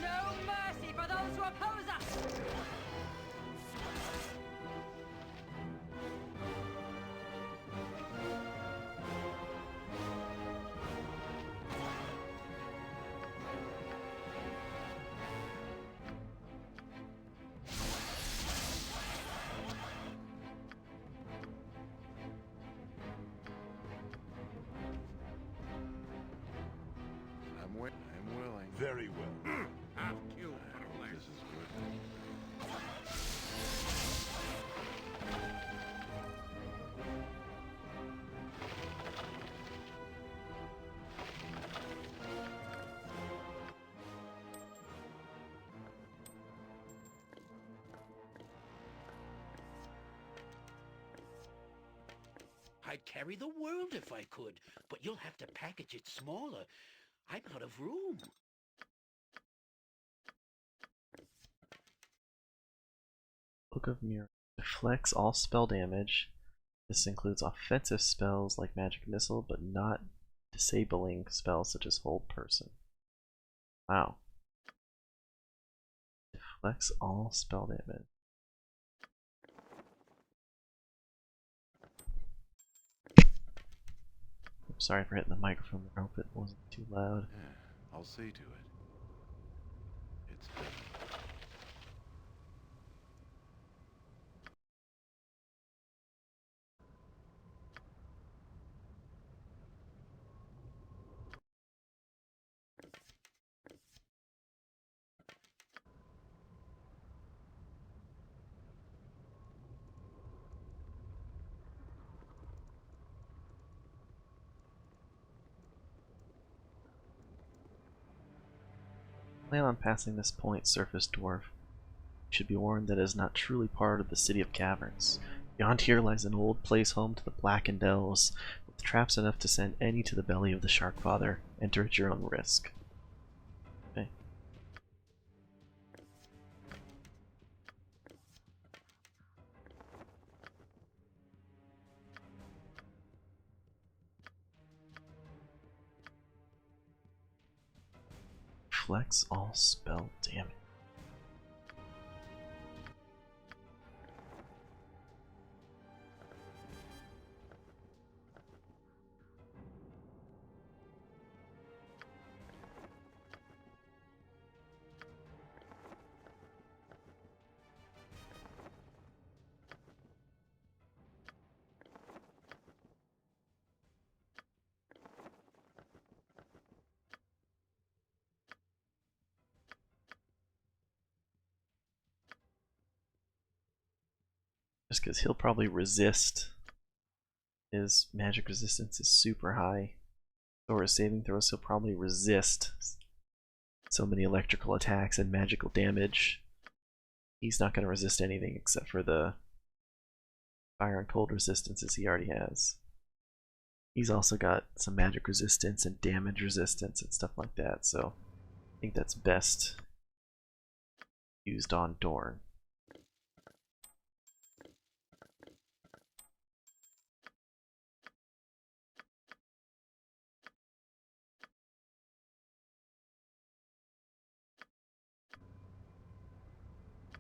No mercy for those who oppose us! I'm willing. Very well. Have killed This is good. I'd carry the world if I could, but you'll have to package it smaller. I'm out of room. Book of Mirror. Deflects all spell damage. This includes offensive spells like Magic Missile, but not disabling spells such as Hold Person. Wow. Deflects all spell damage. I'm sorry for hitting the microphone. I hope it wasn't too loud. Yeah, I'll see to it. It's done. Plan on passing this point, Surface Dwarf. You should be warned that it is not truly part of the City of Caverns. Beyond here lies an old place home to the Blackened Elves, with traps enough to send any to the belly of the Sharkfather. Enter at your own risk. Okay. Flex all spell damage. Just because he'll probably resist. His magic resistance is super high. Or his saving throws, he'll probably resist so many electrical attacks and magical damage. He's not going to resist anything except for the fire and cold resistances he already has. He's also got some magic resistance and damage resistance and stuff like that, so I think that's best used on Dorn.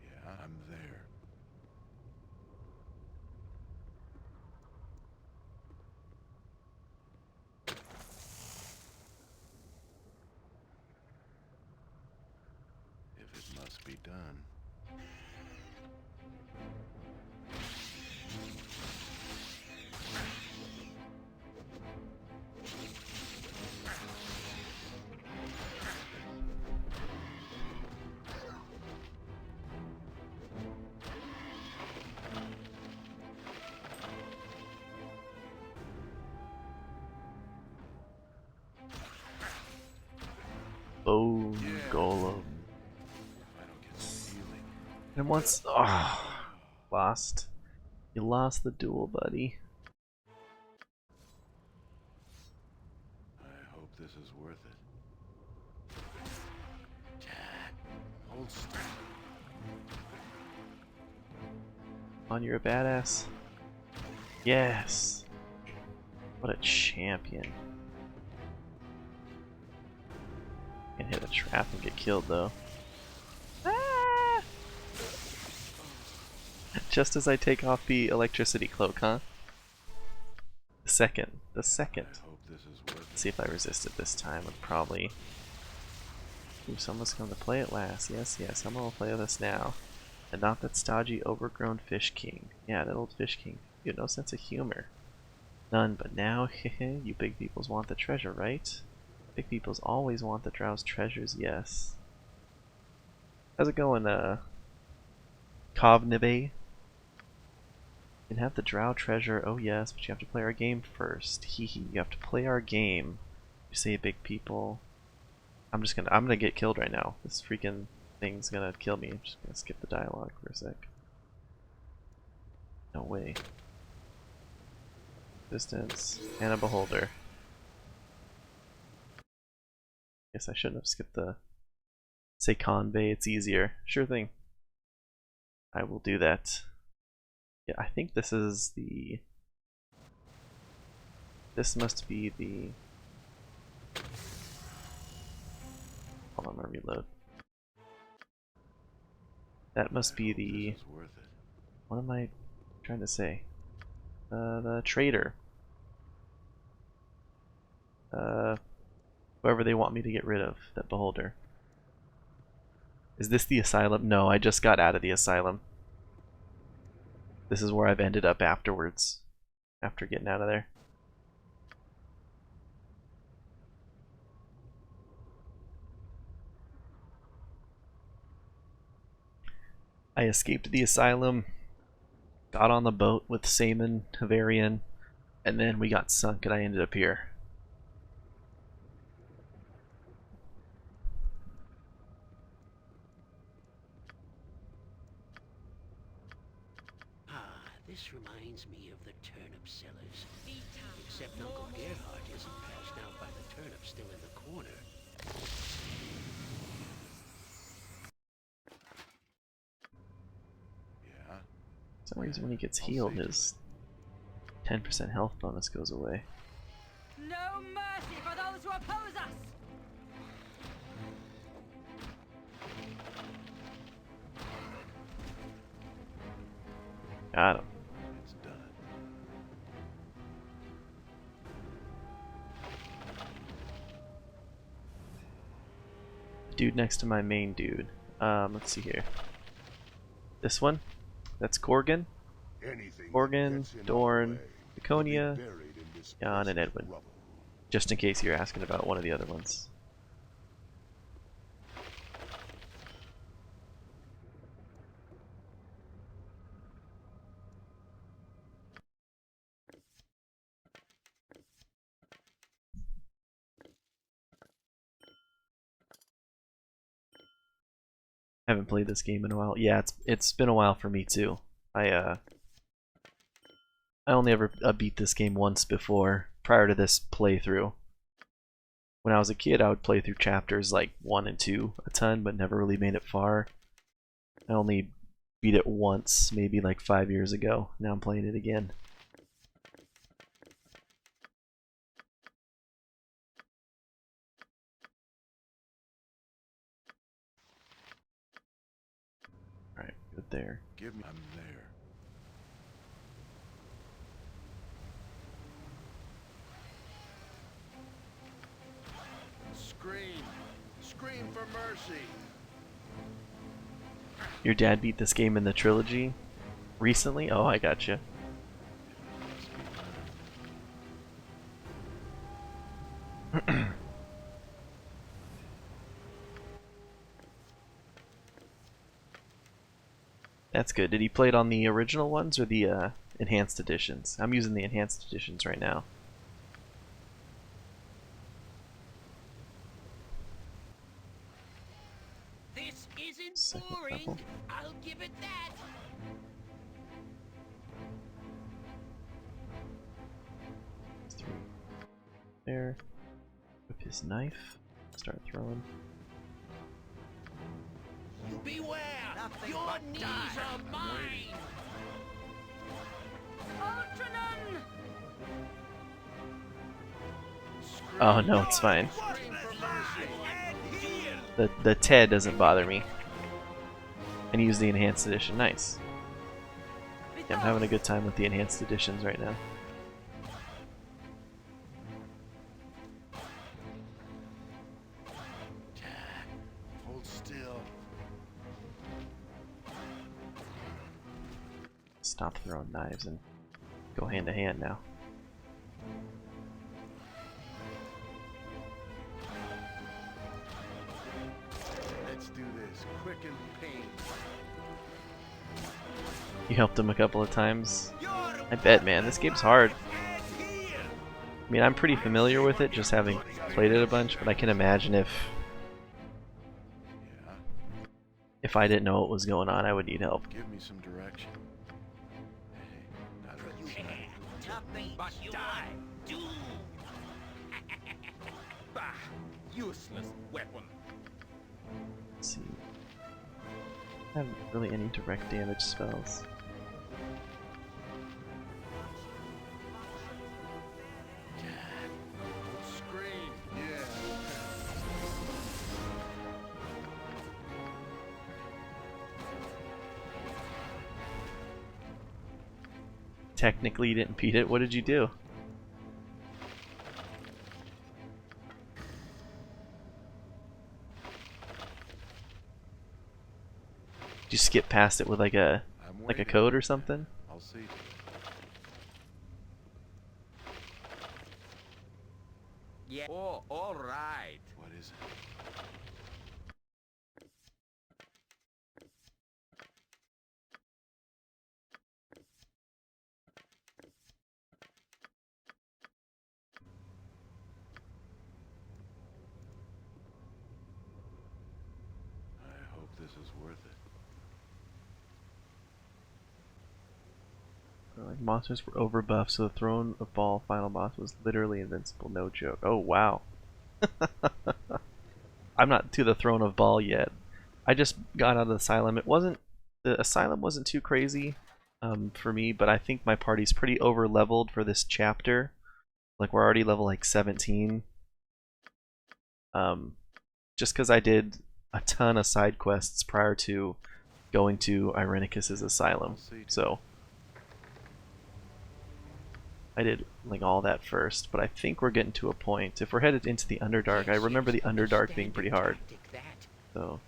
Yeah, I'm there. Bone Yeah. Golem. I don't get some healing. And once... Oh, lost. You lost the duel, buddy. I hope this is worth it. Hold still. On, you're a badass. Yes! What a champion. Can't hit a trap and get killed though. Ah! Just as I take off the electricity cloak, huh? The second. I hope this is worth Let's see if I resist it this time. Would probably... Ooh, someone's going to play it last. Yes, yes, someone will play with us now. And not that stodgy, overgrown Fish King. Yeah, that old Fish King. You had no sense of humor. None, but now, hehe, you big peoples want the treasure, right? Big peoples always want the Drow's treasures, yes. How's it going, Covnibe? You can have the Drow treasure, oh yes, but you have to play our game first. Hehe, you have to play our game. You say big people. I'm gonna get killed right now. This freaking thing's gonna kill me. I'm just gonna skip the dialogue for a sec. No way. Distance and a beholder. Guess I shouldn't have skipped the say convey, it's easier. Sure thing. I will do that. Yeah, I think this is the... This must be the... Hold on, I'm gonna reload. That must be the... What am I trying to say? The trader. Whoever they want me to get rid of, that beholder. Is this the asylum? No, I just got out of the asylum. This is where I've ended up afterwards, after getting out of there. I escaped the asylum, got on the boat with Saman, Havarian, and then we got sunk and I ended up here. This reminds me of the turnip sellers. Except Uncle Gerhardt isn't passed out by the turnip still in the corner. Yeah. For some reason when he gets healed, his 10% health bonus goes away. No mercy for those who oppose us! Got him. It's done. Dude next to my main dude. Let's see here. This one? That's Gorgon. Gorgon, Dorn, Laconia, Jan, and Edwin. Just in case you're asking about one of the other ones. I haven't played this game in a while. Yeah, it's been a while for me too. I only ever beat this game once before, prior to this playthrough. When I was a kid, I would play through chapters like 1 and 2 a ton, but never really made it far. I only beat it once, maybe like 5 years ago. Now I'm playing it again. Alright, good there. Give me. I'm there. Scream! Scream for mercy! Your dad beat this game in the trilogy recently? Oh, I gotcha. That's good. Did he play it on the original ones or the enhanced editions? I'm using the enhanced editions right now. This isn't Second boring. level. I'll give it that. There. Whip his knife. Start throwing. Beware! Nothing Your but knees die. are mine! Ultranon! Oh no, it's fine. The Ted doesn't bother me. And use the enhanced edition. Nice. Yeah, I'm having a good time with the enhanced editions right now. Hold still. Stop throwing knives and go hand to hand now. Let's do this quick and pain. You helped him a couple of times. I bet, man. This game's hard. I mean, I'm pretty familiar with it, just having played it a bunch, but I can imagine if I didn't know what was going on, I would need help. Give me some direction. Hey, Nothing but die! Doom! Bah! Useless weapon. Let's see. I haven't really any direct damage spells. scream. Yeah. Technically, you didn't beat it. What did you do? Did you skip past it with like a code or something? I'll see. Yeah. Oh, all right. What is it? I hope this is worth it. Like monsters were overbuffed, so the Throne of Ball final boss was literally invincible. No joke. Oh wow. I'm not to the Throne of Ball yet. I just got out of the Asylum. The Asylum wasn't too crazy for me, but I think my party's pretty over leveled for this chapter. Like we're already level like 17. Just because I did a ton of side quests prior to going to Irenicus's Asylum, so I did like all that first. But I think we're getting to a point. If we're headed into the Underdark, I remember the Underdark being pretty hard. So,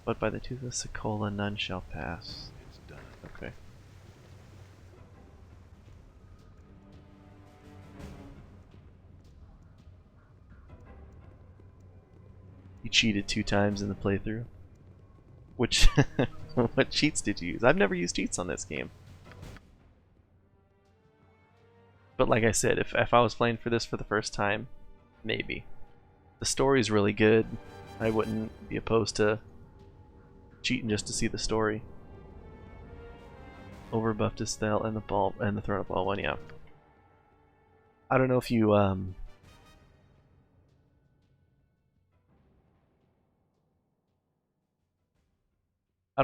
but by the tooth of Sekolah, none shall pass. It's done. Okay. You cheated 2 times in the playthrough. Which, what cheats did you use? I've never used cheats on this game. But like I said, if I was playing for this for the first time, maybe. The story's really good. I wouldn't be opposed to cheating just to see the story. Overbuffed Estelle and the ball and the Throne of Ball one, yeah. I don't know if you I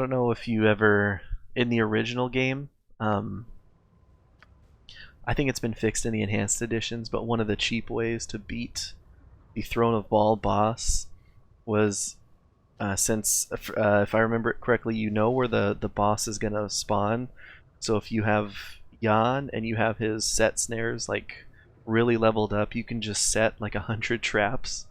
don't know if you ever in the original game, I think it's been fixed in the enhanced editions, but one of the cheap ways to beat the Throne of Ball boss was since if I remember it correctly, you know where the boss is gonna spawn. So if you have Jan and you have his set snares like really leveled up, you can just set like 100 traps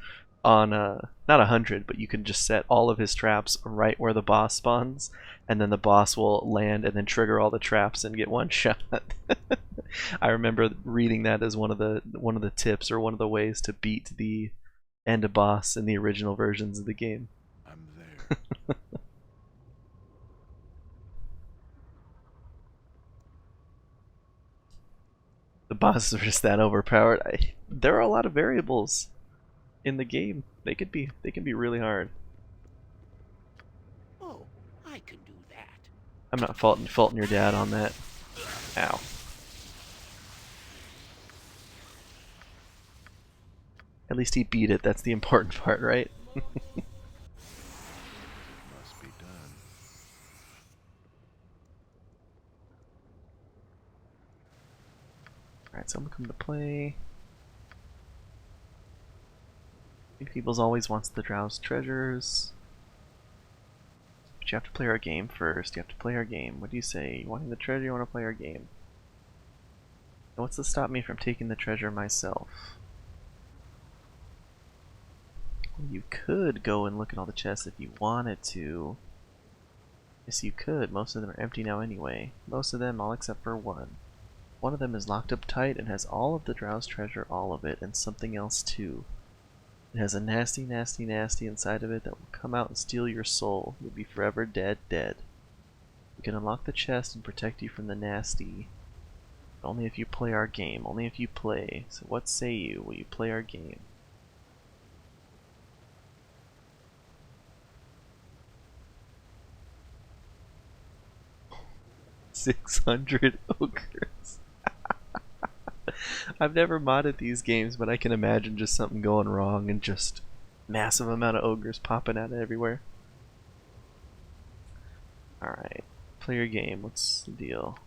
on not 100, but you can just set all of his traps right where the boss spawns, and then the boss will land and then trigger all the traps and get one shot. I remember reading that as one of the tips or one of the ways to beat the end boss in the original versions of the game. I'm there. The bosses are just that overpowered. There are a lot of variables in the game. They can be really hard. I'm not faulting your dad on that. Ow. At least he beat it, that's the important part, right? Must be done. Alright, so I'm gonna come to play. Big Peoples always wants the Drow's treasures. But you have to play our game first. You have to play our game. What do you say? You wanting the treasure, you want to play our game? And what's to stop me from taking the treasure myself? Well, you could go and look at all the chests if you wanted to. Yes, you could. Most of them are empty now anyway. Most of them, all except for one. One of them is locked up tight and has all of the Drow's treasure, all of it, and something else too. It has a nasty, nasty, nasty inside of it that will come out and steal your soul. You'll be forever dead, dead. We can unlock the chest and protect you from the nasty. But only if you play our game. Only if you play. So what say you? Will you play our game? $600 ogres. I've never modded these games, but I can imagine just something going wrong and just massive amount of ogres popping out of everywhere. Alright, play your game. What's the deal?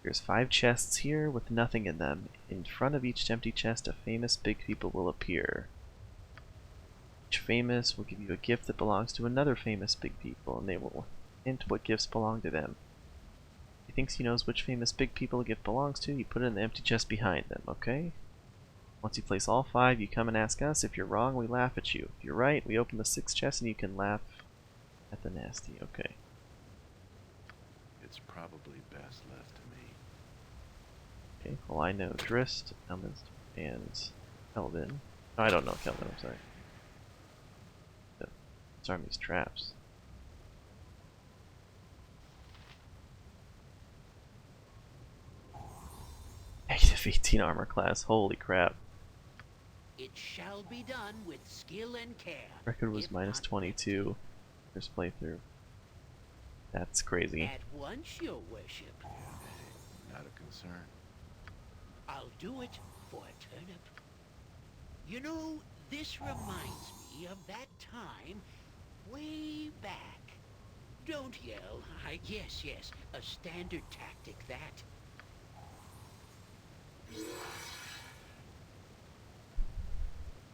There's 5 chests here with nothing in them. In front of each empty chest, a famous big people will appear. Each famous will give you a gift that belongs to another famous big people, and they will hint what gifts belong to them. He thinks he knows which famous big people a gift belongs to, you put it in the empty chest behind them, okay? Once you place all 5, you come and ask us. If you're wrong, we laugh at you. If you're right, we open the 6th chest and you can laugh at the nasty, okay. It's probably best left to me. Okay, well I know Drist, Elmist, and Kelvin. Oh, I don't know Kelvin, I'm sorry. Disarm these traps. Negative 18 armor class, holy crap. It shall be done with skill and care. Record was minus 22 first playthrough. That's crazy. At once, your worship. Not a concern. I'll do it for a turnip. You know, this reminds me of that time way back. Don't yell. Yes, a standard tactic, that.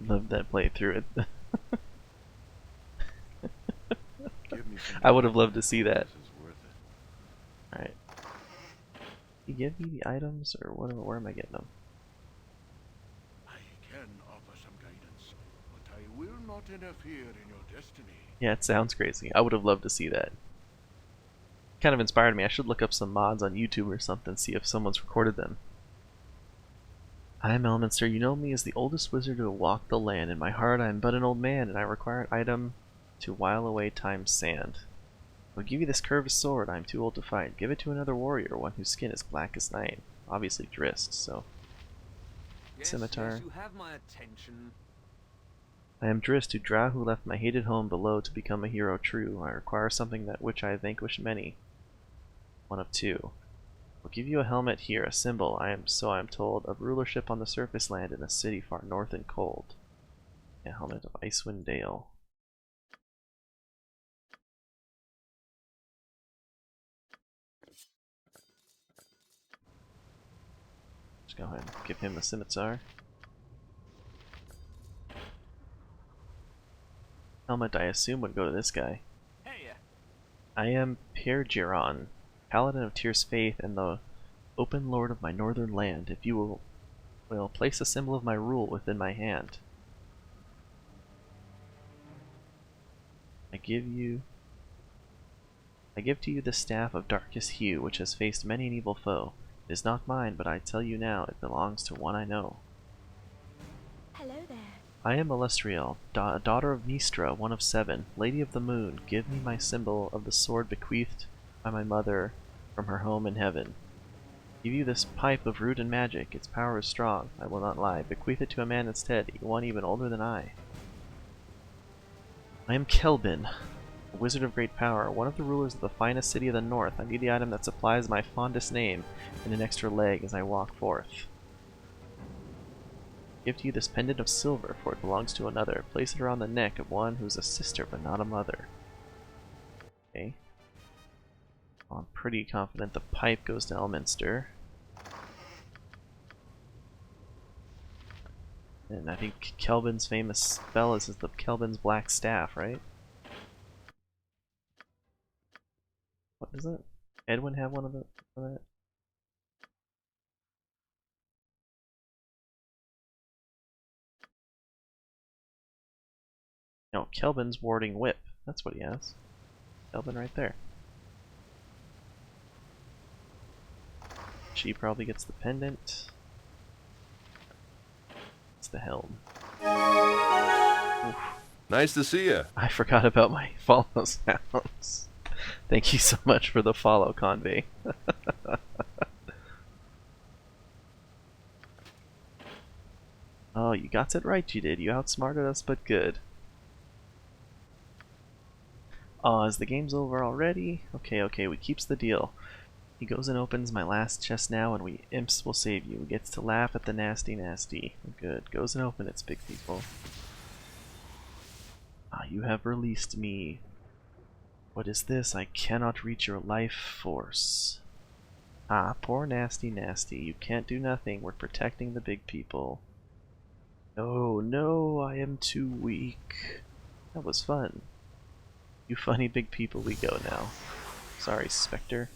Love that playthrough. I would have loved to see that. Alright. You give me the items, or what? Where am I getting them? I can offer some guidance, but I will not interfere in your destiny. Yeah, it sounds crazy. I would have loved to see that. Kind of inspired me. I should look up some mods on YouTube or something, see if someone's recorded them. I am Elminster. You know me as the oldest wizard who walked the land. In my heart I am but an old man, and I require an item to while away time's sand. I'll give you this curved sword. I am too old to fight. Give it to another warrior, one whose skin is black as night. Obviously Drist, so... Scimitar. Yes, you have my attention. I am Drist, who left my hated home below to become a hero true. I require something that which I vanquished many. One of 2. I'll give you a helmet here, a symbol, I am told, of rulership on the surface land in a city far north and cold. A helmet of Icewind Dale. Just go ahead and give him a scimitar. Helmet, I assume, would go to this guy. Hey, I am Per Giron, Paladin of Tyr's Faith and the open lord of my northern land. If you will place a symbol of my rule within my hand. I give to you the staff of darkest hue, which has faced many an evil foe. It is not mine, but I tell you now, it belongs to one I know. Hello there. I am Elestriel, daughter of Nistra, one of 7, Lady of the Moon. Give me my symbol of the sword bequeathed by my mother from her home in heaven. Give you this pipe of root and magic. Its power is strong, I will not lie. Bequeath it to a man instead, one even older than I. I am Kelbin, A wizard of great power, one of the rulers of the finest city of the north. I need the item that supplies my fondest name and an extra leg as I walk forth. Give to you this pendant of silver, for it belongs to another. Place it around the neck of one who's a sister but not a mother. Okay. Well, I'm pretty confident the pipe goes to Elminster. And I think Kelvin's famous spell is the Kelvin's Black Staff, right? What is it? Edwin have one of that? No, Kelvin's Warding Whip. That's what he has. Kelvin right there. She probably gets the pendant. It's the helm. Oof. Nice to see you. I forgot about my follow sounds. Thank you so much for the follow, Convey. Oh, you got it right, you did. You outsmarted us, but good. Oh, is the game's over already? Okay, we keeps the deal. He goes and opens my last chest now, and we imps will save you. Gets to laugh at the nasty. Good. Goes and open its big people. Ah, you have released me. What is this? I cannot reach your life force. Ah, poor nasty. You can't do nothing. We're protecting the big people. No, I am too weak. That was fun. You funny big people, we go now. Sorry, Spectre.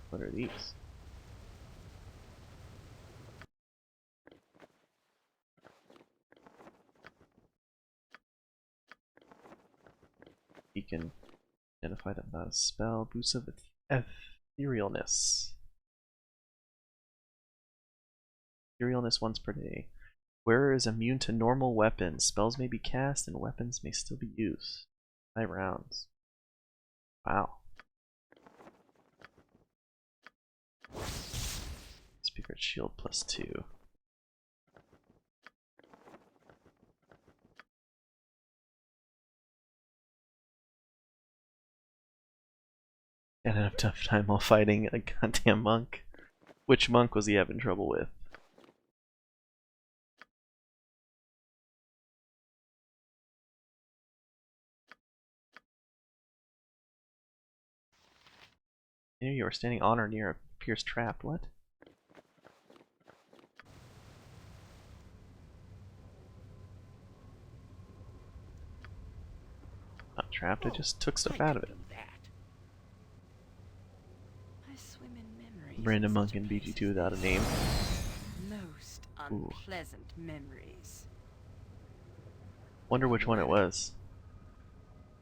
What are these? He can identify them without a spell. Boost of etherealness. Etherealness once per day. Wearer is immune to normal weapons. Spells may be cast and weapons may still be used. 5 rounds. Wow. Spirit shield +2. Had a tough time while fighting a goddamn monk. Which monk was he having trouble with? You are standing on or near a pierced trap. What? Not trapped, I just took stuff out of it. I swim in memories. Random monk in BG2 without a name. Most unpleasant memories. Wonder which one it was.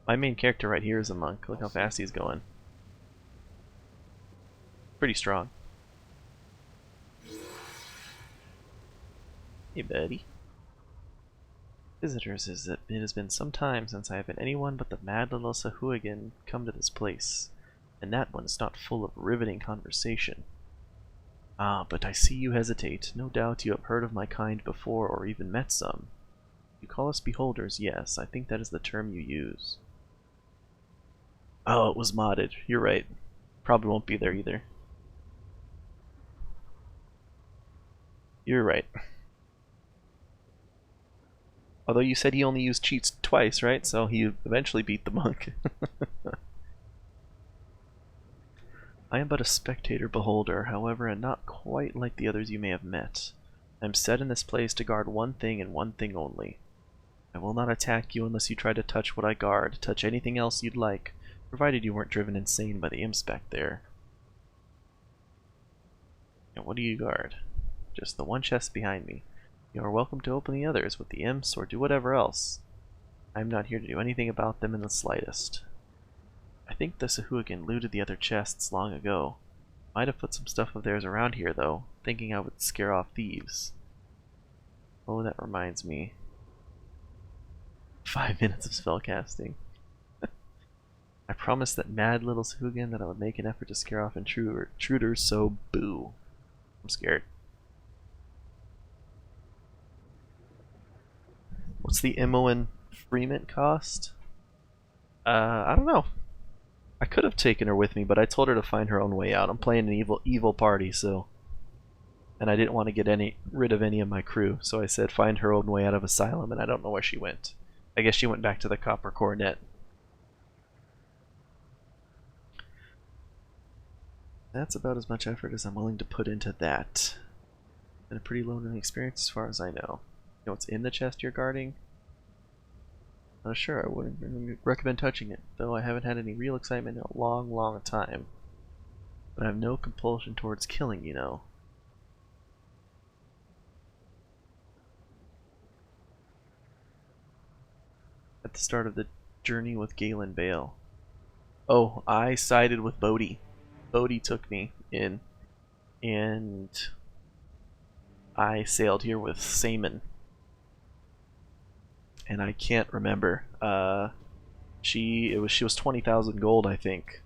My main character right here is a monk. Look how fast he's going. Pretty strong. Hey, buddy. Visitors, it has been some time since I have had anyone but the mad little Sahuagin come to this place, and that one is not full of riveting conversation. Ah, but I see you hesitate. No doubt you have heard of my kind before, or even met some. You call us beholders, yes, I think that is the term you use. Oh, it was modded. You're right. Probably won't be there either. You're right. Although you said he only used cheats twice, right? So he eventually beat the monk. I am but a spectator beholder, however, and not quite like the others you may have met. I am set in this place to guard one thing and one thing only. I will not attack you unless you try to touch what I guard. Touch anything else you'd like, provided you weren't driven insane by the imps back there. And what do you guard? Just the one chest behind me. You are welcome to open the others with the imps or do whatever else. I am not here to do anything about them in the slightest. I think the Sahuagin looted the other chests long ago. Might have put some stuff of theirs around here though, thinking I would scare off thieves. Oh, that reminds me. 5 minutes of spellcasting. I promised that mad little Sahuagin that I would make an effort to scare off intruders, so boo. I'm scared. What's the Imoen Freeman cost? I don't know. I could have taken her with me, but I told her to find her own way out. I'm playing an evil party, so... And I didn't want to get rid of any of my crew, so I said find her own way out of Asylum, and I don't know where she went. I guess she went back to the Copper Coronet. That's about as much effort as I'm willing to put into that. And a pretty lonely experience as far as I know. You know what's in the chest you're guarding? Sure, I wouldn't recommend touching it, though I haven't had any real excitement in a long time. But I have no compulsion towards killing, you know. At the start of the journey with Galen Bale. Oh, I sided with Bodhi. Bodhi took me in, and I sailed here with Saman. And I can't remember. She was 20,000 gold, I think.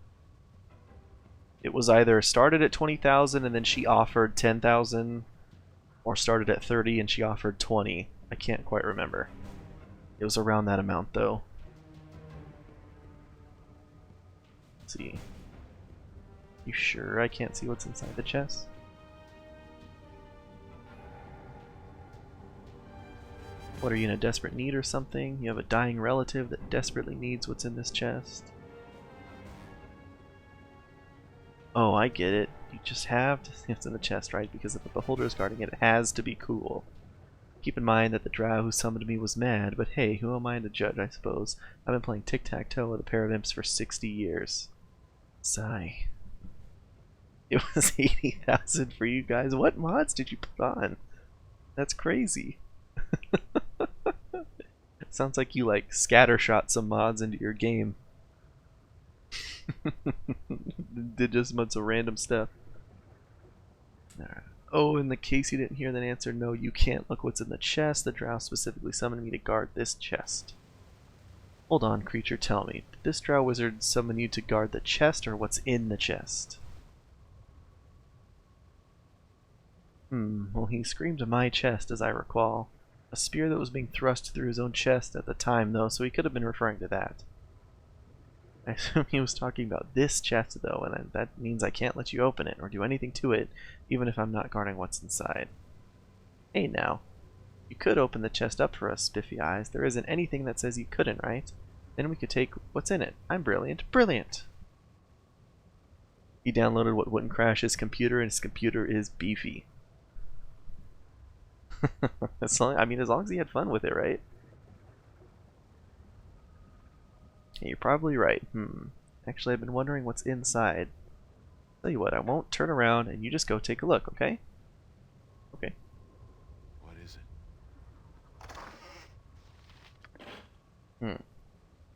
It was either started at 20,000 and then she offered 10,000, or started at 30 and she offered 20. I can't quite remember. It was around that amount though. Let's see. You sure I can't see what's inside the chest? What, are you in a desperate need or something? You have a dying relative that desperately needs what's in this chest? Oh, I get it. You just have to see what's in the chest, right? Because if the beholder is guarding it, it has to be cool. Keep in mind that the drow who summoned me was mad, but hey, who am I to judge, I suppose? I've been playing tic-tac-toe with a pair of imps for 60 years. Sigh. It was 80,000 for you guys. What mods did you put on? That's crazy. Sounds like you like scattershot some mods into your game. Did just a bunch of random stuff. Oh, in the case you didn't hear that answer, no, you can't look what's in the chest. The drow specifically summoned me to guard this chest. Hold on, creature, tell me. Did this drow wizard summon you to guard the chest or what's in the chest? Well, he screamed my chest, as I recall. A spear that was being thrust through his own chest at the time, though, so he could have been referring to that. I assume he was talking about this chest, though, and that means I can't let you open it or do anything to it, even if I'm not guarding what's inside. Hey, now. You could open the chest up for us, Spiffy Eyes. There isn't anything that says you couldn't, right? Then we could take what's in it. I'm brilliant. Brilliant! He downloaded what wouldn't crash his computer, and his computer is beefy. As long as he had fun with it, right? Yeah, you're probably right. Actually, I've been wondering what's inside. Tell you what, I won't turn around and you just go take a look, okay? Okay. What is it?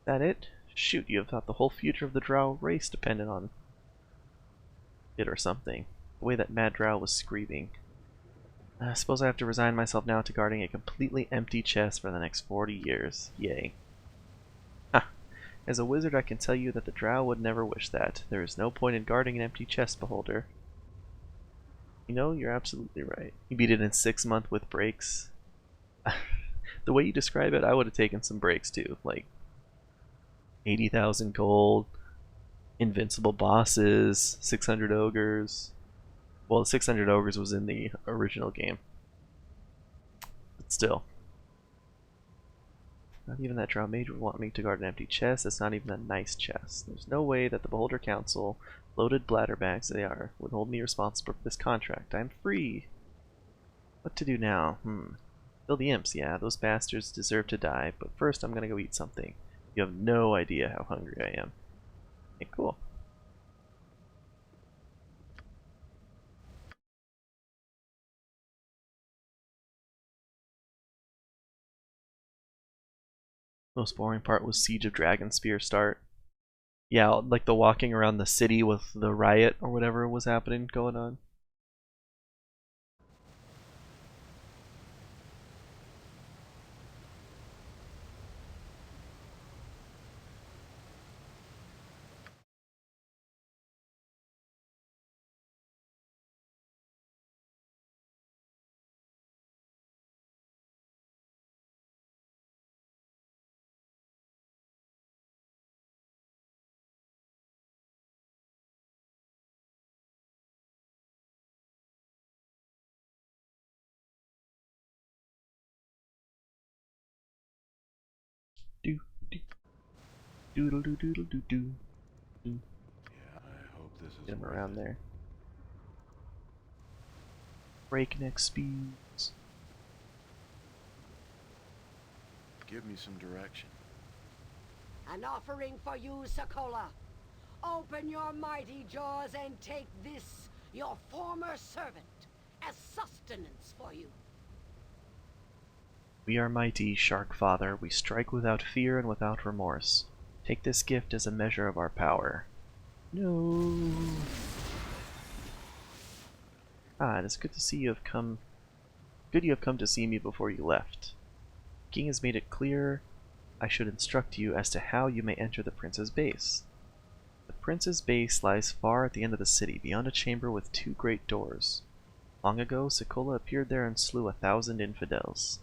That it? Shoot, you have thought the whole future of the drow race depended on it or something. The way that mad drow was screaming. I suppose I have to resign myself now to guarding a completely empty chest for the next 40 years. Yay. As a wizard, I can tell you that the drow would never wish that. There is no point in guarding an empty chest beholder. You know, you're absolutely right. You beat it in 6 months with breaks. The way you describe it, I would have taken some breaks too. Like 80,000 gold, invincible bosses, 600 ogres. Well, the 600 ogres was in the original game. But still. Not even that drow mage would want me to guard an empty chest. It's not even a nice chest. There's no way that the Beholder Council, loaded bladderbags they are, would hold me responsible for this contract. I'm free. What to do now? Kill the imps, yeah. Those bastards deserve to die. But first I'm gonna go eat something. You have no idea how hungry I am. Okay, cool. Most boring part was Siege of Dragonspear start. Yeah, like the walking around the city with the riot or whatever was happening going on. Doodle doo doodle doo doo. Yeah, I hope this is Get him worth around it. there. Breakneck speeds. Give me some direction. An offering for you, Sokola. Open your mighty jaws and take this, your former servant, as sustenance for you. We are mighty, Shark Father. We strike without fear and without remorse. Take this gift as a measure of our power. No. Ah, it is good to see you have come. Good you have come to see me before you left. The king has made it clear I should instruct you as to how you may enter the prince's base. The prince's base lies far at the end of the city, beyond a chamber with 2 great doors. Long ago, Sokola appeared there and slew 1,000 infidels.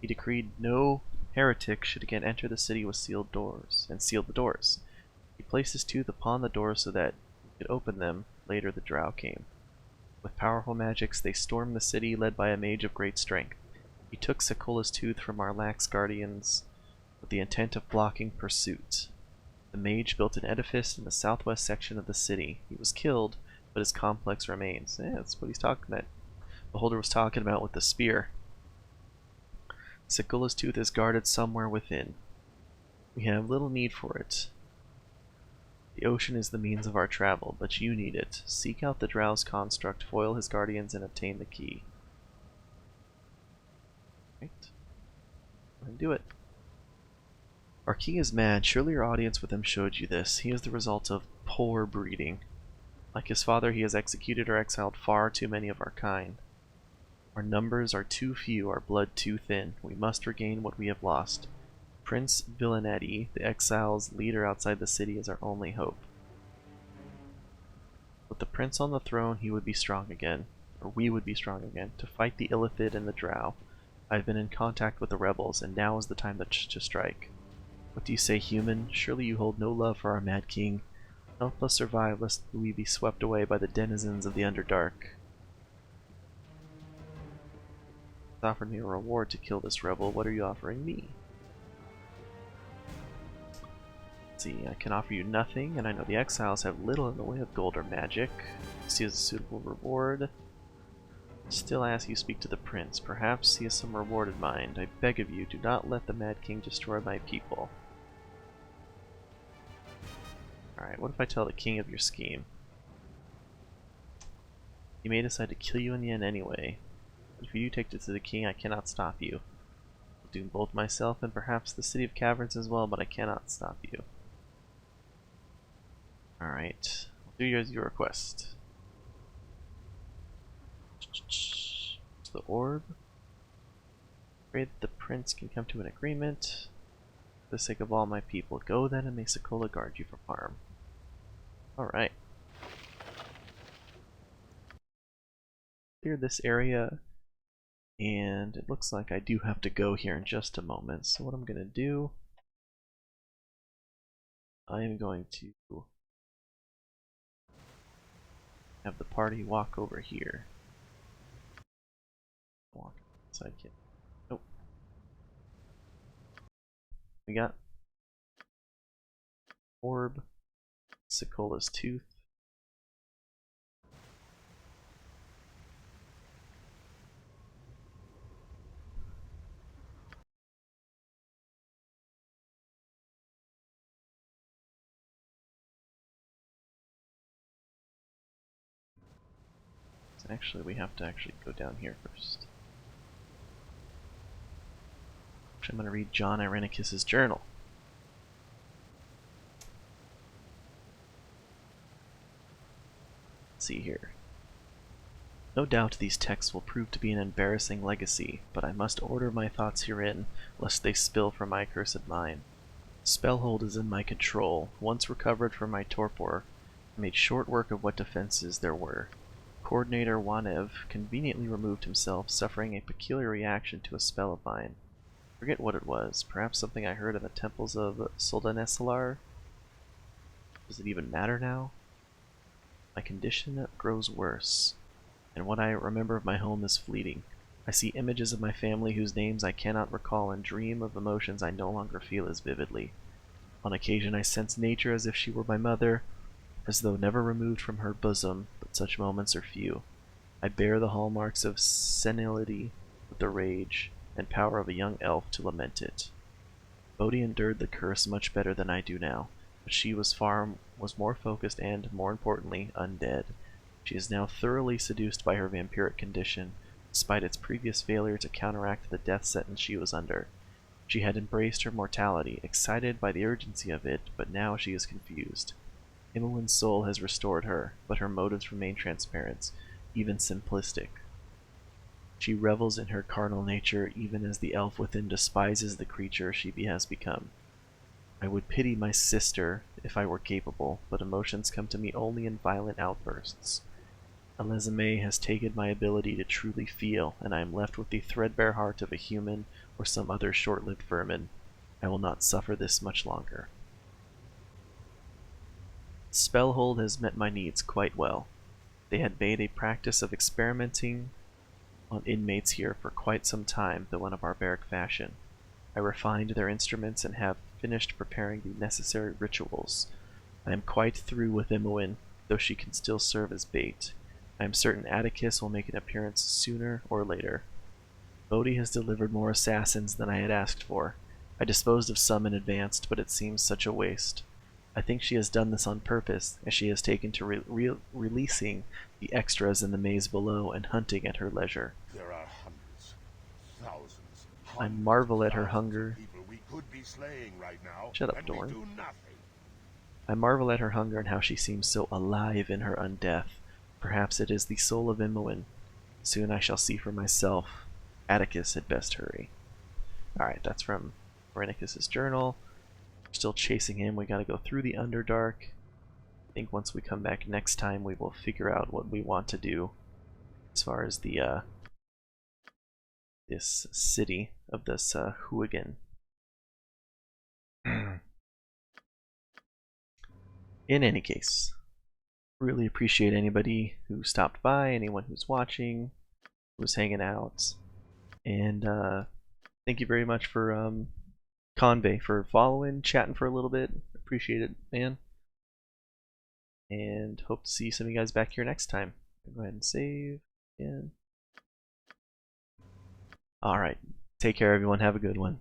He decreed no heretic should again enter the city with sealed doors, and sealed the doors. He placed his tooth upon the doors so that he could open them. Later the drow came. With powerful magics they stormed the city, led by a mage of great strength. He took Sokola's tooth from our lax guardians with the intent of blocking pursuit. The mage built an edifice in the southwest section of the city. He was killed, but his complex remains. That's what he's talking about. Beholder was talking about with the spear. Sokola's tooth is guarded somewhere within. We have little need for it. The ocean is the means of our travel, but you need it. Seek out the drow's construct, foil his guardians, and obtain the key. Right. Go ahead and do it. Our king is mad. Surely your audience with him showed you this. He is the result of poor breeding. Like his father, he has executed or exiled far too many of our kind. Our numbers are too few, our blood too thin. We must regain what we have lost. Prince Villanetti, the exile's leader outside the city, is our only hope. With the prince on the throne, he would be strong again, or we would be strong again, to fight the Illithid and the drow. I have been in contact with the rebels, and now is the time to strike. What do you say, human? Surely you hold no love for our mad king. Help us survive, lest we be swept away by the denizens of the Underdark. You offered me a reward to kill this rebel. What are you offering me? Let's see, I can offer you nothing, and I know the exiles have little in the way of gold or magic. See as a suitable reward. Still, I ask you speak to the prince. Perhaps he has some reward in mind. I beg of you, do not let the mad king destroy my people. Alright, what if I tell the king of your scheme? He may decide to kill you in the end anyway. But if you do take it to the king, I cannot stop you. I'll doom both myself and perhaps the city of caverns as well, but I cannot stop you. Alright, I'll do your request. The orb. Pray that the prince can come to an agreement. For the sake of all my people, go then and may Sokola guard you from harm. Alright. Clear this area. And it looks like I do have to go here in just a moment. So what I'm going to do, I am going to have the party walk over here. Walk sidekick. Nope. We got orb, Sokola's tooth. So actually, we have to go down here first. I'm going to read John Irenicus' journal. Let's see here. No doubt these texts will prove to be an embarrassing legacy, but I must order my thoughts herein, lest they spill from my accursed mind. Spellhold is in my control. Once recovered from my torpor, I made short work of what defenses there were. Coordinator Wanev conveniently removed himself, suffering a peculiar reaction to a spell of mine. Forget what it was. Perhaps something I heard in the temples of Soldanesalar? Does it even matter now? My condition grows worse, and what I remember of my home is fleeting. I see images of my family whose names I cannot recall and dream of emotions I no longer feel as vividly. On occasion I sense nature as if she were my mother, as though never removed from her bosom, but such moments are few. I bear the hallmarks of senility with the rage and power of a young elf to lament it. Bodhi endured the curse much better than I do now, but she was more focused and, more importantly, undead. She is now thoroughly seduced by her vampiric condition, despite its previous failure to counteract the death sentence she was under. She had embraced her mortality, excited by the urgency of it, but now she is confused. Imoen's soul has restored her, but her motives remain transparent, even simplistic. She revels in her carnal nature, even as the elf within despises the creature she has become. I would pity my sister if I were capable, but emotions come to me only in violent outbursts. Elizame has taken my ability to truly feel, and I am left with the threadbare heart of a human or some other short-lived vermin. I will not suffer this much longer. Spellhold has met my needs quite well. They had made a practice of experimenting on inmates here for quite some time, though in a barbaric fashion. I refined their instruments and have finished preparing the necessary rituals. I am quite through with Imoen, though she can still serve as bait. I am certain Atticus will make an appearance sooner or later. Bodhi has delivered more assassins than I had asked for. I disposed of some in advance, but it seems such a waste. I think she has done this on purpose, as she has taken to releasing the extras in the maze below and hunting at her leisure. There are hundreds, thousands, I marvel at her hunger. people we could be slaying right now. Shut up, and Doran. we do nothing. I marvel at her hunger and how she seems so alive in her undeath. Perhaps it is the soul of Imoen. Soon I shall see for myself. Atticus had best hurry. Alright, that's from Irenicus' journal. Still chasing him. We gotta go through the Underdark. I think once we come back next time we will figure out what we want to do as far as the this city of this Hooligan. In any case, really appreciate anybody who stopped by, anyone who's watching, who's hanging out, and thank you very much for Convey for following, chatting for a little bit. Appreciate it, man. And hope to see some of you guys back here next time. Go ahead and save again. Alright. Take care, everyone. Have a good one.